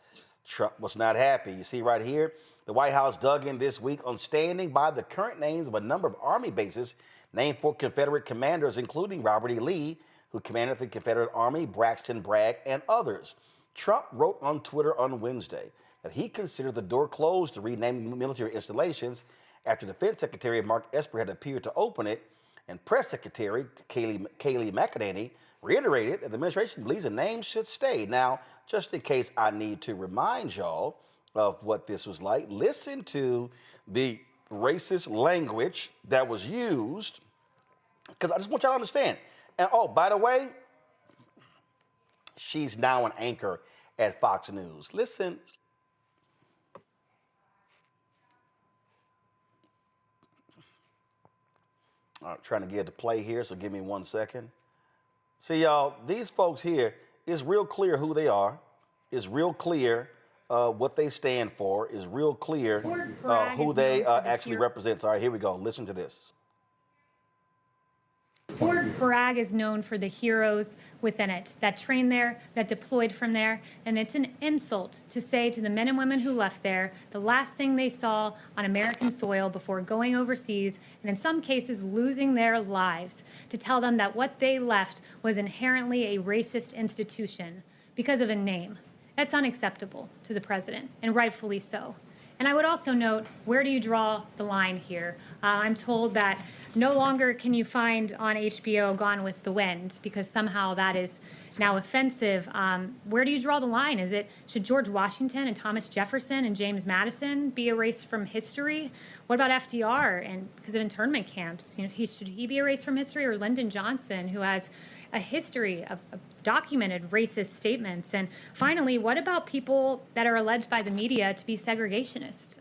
Trump was not happy. You see right here, the White House dug in this week on standing by the current names of a number of Army bases named for Confederate commanders, including Robert E. Lee, who commanded the Confederate Army, Braxton Bragg, and others. Trump wrote on Twitter on Wednesday that he considered the door closed to renaming military installations after Defense Secretary Mark Esper had appeared to open it, and Press Secretary Kayleigh McEnany reiterated that the administration believes the name should stay. Now, just in case I need to remind y'all of what this was like, listen to the racist language that was used, because I just want y'all to understand. And oh, by the way, she's now an anchor at Fox News. Listen. All right, trying to get it to play here, so give me 1 second. See, y'all, these folks here, it's real clear who they are. It's real clear what they stand for. It's real clear who they actually represent. All right, here we go. Listen to this. Fort Bragg is known for the heroes within it that trained there, that deployed from there, and it's an insult to say to the men and women who left there the last thing they saw on American soil before going overseas, and in some cases losing their lives, to tell them that what they left was inherently a racist institution because of a name. That's unacceptable to the president, and rightfully so. And I would also note, where do you draw the line here? I'm told that no longer can you find on HBO Gone with the Wind because somehow that is now offensive. Where do you draw the line? Should George Washington and Thomas Jefferson and James Madison be erased from history? What about FDR and because of internment camps? Should he be erased from history, or Lyndon Johnson, who has a history of documented racist statements? And finally, what about people that are alleged by the media to be segregationists?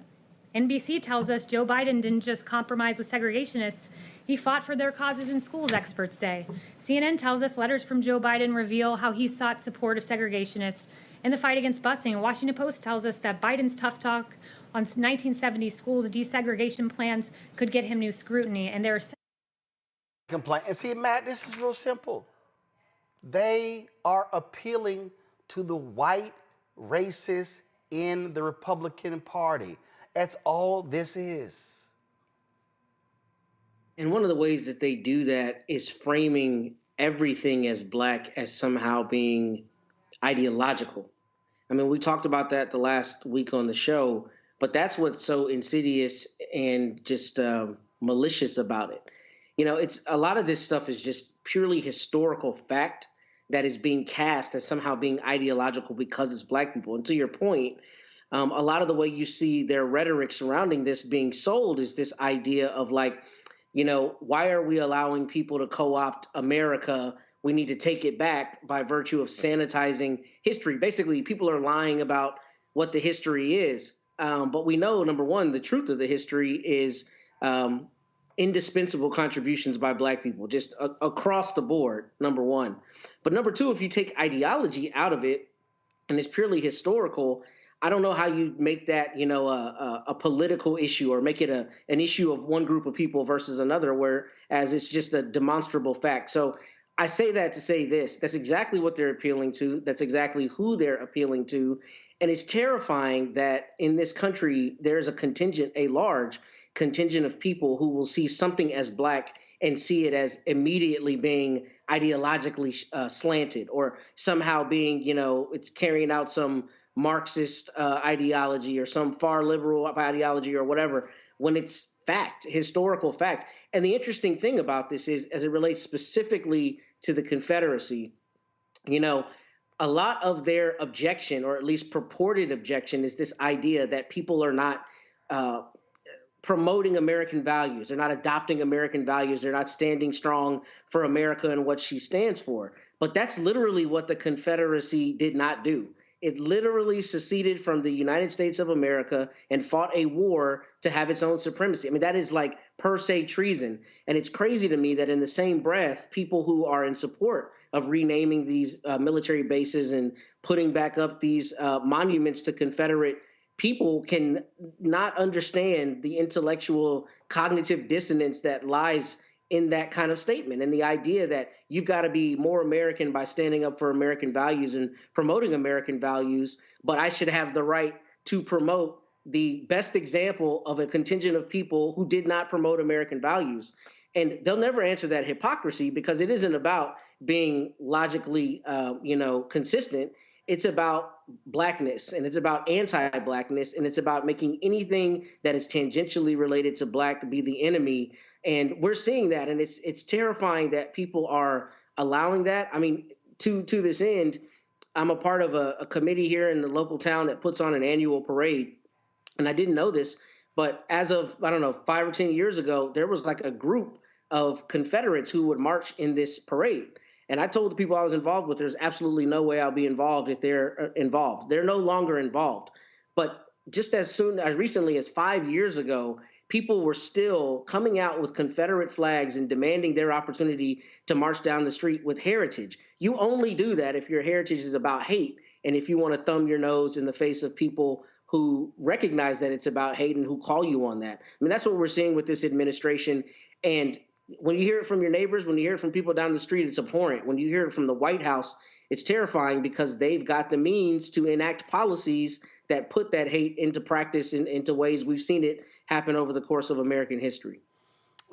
NBC tells us Joe Biden didn't just compromise with segregationists, he fought for their causes in schools, experts say. CNN tells us letters from Joe Biden reveal how he sought support of segregationists in the fight against busing. And Washington Post tells us that Biden's tough talk on 1970s schools desegregation plans could get him new scrutiny. And there are complaint. And see, Matt, this is real simple. They are appealing to the white racists in the Republican Party. That's all this is. And one of the ways that they do that is framing everything as black as somehow being ideological. I mean, we talked about that the last week on the show, but that's what's so insidious and just malicious about it. It's a lot of this stuff is just purely historical fact that is being cast as somehow being ideological because it's black people. And to your point, A lot of the way you see their rhetoric surrounding this being sold is this idea of like, why are we allowing people to co-opt America? We need to take it back by virtue of sanitizing history. Basically, people are lying about what the history is. But we know, number one, the truth of the history is indispensable contributions by Black people, just across the board, number one. But number two, if you take ideology out of it and it's purely historical, I don't know how you make that, a political issue or make it an issue of one group of people versus another, whereas it's just a demonstrable fact. So I say that to say this. That's exactly what they're appealing to. That's exactly who they're appealing to. And it's terrifying that in this country, there's a large contingent of people who will see something as Black and see it as immediately being ideologically slanted or somehow being, it's carrying out some Marxist ideology or some far liberal ideology or whatever, when it's fact, historical fact. And the interesting thing about this is, as it relates specifically to the Confederacy, a lot of their objection, or at least purported objection, is this idea that people are not promoting American values. They're not adopting American values. They're not standing strong for America and what she stands for. But that's literally what the Confederacy did not do. It literally seceded from the United States of America and fought a war to have its own supremacy. I mean, that is like per se treason. And it's crazy to me that in the same breath, people who are in support of renaming these military bases and putting back up these monuments to Confederate people can not understand the intellectual cognitive dissonance that lies in that kind of statement, and the idea that you've got to be more American by standing up for American values and promoting American values, but I should have the right to promote the best example of a contingent of people who did not promote American values. And they'll never answer that hypocrisy, because it isn't about being logically, consistent. It's about Blackness, and it's about anti-Blackness, and it's about making anything that is tangentially related to Black be the enemy. And we're seeing that, and it's terrifying that people are allowing that. I mean, to this end, I'm a part of a committee here in the local town that puts on an annual parade. And I didn't know this, but as of, 5 or 10 years ago, there was like a group of Confederates who would march in this parade. And I told the people I was involved with, there's absolutely no way I'll be involved if they're involved. They're no longer involved. But just as recently as 5 years ago, people were still coming out with Confederate flags and demanding their opportunity to march down the street with heritage. You only do that if your heritage is about hate, and if you want to thumb your nose in the face of people who recognize that it's about hate and who call you on that. I mean, that's what we're seeing with this administration. And when you hear it from your neighbors, when you hear it from people down the street, it's abhorrent. When you hear it from the White House, it's terrifying, because they've got the means to enact policies that put that hate into practice into ways we've seen it happen over the course of American history.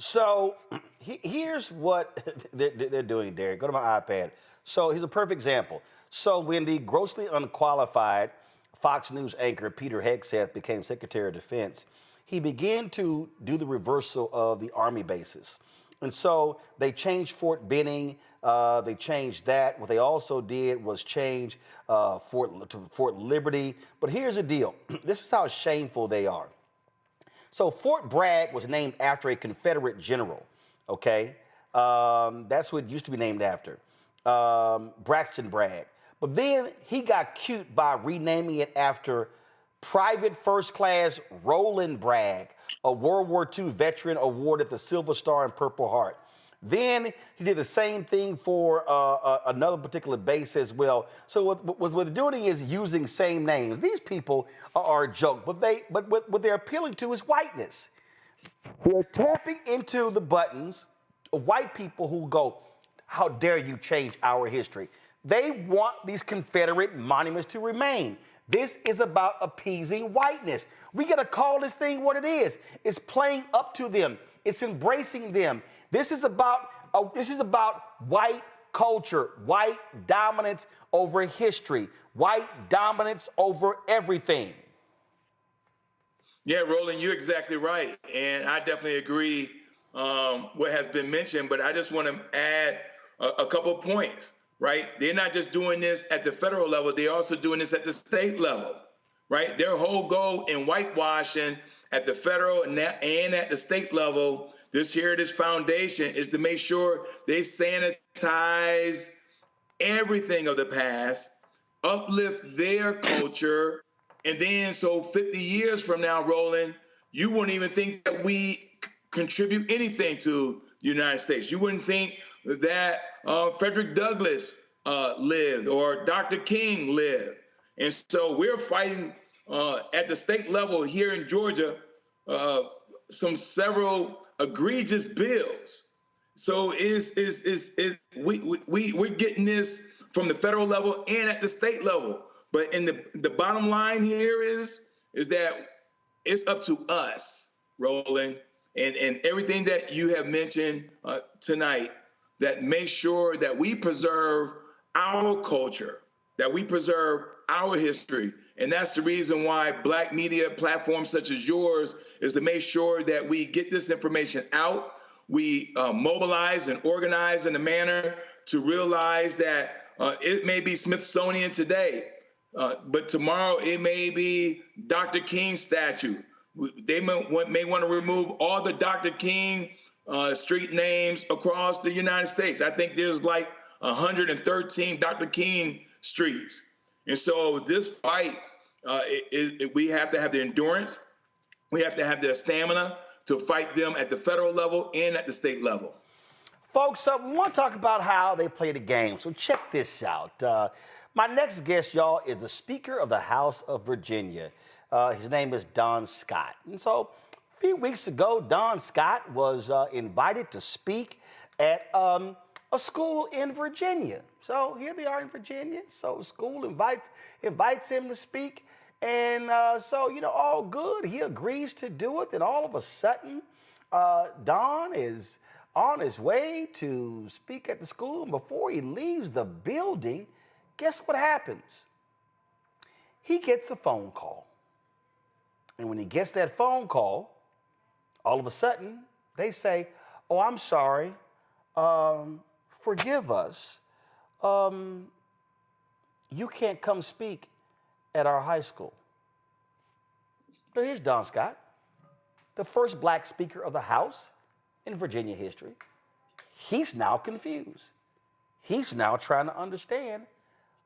So here's what they're doing, Derek. Go to my iPad. So here's a perfect example. So when the grossly unqualified Fox News anchor Peter Hegseth became Secretary of Defense, he began to do the reversal of the Army bases. And so they changed Fort Benning. They changed that. What they also did was change Fort Liberty. But here's the deal. This is how shameful they are. So Fort Bragg was named after a Confederate general, okay? That's what it used to be named after, Braxton Bragg. But then he got cute by renaming it after Private First Class Roland Bragg, a World War II veteran awarded the Silver Star and Purple Heart. Then he did the same thing for another particular base as well. So what they're doing is using same names. These people are a joke, but what they're appealing to is whiteness. They're tapping into the buttons of white people who go, how dare you change our history? They want these Confederate monuments to remain. This is about appeasing whiteness. We got to call this thing what it is. It's playing up to them. It's embracing them. This is about white culture, white dominance over history, white dominance over everything. Yeah, Roland, you're exactly right. And I definitely agree what has been mentioned, but I just want to add a couple of points, right? They're not just doing this at the federal level, they're also doing this at the state level, right? Their whole goal in whitewashing at the federal and at the state level, this foundation is to make sure they sanitize everything of the past, uplift their culture, and then so 50 years from now, Roland, you wouldn't even think that we contribute anything to the United States. You wouldn't think that Frederick Douglass lived or Dr. King lived. And so we're fighting at the state level here in Georgia several egregious bills. So we're getting this from the federal level and at the state level. But in the bottom line here is that it's up to us, Roland, and everything that you have mentioned tonight, that make sure that we preserve our culture, that we preserve our history. And that's the reason why Black media platforms such as yours is to make sure that we get this information out. We mobilize and organize in a manner to realize that it may be Smithsonian today, but tomorrow it may be Dr. King's statue. They may want to remove all the Dr. King street names across the United States. I think there's like 113 Dr. King streets. And so this fight, we have to have the endurance. We have to have the stamina to fight them at the federal level and at the state level. Folks, we want to talk about how they play the game. So check this out. My next guest, y'all, is the Speaker of the House of Virginia. His name is Don Scott. And so a few weeks ago, Don Scott was invited to speak at a school in Virginia. So here they are in Virginia. So school invites him to speak. And so, all good. He agrees to do it. And all of a sudden, Don is on his way to speak at the school. And before he leaves the building, guess what happens? He gets a phone call. And when he gets that phone call, all of a sudden, they say, "Oh, I'm sorry. Forgive us. You can't come speak at our high school." So here's Don Scott, the first Black Speaker of the House in Virginia history. He's now confused. He's now trying to understand,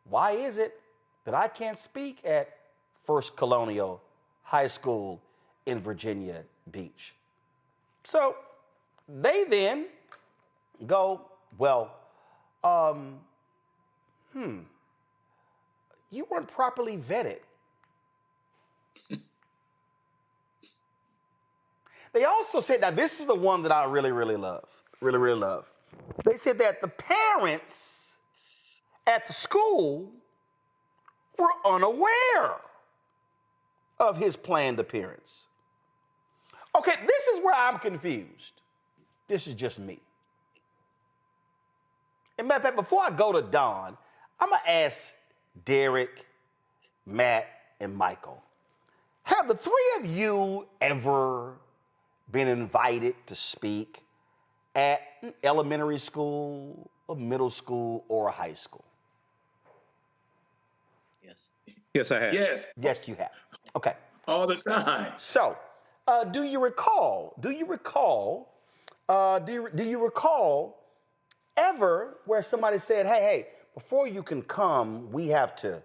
why is it that I can't speak at First Colonial High School in Virginia Beach? So they then go, well, you weren't properly vetted. They also said, now this is the one that I really, really love, really, really love. They said that the parents at the school were unaware of his planned appearance. Okay, this is where I'm confused. This is just me. And matter of fact, before I go to Don, I'm gonna ask Derek, Matt, and Michael, have the three of you ever been invited to speak at an elementary school, a middle school, or a high school? Yes, I have. Yes, you have. Okay. All the time. So, do you recall ever where somebody said, hey, before you can come, we gotta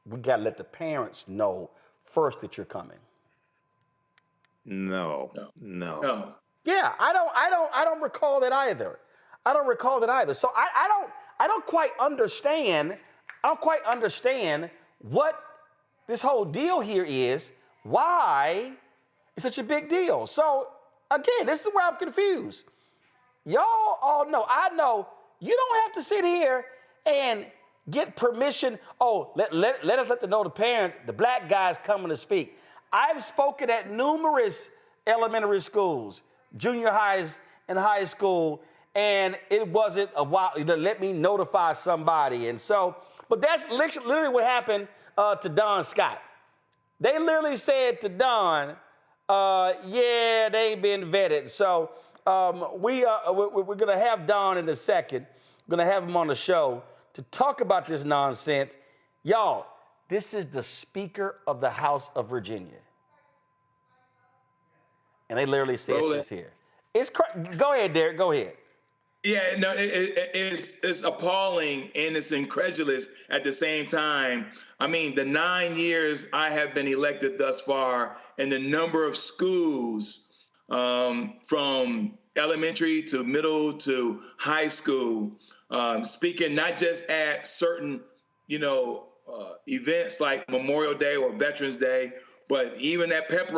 let the parents know first that you're coming? No. Yeah, I don't recall that either. So I don't quite understand what this whole deal here is, why it's such a big deal. So again, this is where I'm confused. Y'all all know, I know, you don't have to sit here and get permission. Oh, let us let the parent, the Black guys coming to speak. I've spoken at numerous elementary schools, junior highs and high school, and it wasn't a while, let me notify somebody. And so, but that's literally what happened to Don Scott. They literally said to Don, yeah, they've been vetted. So we're gonna have Don in a second. We're gonna have him on the show to talk about this nonsense. Y'all, This is the Speaker of the House of Virginia. And they literally said this here. Go ahead, Derek, go ahead. Yeah, no, it's appalling and it's incredulous at the same time. I mean, the 9 years I have been elected thus far and the number of schools from elementary to middle to high school, speaking not just at certain, events like Memorial Day or Veterans Day, but even at prep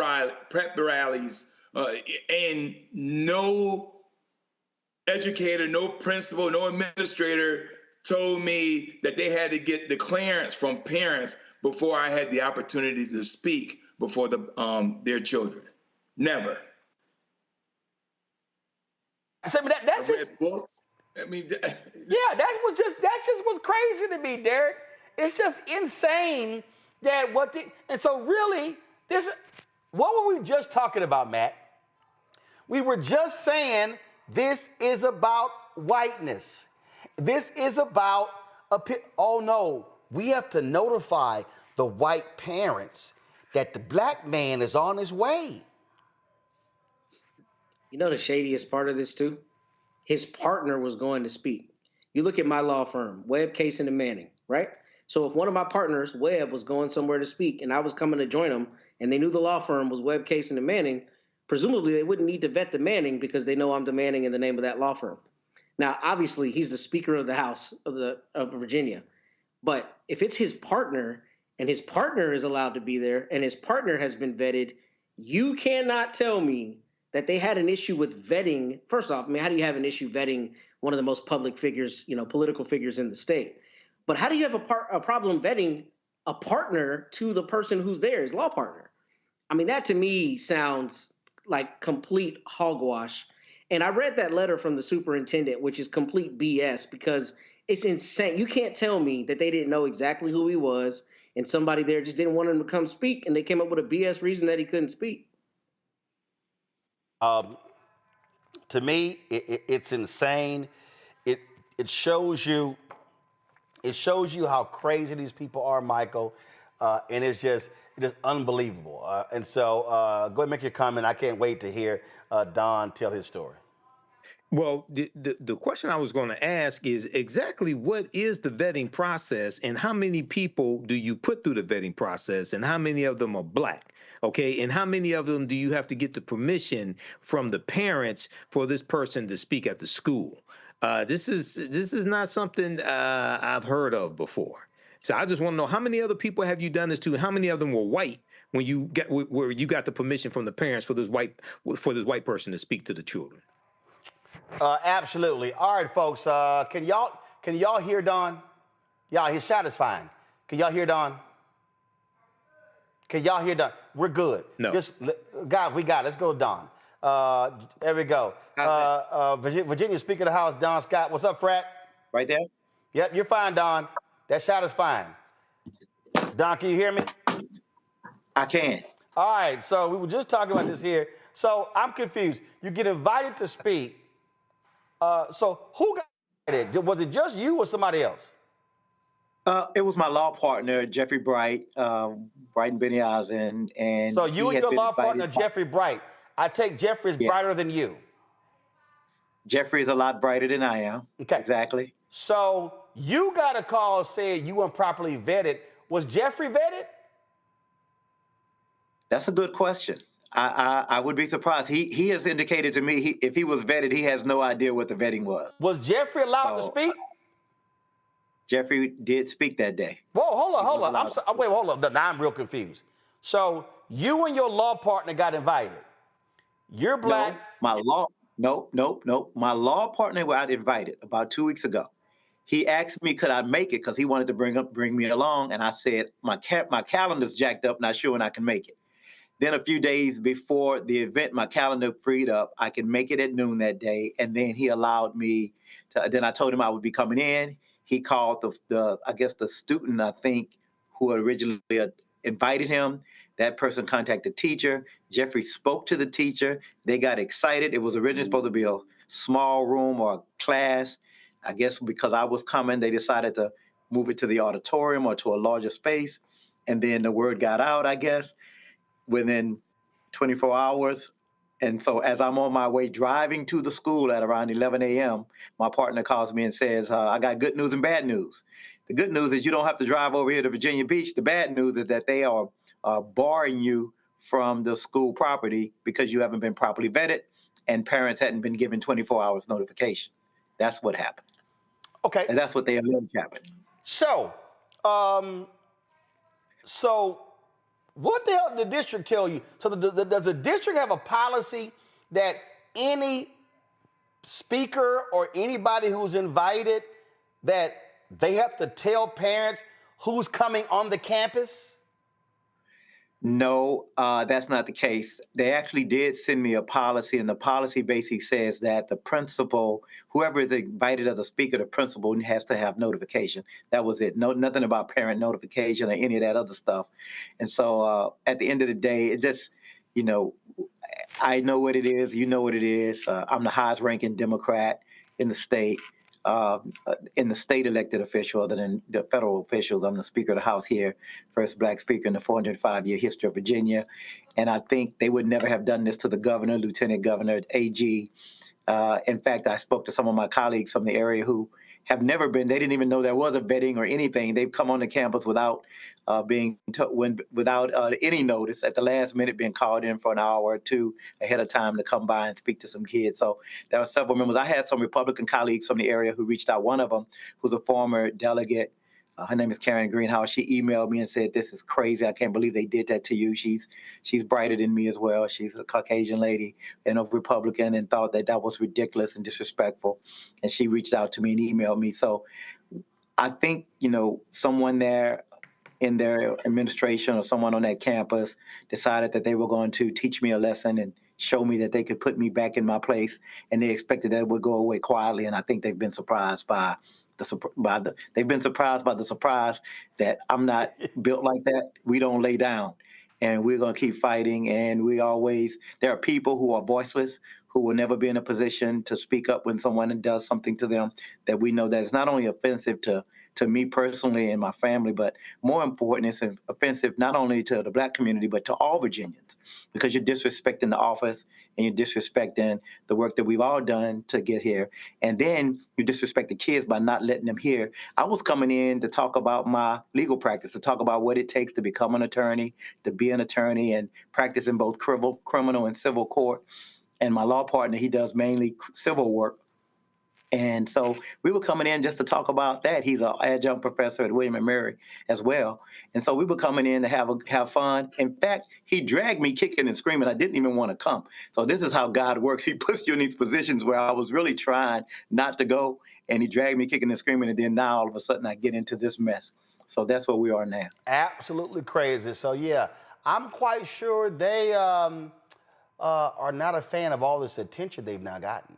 rallies, and no educator, no principal, no administrator told me that they had to get the clearance from parents before I had the opportunity to speak before their children. Never. So that's just books. I mean, yeah, that's just what's crazy to me, Derek. It's just insane that and so really what were we just talking about, Matt? We were just saying this is about whiteness. This is about oh no, we have to notify the white parents that the black man is on his way. You know the shadiest part of this too? His partner was going to speak. You look at my law firm, Webb, Kaysen, and Manning, right? So if one of my partners, Webb, was going somewhere to speak and I was coming to join them and they knew the law firm was Webb, Kaysen, and Manning, presumably they wouldn't need to vet the Manning because they know I'm the Manning in the name of that law firm. Now, obviously, he's the Speaker of the House of Virginia. But if it's his partner and his partner is allowed to be there and his partner has been vetted, you cannot tell me that they had an issue with vetting. First off, I mean, how do you have an issue vetting one of the most public figures, political figures in the state? But how do you have a problem vetting a partner to the person who's there, his law partner? I mean, that to me sounds like complete hogwash. And I read that letter from the superintendent, which is complete BS because it's insane. You can't tell me that they didn't know exactly who he was and somebody there just didn't want him to come speak and they came up with a BS reason that he couldn't speak. To me, it's insane. It shows you how crazy these people are, Michael, and it's just unbelievable. And so, go ahead and make your comment. I can't wait to hear Don tell his story. Well, the question I was going to ask is exactly what is the vetting process and how many people do you put through the vetting process and how many of them are black? Okay, and how many of them do you have to get the permission from the parents for this person to speak at the school? This is not something I've heard of before. So I just want to know how many other people have you done this to? How many of them were white when you got the permission from the parents for this white person to speak to the children? Absolutely. All right, folks. Can y'all hear Don? Y'all, his shot is fine. Can y'all hear Don? Can y'all hear Don? We're good. No. God, we got it. Let's go, Don. There we go. Virginia Speaker of the House, Don Scott. What's up, Frat? Right there? Yep, you're fine, Don. That shot is fine. Don, can you hear me? I can. All right, so we were just talking about this here. So I'm confused. You get invited to speak. So who got invited? Was it just you or somebody else? It was my law partner, Jeffrey Bright, Bright and Beniozen, and so you and your law partner, Jeffrey Bright. I take Jeffrey is brighter than you. Jeffrey is a lot brighter than I am. Okay. Exactly. So you got a call saying you weren't properly vetted. Was Jeffrey vetted? That's a good question. I would be surprised. He has indicated to me if he was vetted, he has no idea what the vetting was. Was Jeffrey allowed to speak? Jeffrey did speak that day. Whoa, hold on. Wait, hold on. Now I'm real confused. So you and your law partner got invited. You're black. No, my law partner got invited about 2 weeks ago. He asked me, could I make it? Because he wanted to bring me along. And I said, my calendar's jacked up, not sure when I can make it. Then a few days before the event, my calendar freed up. I could make it at noon that day. And then he allowed me to, then I told him I would be coming in. He called the student, I think, who originally invited him. That person contacted the teacher. Jeffrey spoke to the teacher. They got excited. It was originally supposed to be a small room or a class. I guess because I was coming, they decided to move it to the auditorium or to a larger space. And then the word got out, I guess, within 24 hours. And so as I'm on my way driving to the school at around 11 a.m., my partner calls me and says, I got good news and bad news. The good news is you don't have to drive over here to Virginia Beach. The bad news is that they are barring you from the school property because you haven't been properly vetted and parents hadn't been given 24 hours notification. That's what happened. Okay. And that's what they allege happened. So, what the hell did the district tell you? So does the district have a policy that any speaker or anybody who's invited, that they have to tell parents who's coming on the campus? No, that's not the case. They actually did send me a policy, and the policy basically says that the principal, whoever is invited as a speaker, the principal has to have notification. That was it. No, nothing about parent notification or any of that other stuff. And so at the end of the day, it just, you know, I know what it is. You know what it is. I'm the highest ranking Democrat in the state. In the state elected official, other than the federal officials, I'm the Speaker of the House here, first Black speaker in the 405-year history of Virginia. And I think they would never have done this to the governor, lieutenant governor, AG. In fact, I spoke to some of my colleagues from the area who have never been, they didn't even know there was a vetting or anything. They've come on the campus without any notice, at the last minute being called in for an hour or two ahead of time to come by and speak to some kids. So there were several members. I had some Republican colleagues from the area who reached out. One of them, who's a former delegate, her name is Karen Greenhouse. She emailed me and said, "This is crazy. I can't believe they did that to you." She's brighter than me as well. She's a Caucasian lady and a Republican, and thought that was ridiculous and disrespectful. And she reached out to me and emailed me. So I think, someone there in their administration or someone on that campus decided that they were going to teach me a lesson and show me that they could put me back in my place, and they expected that it would go away quietly. And I think they've been surprised by the surprise that I'm not built like that. We don't lay down, and we're going to keep fighting. And there are people who are voiceless, who will never be in a position to speak up when someone does something to them that we know that is not only offensive to me personally and my family, but more important, it's offensive not only to the Black community, but to all Virginians, because you're disrespecting the office and you're disrespecting the work that we've all done to get here. And then you disrespect the kids by not letting them hear. I was coming in to talk about my legal practice, to talk about what it takes to become an attorney, to be an attorney, and practice in both criminal and civil court. And my law partner, he does mainly civil work. And so we were coming in just to talk about that. He's an adjunct professor at William & Mary as well. And so we were coming in to have fun. In fact, he dragged me kicking and screaming. I didn't even want to come. So this is how God works. He puts you in these positions where I was really trying not to go, and he dragged me kicking and screaming. And then now all of a sudden I get into this mess. So that's where we are now. Absolutely crazy. So yeah, I'm quite sure they are not a fan of all this attention they've now gotten.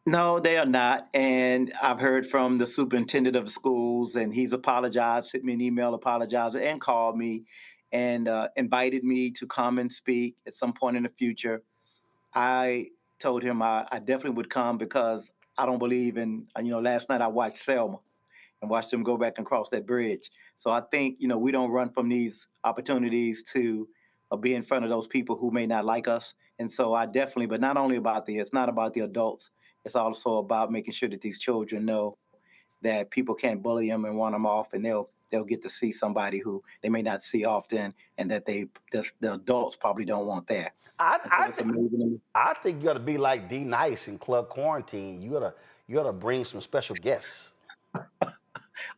No, they are not. And I've heard from the superintendent of schools, and he's apologized, sent me an email apologizing, and called me and invited me to come and speak at some point in the future. I told him I definitely would come, because I don't believe in, last night I watched Selma and watched them go back and cross that bridge. So I think, we don't run from these opportunities to be in front of those people who may not like us. And so I definitely, but not only it's not about the adults. It's also about making sure that these children know that people can't bully them and run them off, and they'll get to see somebody who they may not see often, and that the adults probably don't want there. I think you got to be like D Nice in Club Quarantine. You got to bring some special guests.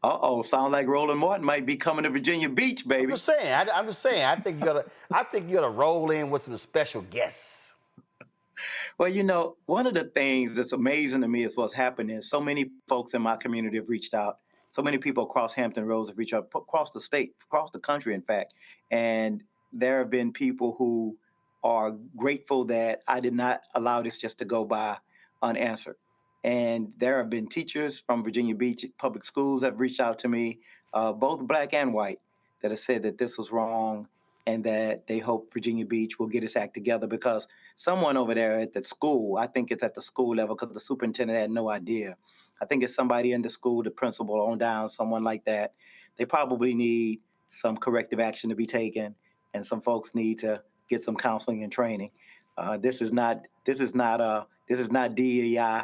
Sound like Roland Martin might be coming to Virginia Beach, baby. I'm just saying. I think you got to roll in with some special guests. Well, one of the things that's amazing to me is what's happening. So many folks in my community have reached out. So many people across Hampton Roads have reached out, across the state, across the country, in fact. And there have been people who are grateful that I did not allow this just to go by unanswered. And there have been teachers from Virginia Beach Public Schools that have reached out to me, both Black and white, that have said that this was wrong, and that they hope Virginia Beach will get its act together, because someone over there at the school, I think it's at the school level, because the superintendent had no idea. I think it's somebody in the school, the principal on down, someone like that. They probably need some corrective action to be taken, and some folks need to get some counseling and training. This is not DEI.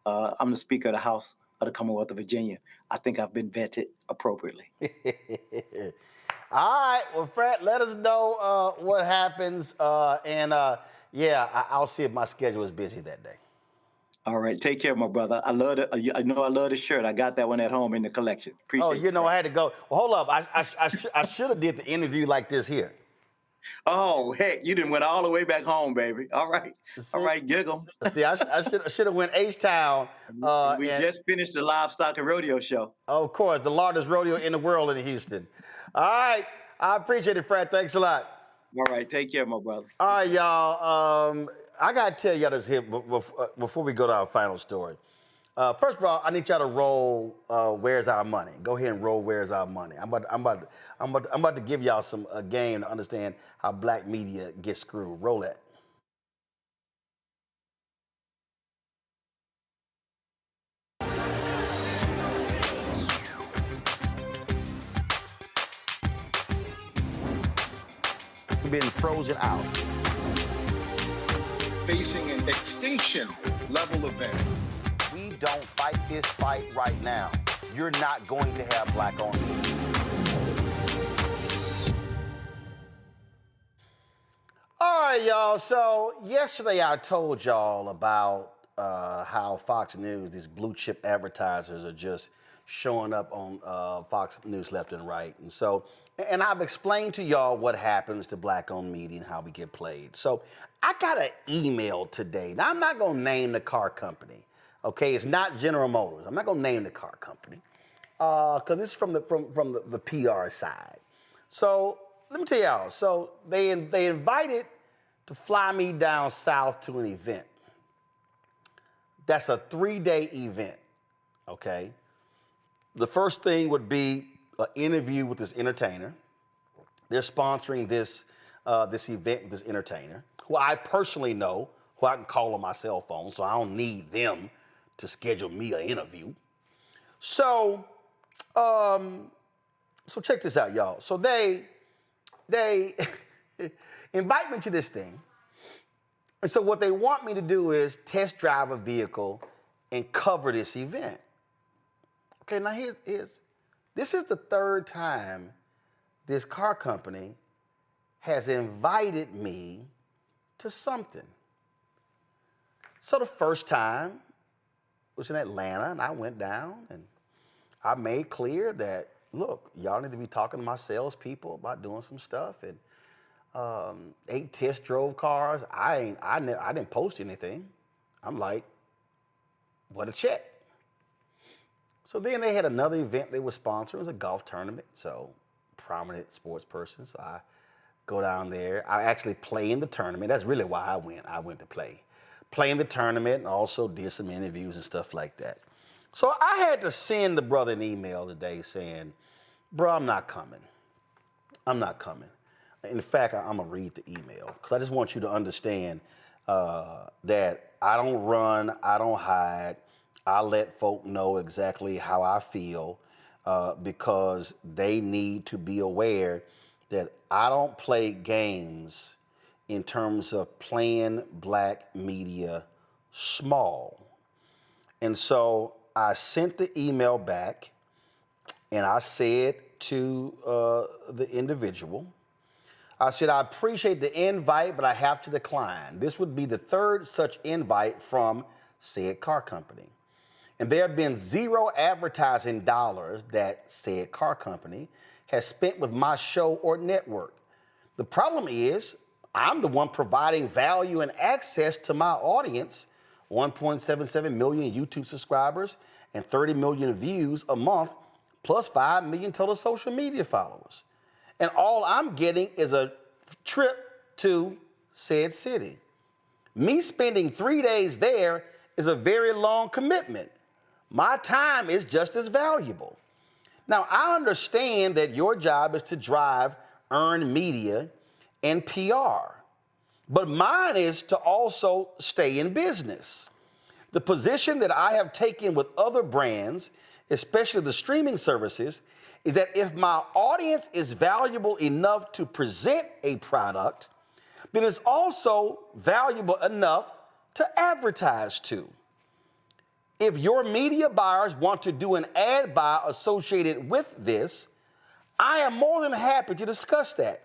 I'm the Speaker of the House of the Commonwealth of Virginia. I think I've been vetted appropriately. All right, well, Fred, let us know what happens, I'll see if my schedule is busy that day. All right, take care, my brother. I love it. I know I love the shirt. I got that one at home in the collection. Appreciate it. I had to go. Well, hold up. I should have did the interview like this here. Oh, heck, you done went all the way back home, baby. All right. All right, giggle. See, I should have went H-Town. We just finished the livestock and rodeo show. Of course, the largest rodeo in the world in Houston. All right. I appreciate it, Fred. Thanks a lot. All right. Take care, my brother. All right, y'all. I got to tell y'all this here before we go to our final story. First of all, I need y'all to roll Where's Our Money? Go ahead and roll Where's Our Money. I'm about to give y'all some game to understand how black media gets screwed. Roll that. Been frozen out. Facing an extinction level event. We don't fight this fight right now, you're not going to have black-owned media. All right, y'all. So yesterday I told y'all about how Fox News, these blue chip advertisers are just showing up on Fox News left and right. And I've explained to y'all what happens to black-owned media and how we get played. So I got an email today. Now, I'm not going to name the car company, okay? It's not General Motors. I'm not going to name the car company because it's from the PR side. So let me tell y'all. So they invited to fly me down south to an event. That's a 3-day event, okay? The first thing would be an interview with this entertainer. They're sponsoring this event with this entertainer, who I personally know, who I can call on my cell phone, so I don't need them to schedule me an interview. So check this out, y'all. So they invite me to this thing. And so what they want me to do is test drive a vehicle and cover this event. Okay, now this is the third time this car company has invited me to something. So the first time was in Atlanta, and I went down and I made clear that, look, y'all need to be talking to my salespeople about doing some stuff. And 8 test drove cars. I didn't post anything. I'm like, what a check. So then they had another event they were sponsoring. It was a golf tournament, so prominent sports person. So I go down there. I actually play in the tournament. That's really why I went. I went to play in the tournament and also did some interviews and stuff like that. So I had to send the brother an email today saying, bro, I'm not coming. I'm not coming. In fact, I'm going to read the email because I just want you to understand that I don't run, I don't hide. I let folk know exactly how I feel because they need to be aware that I don't play games in terms of playing black media small. And so I sent the email back and I said to the individual, I said, I appreciate the invite, but I have to decline. This would be the third such invite from said car company. And there have been 0 advertising dollars that said car company has spent with my show or network. The problem is I'm the one providing value and access to my audience, 1.77 million YouTube subscribers and 30 million views a month, plus 5 million total social media followers. And all I'm getting is a trip to said city. Me spending 3 days there is a very long commitment. My time is just as valuable. Now, I understand that your job is to drive earned media and PR, but mine is to also stay in business. The position that I have taken with other brands, especially the streaming services, is that if my audience is valuable enough to present a product, then it's also valuable enough to advertise to. If your media buyers want to do an ad buy associated with this, I am more than happy to discuss that.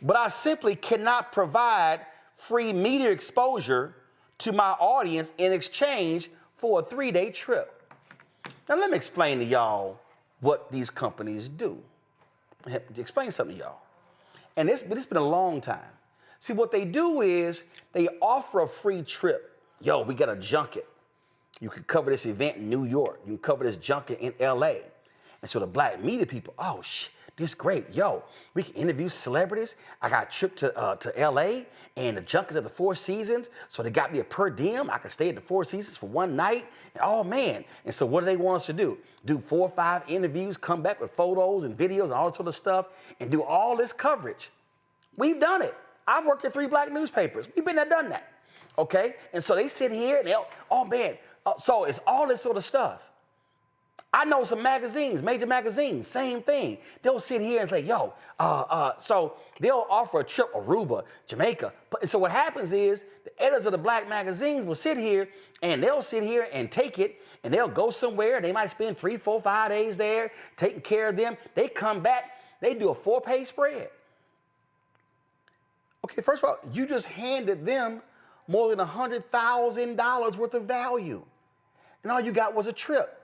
But I simply cannot provide free media exposure to my audience in exchange for a 3-day trip. Now let me explain to y'all what these companies do. I have to explain something to y'all. And it's been a long time. See, what they do is they offer a free trip. Yo, we got a junket. You can cover this event in New York. You can cover this junket in LA. And so the black media people, oh, this is great. Yo, we can interview celebrities. I got a trip to LA and the junkets at the Four Seasons. So they got me a per diem. I can stay at the Four Seasons for one night. And oh, man. And so what do they want us to do? Do 4 or 5 interviews, come back with photos and videos and all that sort of stuff, and do all this coverage. We've done it. I've worked at 3 black newspapers. We've been there, done that. Okay? And so they sit here and they'll, oh, man. So it's all this sort of stuff. I know some magazines, major magazines, same thing. They'll sit here and say, yo, so they'll offer a trip, Aruba, Jamaica. So what happens is the editors of the black magazines will sit here and they'll sit here and take it and they'll go somewhere. They might spend 3, 4, 5 days there taking care of them. They come back, they do a 4-page spread. Okay, first of all, you just handed them more than $100,000 worth of value. And all you got was a trip.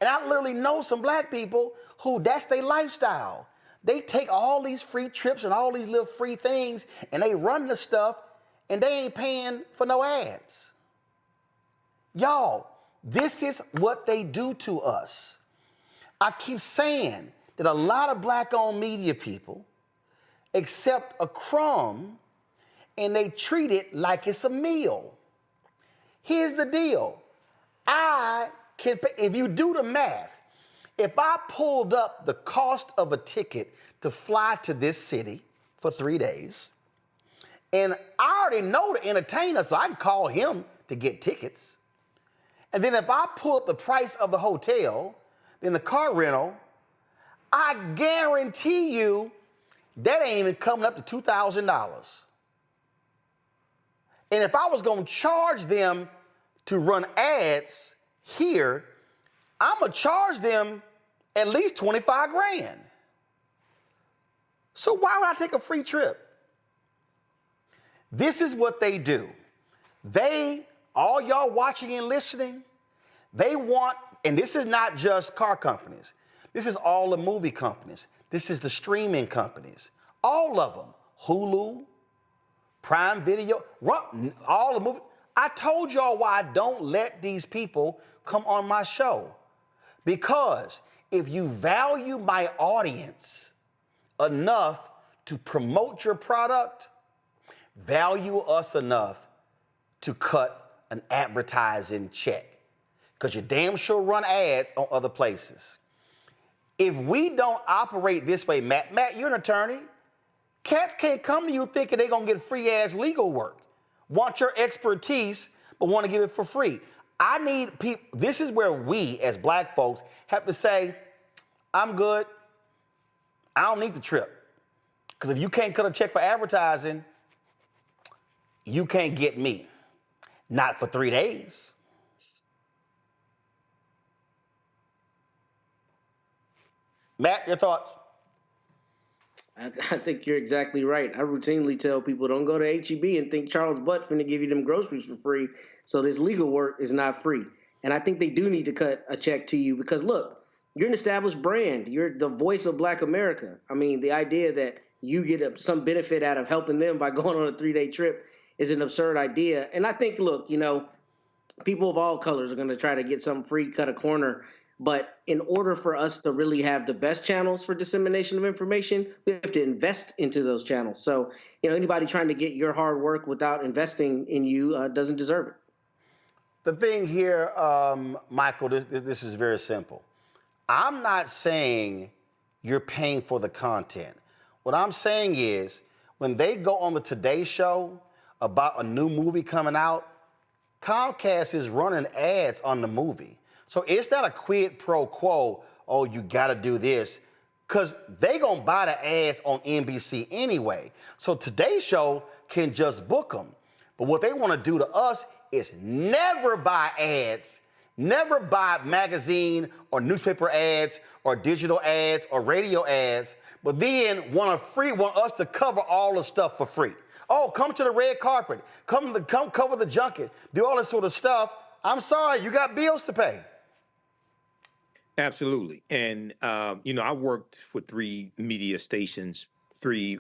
And I literally know some black people who that's their lifestyle. They take all these free trips and all these little free things and they run the stuff and they ain't paying for no ads. Y'all, this is what they do to us. I keep saying that a lot of black-owned media people accept a crumb and they treat it like it's a meal. Here's the deal. I can pay, if you do the math, if I pulled up the cost of a ticket to fly to this city for 3 days, and I already know the entertainer, so I can call him to get tickets. And then if I pull up the price of the hotel, then the car rental, I guarantee you that ain't even coming up to $2,000. And if I was gonna charge them to run ads here, I'm gonna charge them at least 25 grand. So why would I take a free trip? This is what they do. They, all y'all watching and listening, they want, and this is not just car companies. This is all the movie companies. This is the streaming companies. All of them. Hulu, Prime Video, all the movies. I told y'all why I don't let these people come on my show. Because if you value my audience enough to promote your product, value us enough to cut an advertising check. Because you damn sure run ads on other places. If we don't operate this way, Matt, you're an attorney. Cats can't come to you thinking they're going to get free ass legal work. Want your expertise, but want to give it for free. I need people, this is where we as black folks have to say, I'm good. I don't need the trip. Because if you can't cut a check for advertising, you can't get me. Not for 3 days. Matt, your thoughts? I think you're exactly right. I routinely tell people don't go to H-E-B and think Charles Butt finna give you them groceries for free. So this legal work is not free. And I think they do need to cut a check to you because look, you're an established brand. You're the voice of Black America. I mean, the idea that you get some benefit out of helping them by going on a 3-day trip is an absurd idea. And I think, look, you know, people of all colors are going to try to get something free, cut a corner. But in order for us to really have the best channels for dissemination of information, we have to invest into those channels. So, you know, anybody trying to get your hard work without investing in you doesn't deserve it. The thing here, Michael, this is very simple. I'm not saying you're paying for the content. What I'm saying is when they go on the Today Show about a new movie coming out, Comcast is running ads on the movie. So it's not a quid pro quo, oh, you got to do this. because they gonna buy the ads on NBC anyway. So today's show can just book them. But what they want to do to us is never buy ads, never buy magazine or newspaper ads or digital ads or radio ads, but then want us to cover all the stuff for free. Oh, come to the red carpet, come cover the junket, do all this sort of stuff. I'm sorry, you got bills to pay. Absolutely. And, I worked for three radio stations in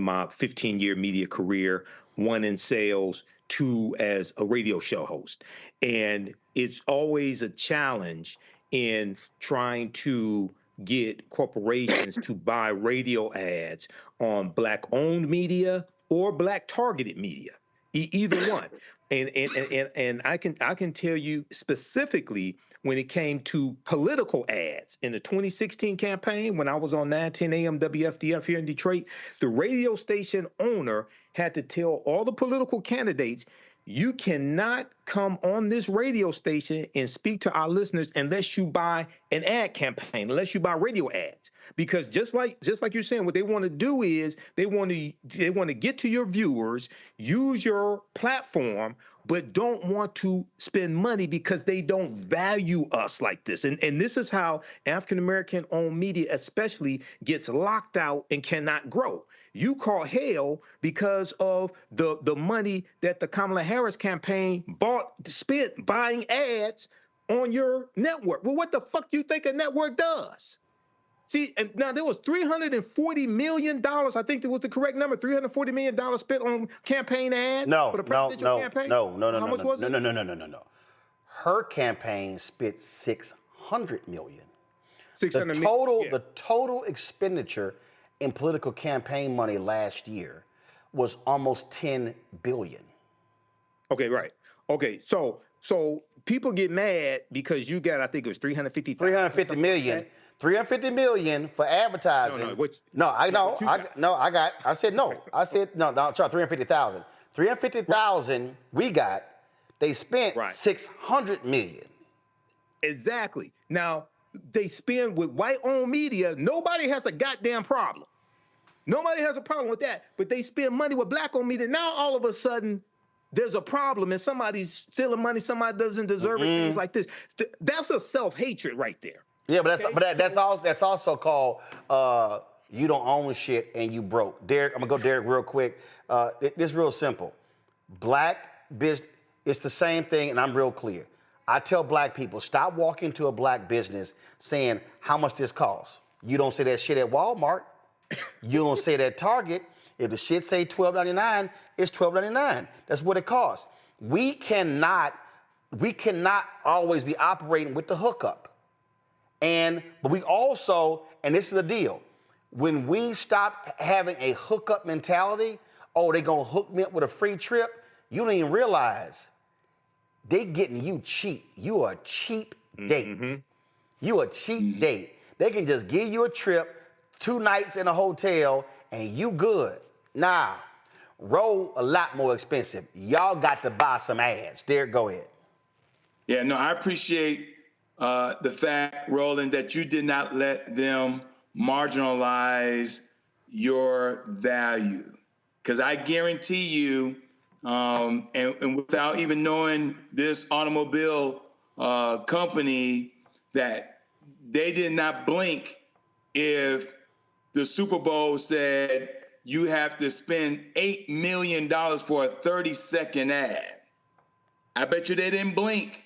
my 15-year media career, one in sales, two as a radio show host. And it's always a challenge in trying to get corporations to buy radio ads on Black-owned media or Black-targeted media, either one. And I can tell you specifically when it came to political ads in the 2016 campaign, when I was on 910 AM WFDF here in Detroit, the radio station owner had to tell all the political candidates, you cannot come on this radio station and speak to our listeners unless you buy an ad campaign, unless you buy radio ads. Because just like you're saying, what they want to do is they want to get to your viewers, use your platform, but don't want to spend money because they don't value us like this. And this is how African-American owned media especially gets locked out and cannot grow. You call hell because of the money that the Kamala Harris campaign spent buying ads on your network. Well, what the fuck do you think a network does? See, and now there was $340 million, I think that was the correct number, $340 million spent on campaign ads for the presidential campaign? No. How much was it? No. Her campaign spent $600 million. The total expenditure in political campaign money last year was almost $10 billion. Okay, right. Okay, so people get mad because you got, I think it was $350 million. $350 million for advertising. I said 350,000. 350,000 we got. They spent $600 million. Exactly. Now, they spend with white-owned media. Nobody has a goddamn problem. Nobody has a problem with that. But they spend money with Black-owned media. Now, all of a sudden, there's a problem and somebody's stealing money, somebody doesn't deserve it, things like this. That's a self-hatred right there. Yeah, but that's also called you don't own shit and you broke. Derek, I'm gonna go Derek real quick. It's real simple. Black business, it's the same thing, and I'm real clear. I tell Black people, stop walking to a Black business saying how much this costs. You don't say that shit at Walmart. You don't say that at Target. If the shit say $12.99, it's $12.99. That's what it costs. We cannot always be operating with the hookup. But we also, and this is the deal, when we stop having a hookup mentality, oh, they gonna hook me up with a free trip, you don't even realize they getting you cheap. You are a cheap date. You a cheap date. They can just give you a trip, 2 nights in a hotel, and you good. Nah, Roll a lot more expensive. Y'all got to buy some ads. Derek, go ahead. Yeah, no, I appreciate the fact, Roland, that you did not let them marginalize your value. Because I guarantee you, and without even knowing this automobile company, that they did not blink if the Super Bowl said you have to spend $8 million for a 30-second ad. I bet you they didn't blink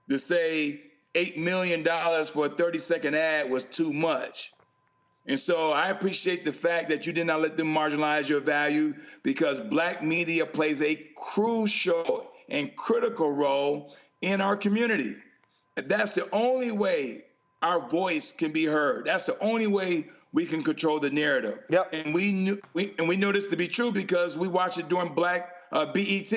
to say $8 million for a 30-second ad was too much. And so I appreciate the fact that you did not let them marginalize your value, because Black media plays a crucial and critical role in our community. That's the only way our voice can be heard. That's the only way we can control the narrative. Yep. And we know this to be true because we watched it during Black BET.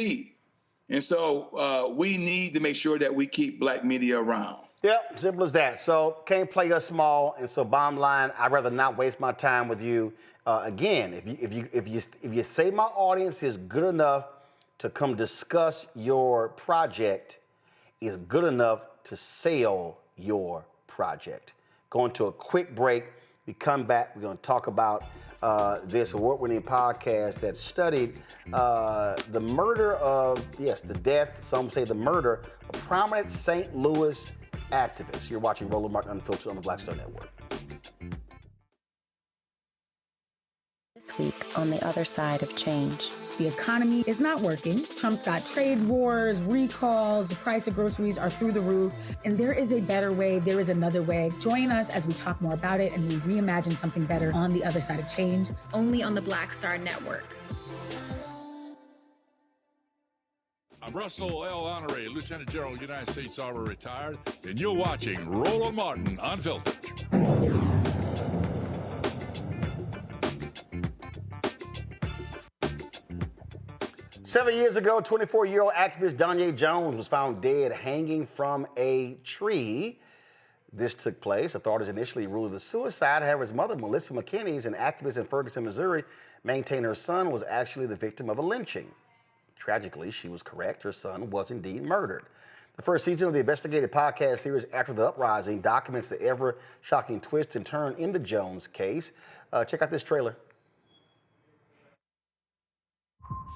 And so we need to make sure that we keep Black media around. Yep, simple as that. So can't play us small, and so bottom line, I'd rather not waste my time with you. Again, if you say my audience is good enough to come discuss your project, is good enough to sell your project. Going to a quick break. We come back, we're going to talk about this award-winning podcast that studied the murder of, yes, the death, some say the murder, of prominent St. Louis activists. You're watching Roland Martin Unfiltered on the Black Star Network. This week on the other side of change. The economy is not working. Trump's got trade wars, recalls, the price of groceries are through the roof. And there is a better way. There is another way. Join us as we talk more about it and we reimagine something better on the other side of change. Only on the Black Star Network. I'm Russell L. Honoré, Lieutenant General, United States Army retired, and you're watching Roland Martin Unfiltered. 7 years ago, 24-year-old activist Danya Jones was found dead hanging from a tree. This took place. Authorities initially ruled it a suicide. However, his mother, Melissa McKinney, an activist in Ferguson, Missouri, maintained her son was actually the victim of a lynching. Tragically, she was correct. Her son was indeed murdered. The first season of the investigative podcast series After the Uprising documents the ever-shocking twist and turn in the Jones case. Check out this trailer.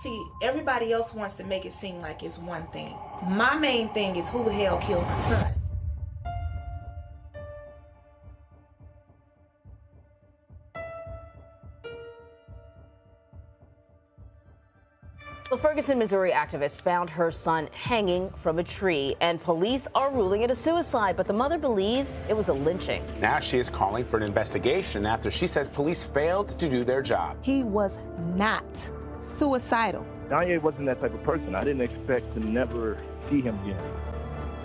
See, everybody else wants to make it seem like it's one thing. My main thing is who the hell killed my son? The Ferguson, Missouri activist found her son hanging from a tree, and police are ruling it a suicide, but the mother believes it was a lynching. Now she is calling for an investigation after she says police failed to do their job. He was not suicidal. Danya wasn't that type of person. I didn't expect to never see him again.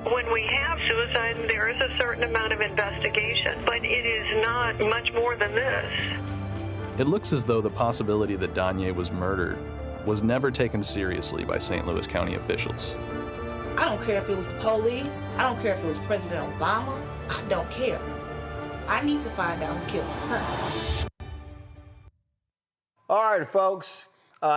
When we have suicide, there is a certain amount of investigation, but it is not much more than this. It looks as though the possibility that Danya was murdered was never taken seriously by St. Louis County officials. I don't care if it was the police. I don't care if it was President Obama. I don't care. I need to find out who killed my son. All right, folks.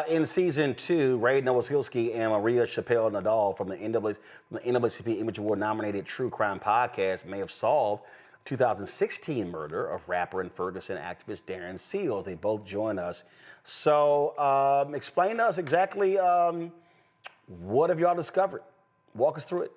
In season 2, Ray Nowosilski and Maria Chappelle Nadal from the NAACP Image Award nominated True Crime Podcast may have solved 2016 murder of rapper and Ferguson activist Darren Seals. They both join us. So explain to us exactly what have y'all discovered? Walk us through it.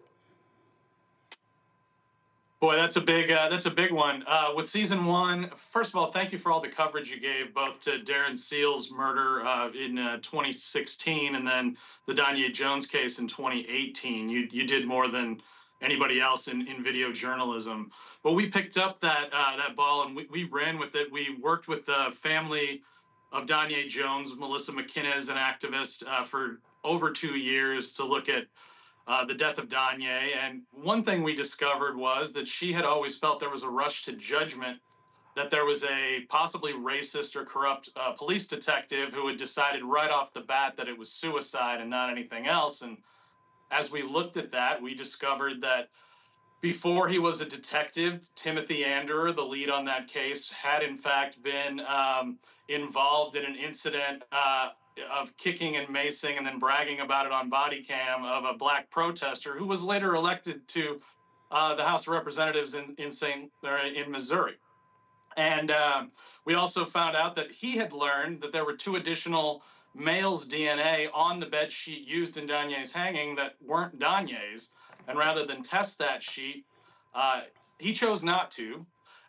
Boy, that's a big one. With season 1, first of all, thank you for all the coverage you gave, both to Darren Seals' murder in 2016 and then the Danya Jones case in 2018. You did more than anybody else in video journalism. But we picked up that ball and we ran with it. We worked with the family of Danya Jones. Melissa McKinney is an activist for over 2 years to look at the death of Danya. And one thing we discovered was that she had always felt there was a rush to judgment, that there was a possibly racist or corrupt police detective who had decided right off the bat that it was suicide and not anything else. And as we looked at that, we discovered that before he was a detective, Timothy Anderer, the lead on that case, had in fact been involved in an incident of kicking and macing and then bragging about it on body cam of a black protester who was later elected to the House of Representatives in Missouri. And we also found out that he had learned that there were 2 additional males' DNA on the bed sheet used in Danya's hanging that weren't Danya's. And rather than test that sheet, he chose not to.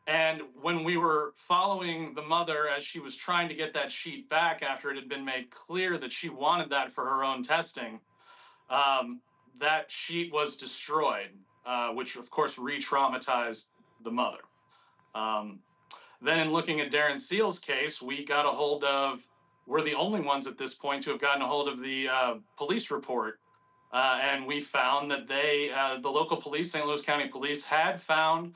And when we were following the mother as she was trying to get that sheet back after it had been made clear that she wanted that for her own testing, that sheet was destroyed, which of course re-traumatized the mother. Then in looking at Darren Seals' case, we're the only ones at this point to have gotten a hold of the police report. And we found that the local police, St. Louis County Police, had found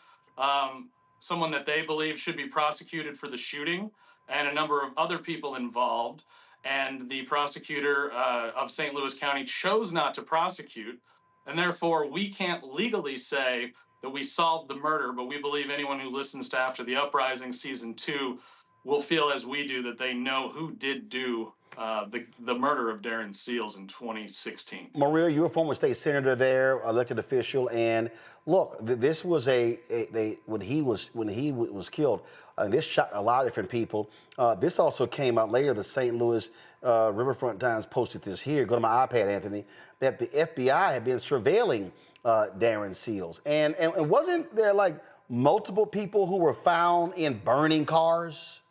someone that they believe should be prosecuted for the shooting and a number of other people involved. And the prosecutor of St. Louis County chose not to prosecute. And therefore, we can't legally say that we solved the murder, but we believe anyone who listens to After the Uprising Season 2 will feel as we do that they know who did do the murder of Darren Seals in 2016. Maria, you're a former state senator there, elected official, and look, this was when he was killed. This shocked a lot of different people. This also came out later. The St. Louis Riverfront Times posted this here. Go to my iPad, Anthony. That the FBI had been surveilling Darren Seals, and wasn't there like multiple people who were found in burning cars?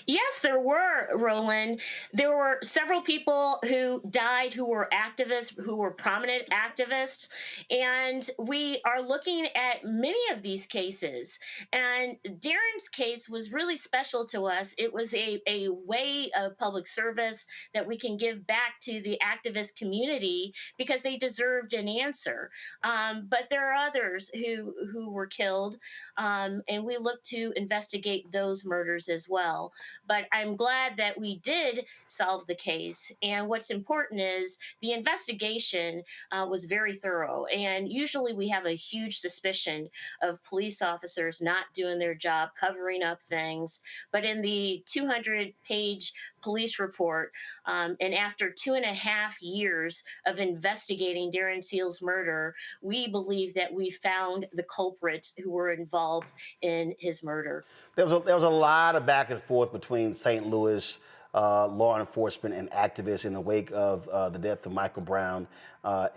Yes, there were, Roland. There were several people who died who were activists, who were prominent activists. And we are looking at many of these cases. And Darren's case was really special to us. It was a way of public service that we can give back to the activist community because they deserved an answer. But there are others who were killed, and we look to investigate those murders as well. But I'm glad that we did solve the case. And what's important is the investigation was very thorough. And usually we have a huge suspicion of police officers not doing their job, covering up things. But in the 200-page police report, and after 2.5 years of investigating Darren Seals' murder, we believe that we found the culprits who were involved in his murder. There was a lot of back and forth between St. Louis law enforcement and activists in the wake of the death of Michael Brown,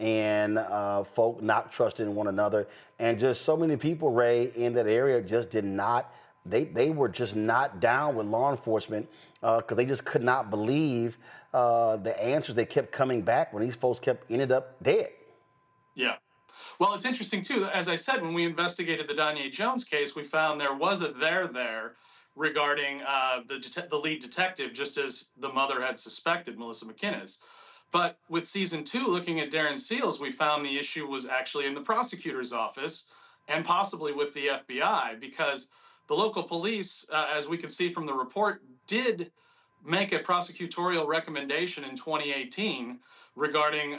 and folk not trusting one another, and just so many people, Ray, in that area just did not. They were just not down with law enforcement because they just could not believe the answers that kept coming back when these folks ended up dead. Yeah. Well, it's interesting, too. As I said, when we investigated the Danye Jones case, we found there was a there regarding the lead detective, just as the mother had suspected, Melissa McInnes. But with season 2, looking at Darren Seals, we found the issue was actually in the prosecutor's office and possibly with the FBI, because the local police, as we can see from the report, did make a prosecutorial recommendation in 2018 regarding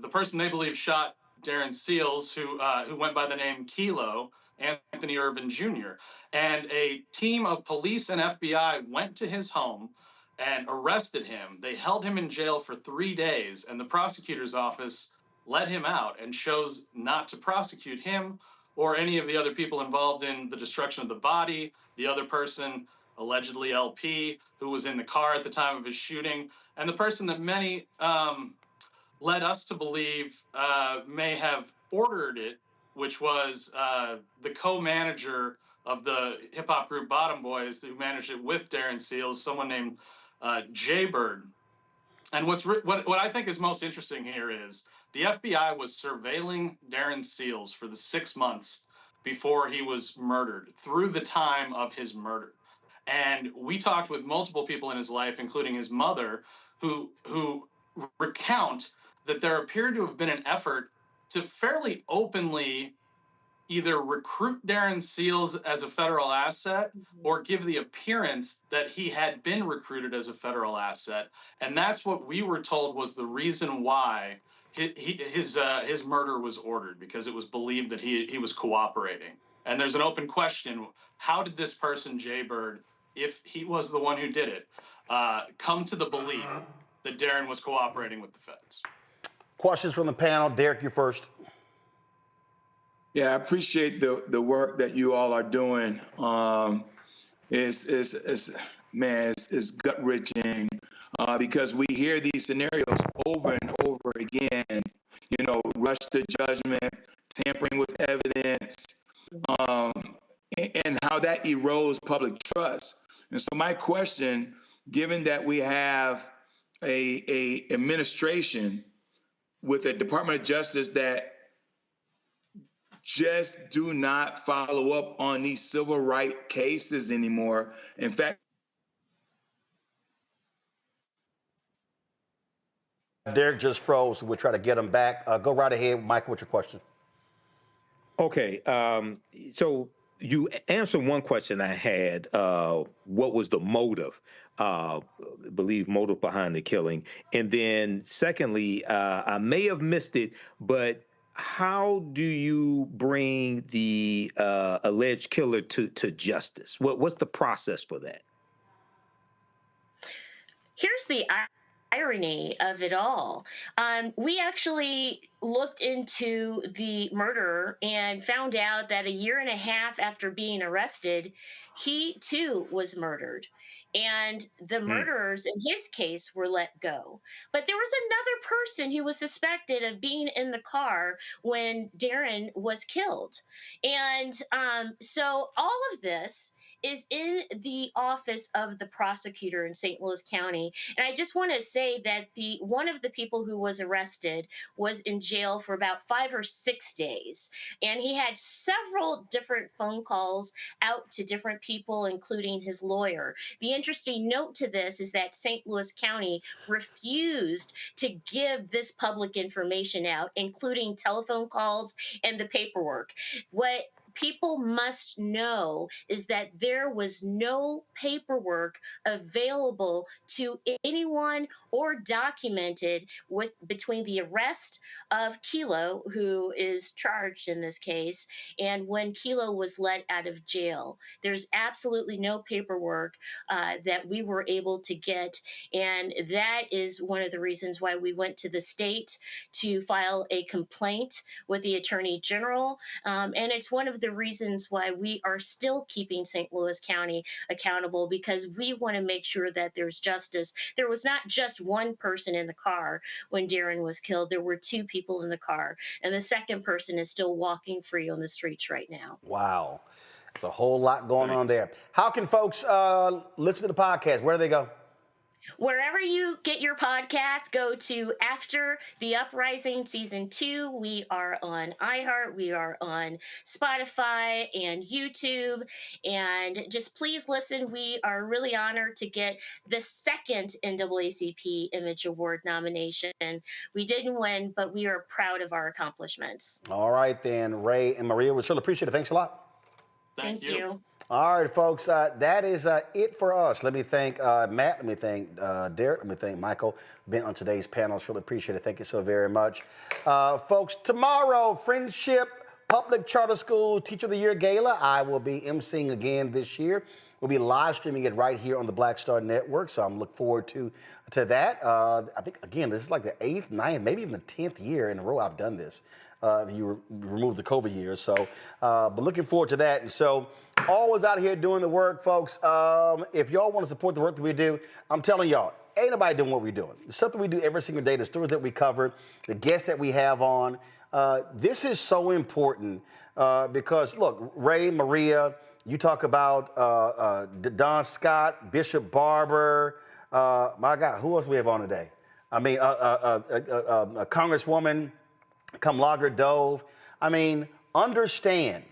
the person they believe shot Darren Seals, who went by the name Kilo, Anthony Irvin Jr. And a team of police and FBI went to his home and arrested him. They held him in jail for 3 days, and the prosecutor's office let him out and chose not to prosecute him or any of the other people involved in the destruction of the body, the other person, allegedly LP, who was in the car at the time of his shooting, and the person that many led us to believe may have ordered it, which was the co-manager of the hip-hop group Bottom Boys, who managed it with Darren Seals, someone named Jaybird. And what I think is most interesting here is the FBI was surveilling Darren Seals for the 6 months before he was murdered, through the time of his murder. And we talked with multiple people in his life, including his mother, who recount that there appeared to have been an effort to fairly openly either recruit Darren Seals as a federal asset or give the appearance that he had been recruited as a federal asset. And that's what we were told was the reason why his murder was ordered, because it was believed that he was cooperating. And there's an open question: how did this person, Jaybird, if he was the one who did it, come to the belief that Darren was cooperating with the feds? Questions from the panel. Derek, you first. Yeah, I appreciate the work that you all are doing. It's gut wrenching because we hear these scenarios over and over again. You know, rush to judgment, tampering with evidence, and how that erodes public trust. And so my question, given that we have a administration with a Department of Justice that just do not follow up on these civil rights cases anymore. In fact, Derek just froze, so we'll try to get him back. Go right ahead, Michael, what's your question? Okay, so you answered one question I had. What was the motive? Believe motive behind the killing. And then secondly, I may have missed it, but how do you bring the alleged killer to justice? What's the process for that? Here's the irony of it all. We actually looked into the murderer and found out that a year and a half after being arrested, he too was murdered. And the murderers in his case were let go. But there was another person who was suspected of being in the car when Darren was killed. And so all of this is in the office of the prosecutor in St. Louis County. And I just want to say that the one of the people who was arrested was in jail for about 5 or 6 days. And he had several different phone calls out to different people, including his lawyer. The interesting note to this is that St. Louis County refused to give this public information out, including telephone calls and the paperwork. What people must know is that there was no paperwork available to anyone or documented with between the arrest of Kilo, who is charged in this case, and when Kilo was let out of jail. There's absolutely no paperwork that we were able to get, and that is one of the reasons why we went to the state to file a complaint with the Attorney General, and it's one of the reasons why we are still keeping St. Louis County accountable, because we want to make sure that there's justice. There was not just one person in the car when Darren was killed. There were 2 people in the car, and the second person is still walking free on the streets right now. Wow. There's a whole lot going on there. How can folks listen to the podcast? Where do they go? Wherever you get your podcast, go to After the Uprising Season 2. We are on iHeart, we are on Spotify and YouTube, and just please listen. We are really honored to get the 2nd NAACP Image Award nomination. We didn't win, but we are proud of our accomplishments. All right, then, Ray and Maria, we really appreciate it. Thanks a lot. Thank you. All right, folks, that is it for us. Let me thank Matt, let me thank Derek, let me thank Michael for being on today's panel. Really appreciate it. Thank you so very much. Folks, tomorrow, Friendship Public Charter School Teacher of the Year Gala. I will be emceeing again this year. We'll be live streaming it right here on the Black Star Network, so I'm looking forward to that. I think, again, this is like the 8th, 9th, maybe even the 10th year in a row I've done this. If you remove the COVID years. So, but looking forward to that. And so, always out here doing the work, folks. If y'all want to support the work that we do, I'm telling y'all, ain't nobody doing what we're doing. It's something we do every single day, the stories that we cover, the guests that we have on. This is so important because, look, Ray, Maria, you talk about Don Scott, Bishop Barber, my God, who else we have on today? I mean, a Congresswoman, Kamlager-Dove. I mean, understand,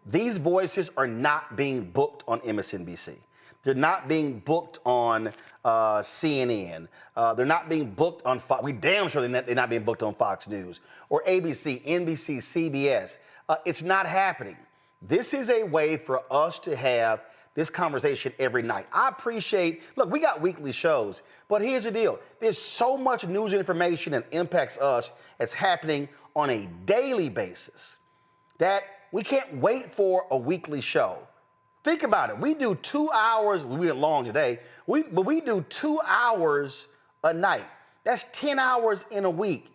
these voices are not being booked on MSNBC. They're not being booked on CNN. They're not being booked on Fox. We damn sure they're not being booked on Fox News or ABC, NBC, CBS. It's not happening. This is a way for us to have this conversation every night. I appreciate, look, we got weekly shows, but here's the deal. There's so much news and information that impacts us that's happening on a daily basis that we can't wait for a weekly show. Think about it. We do 2 hours, we went long today, but we do 2 hours a night. That's 10 hours in a week.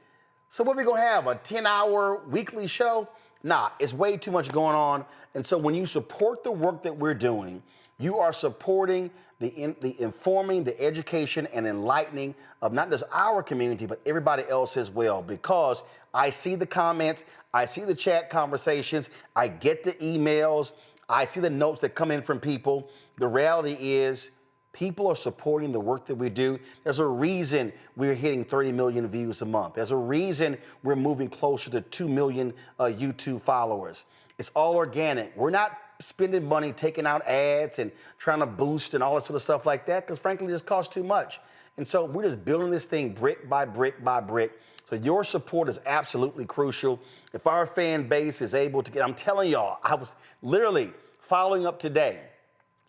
So what are we gonna have, a 10-hour weekly show? Nah, it's way too much going on. And so when you support the work that we're doing, you are supporting the informing, the education, and enlightening of not just our community, but everybody else as well. Because I see the comments, I see the chat conversations, I get the emails, I see the notes that come in from people. The reality is, people are supporting the work that we do. There's a reason we're hitting 30 million views a month. There's a reason we're moving closer to 2 million YouTube followers. It's all organic. We're not spending money taking out ads and trying to boost and all that sort of stuff like that, because frankly, it just costs too much. And so we're just building this thing brick by brick by brick. So your support is absolutely crucial. If our fan base is able to get, I'm telling y'all, I was literally following up today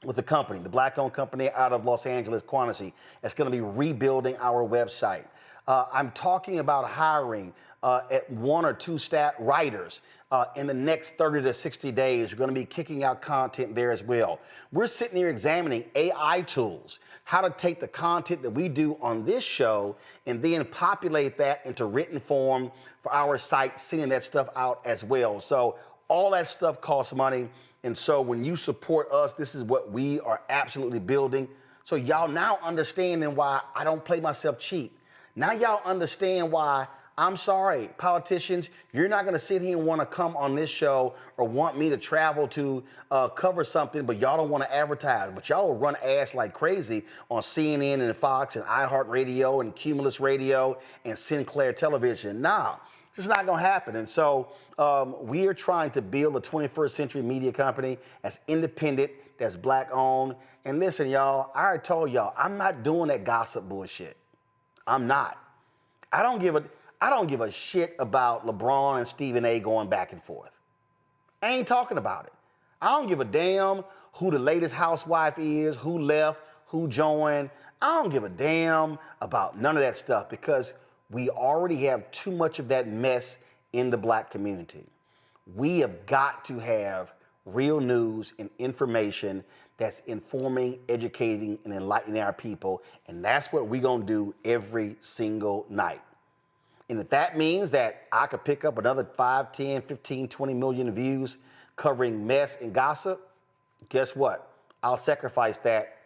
with a company, the black-owned company out of Los Angeles, Quantity, that's going to be rebuilding our website. I'm talking about hiring at 1 or 2 staff writers in the next 30 to 60 days. We're going to be kicking out content there as well. We're sitting here examining AI tools, how to take the content that we do on this show and then populate that into written form for our site, sending that stuff out as well. So all that stuff costs money. And so when you support us, this is what we are absolutely building. So y'all now understanding why I don't play myself cheap. Now y'all understand why, I'm sorry, politicians, you're not going to sit here and want to come on this show or want me to travel to cover something, but y'all don't want to advertise. But y'all will run ads like crazy on CNN and Fox and iHeartRadio and Cumulus Radio and Sinclair Television. Nah, it's not going to happen. And so we are trying to build a 21st century media company that's independent, that's black owned. And listen, y'all, I already told y'all, I'm not doing that gossip bullshit. I'm not. I don't give a shit about LeBron and Stephen A going back and forth. I ain't talking about it. I don't give a damn who the latest housewife is, who left, who joined. I don't give a damn about none of that stuff because we already have too much of that mess in the black community. We have got to have real news and information that's informing, educating, and enlightening our people. And that's what we're going to do every single night. And if that means that I could pick up another 5, 10, 15, 20 million views covering mess and gossip, guess what? I'll sacrifice that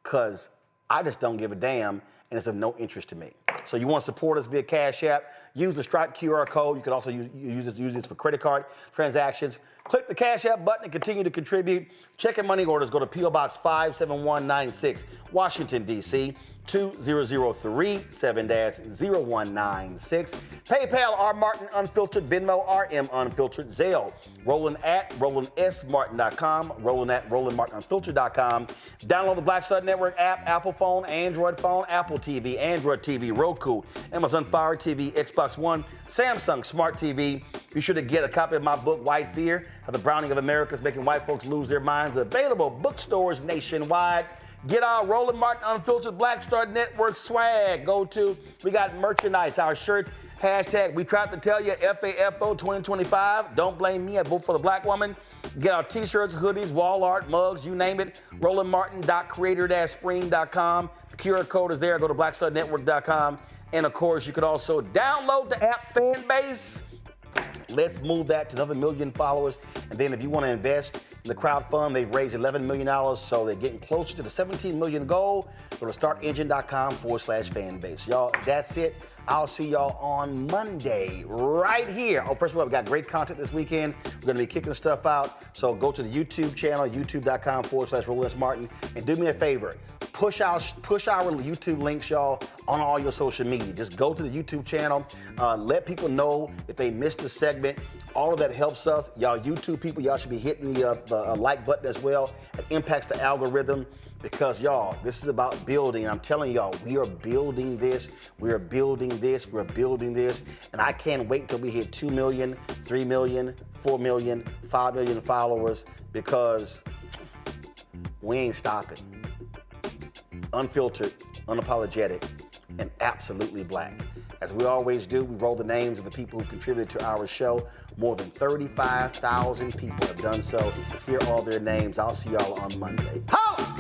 because I just don't give a damn and it's of no interest to me. So you want to support us via Cash App, use the Stripe QR code. You can also use this for credit card transactions. Click the Cash App button and continue to contribute. Check and money orders go to P.O. Box 57196, Washington, D.C. 20037-0196. PayPal, R. Martin Unfiltered. Venmo, RM Unfiltered. Zelle, Roland at RolandSMartin.com. Roland at RolandMartinUnfiltered.com. Download the Black Star Network app, Apple phone, Android phone, Apple TV, Android TV, Roku, Amazon Fire TV, Xbox One, Samsung Smart TV. Be sure to get a copy of my book, White Fear, How the Browning of America is Making White Folks Lose Their Minds. Available bookstores nationwide. Get our Roland Martin Unfiltered Black Star Network swag. We got merchandise, our shirts, hashtag, we tried to tell you, FAFO 2025. Don't blame me, I vote for the black woman. Get our t-shirts, hoodies, wall art, mugs, you name it. RolandMartin.creator-spring.com. The QR code is there. Go to blackstarnetwork.com. And of course, you can also download the app Fanbase. Let's move that to another 1 million followers. And then if you want to invest in the crowdfund, they've raised $11 million, so they're getting closer to the 17 million goal. Go to startengine.com/fanbase. Y'all, that's it. I'll see y'all on Monday right here. Oh, first of all, we got great content this weekend. We're going to be kicking stuff out. So go to the YouTube channel, youtube.com/RolandSMartin. And do me a favor. Push our YouTube links, y'all, on all your social media. Just go to the YouTube channel. Let people know if they missed a segment. All of that helps us. Y'all YouTube people, y'all should be hitting the like button as well. It impacts the algorithm because, y'all, this is about building. I'm telling y'all, we are building this. We are building this. We're building this. And I can't wait till we hit 2 million, 3 million, 4 million, 5 million followers because we ain't stopping. Unfiltered, unapologetic, and absolutely black. As we always do, we roll the names of the people who contributed to our show. More than 35,000 people have done so. Here are all their names. I'll see y'all on Monday. Holla!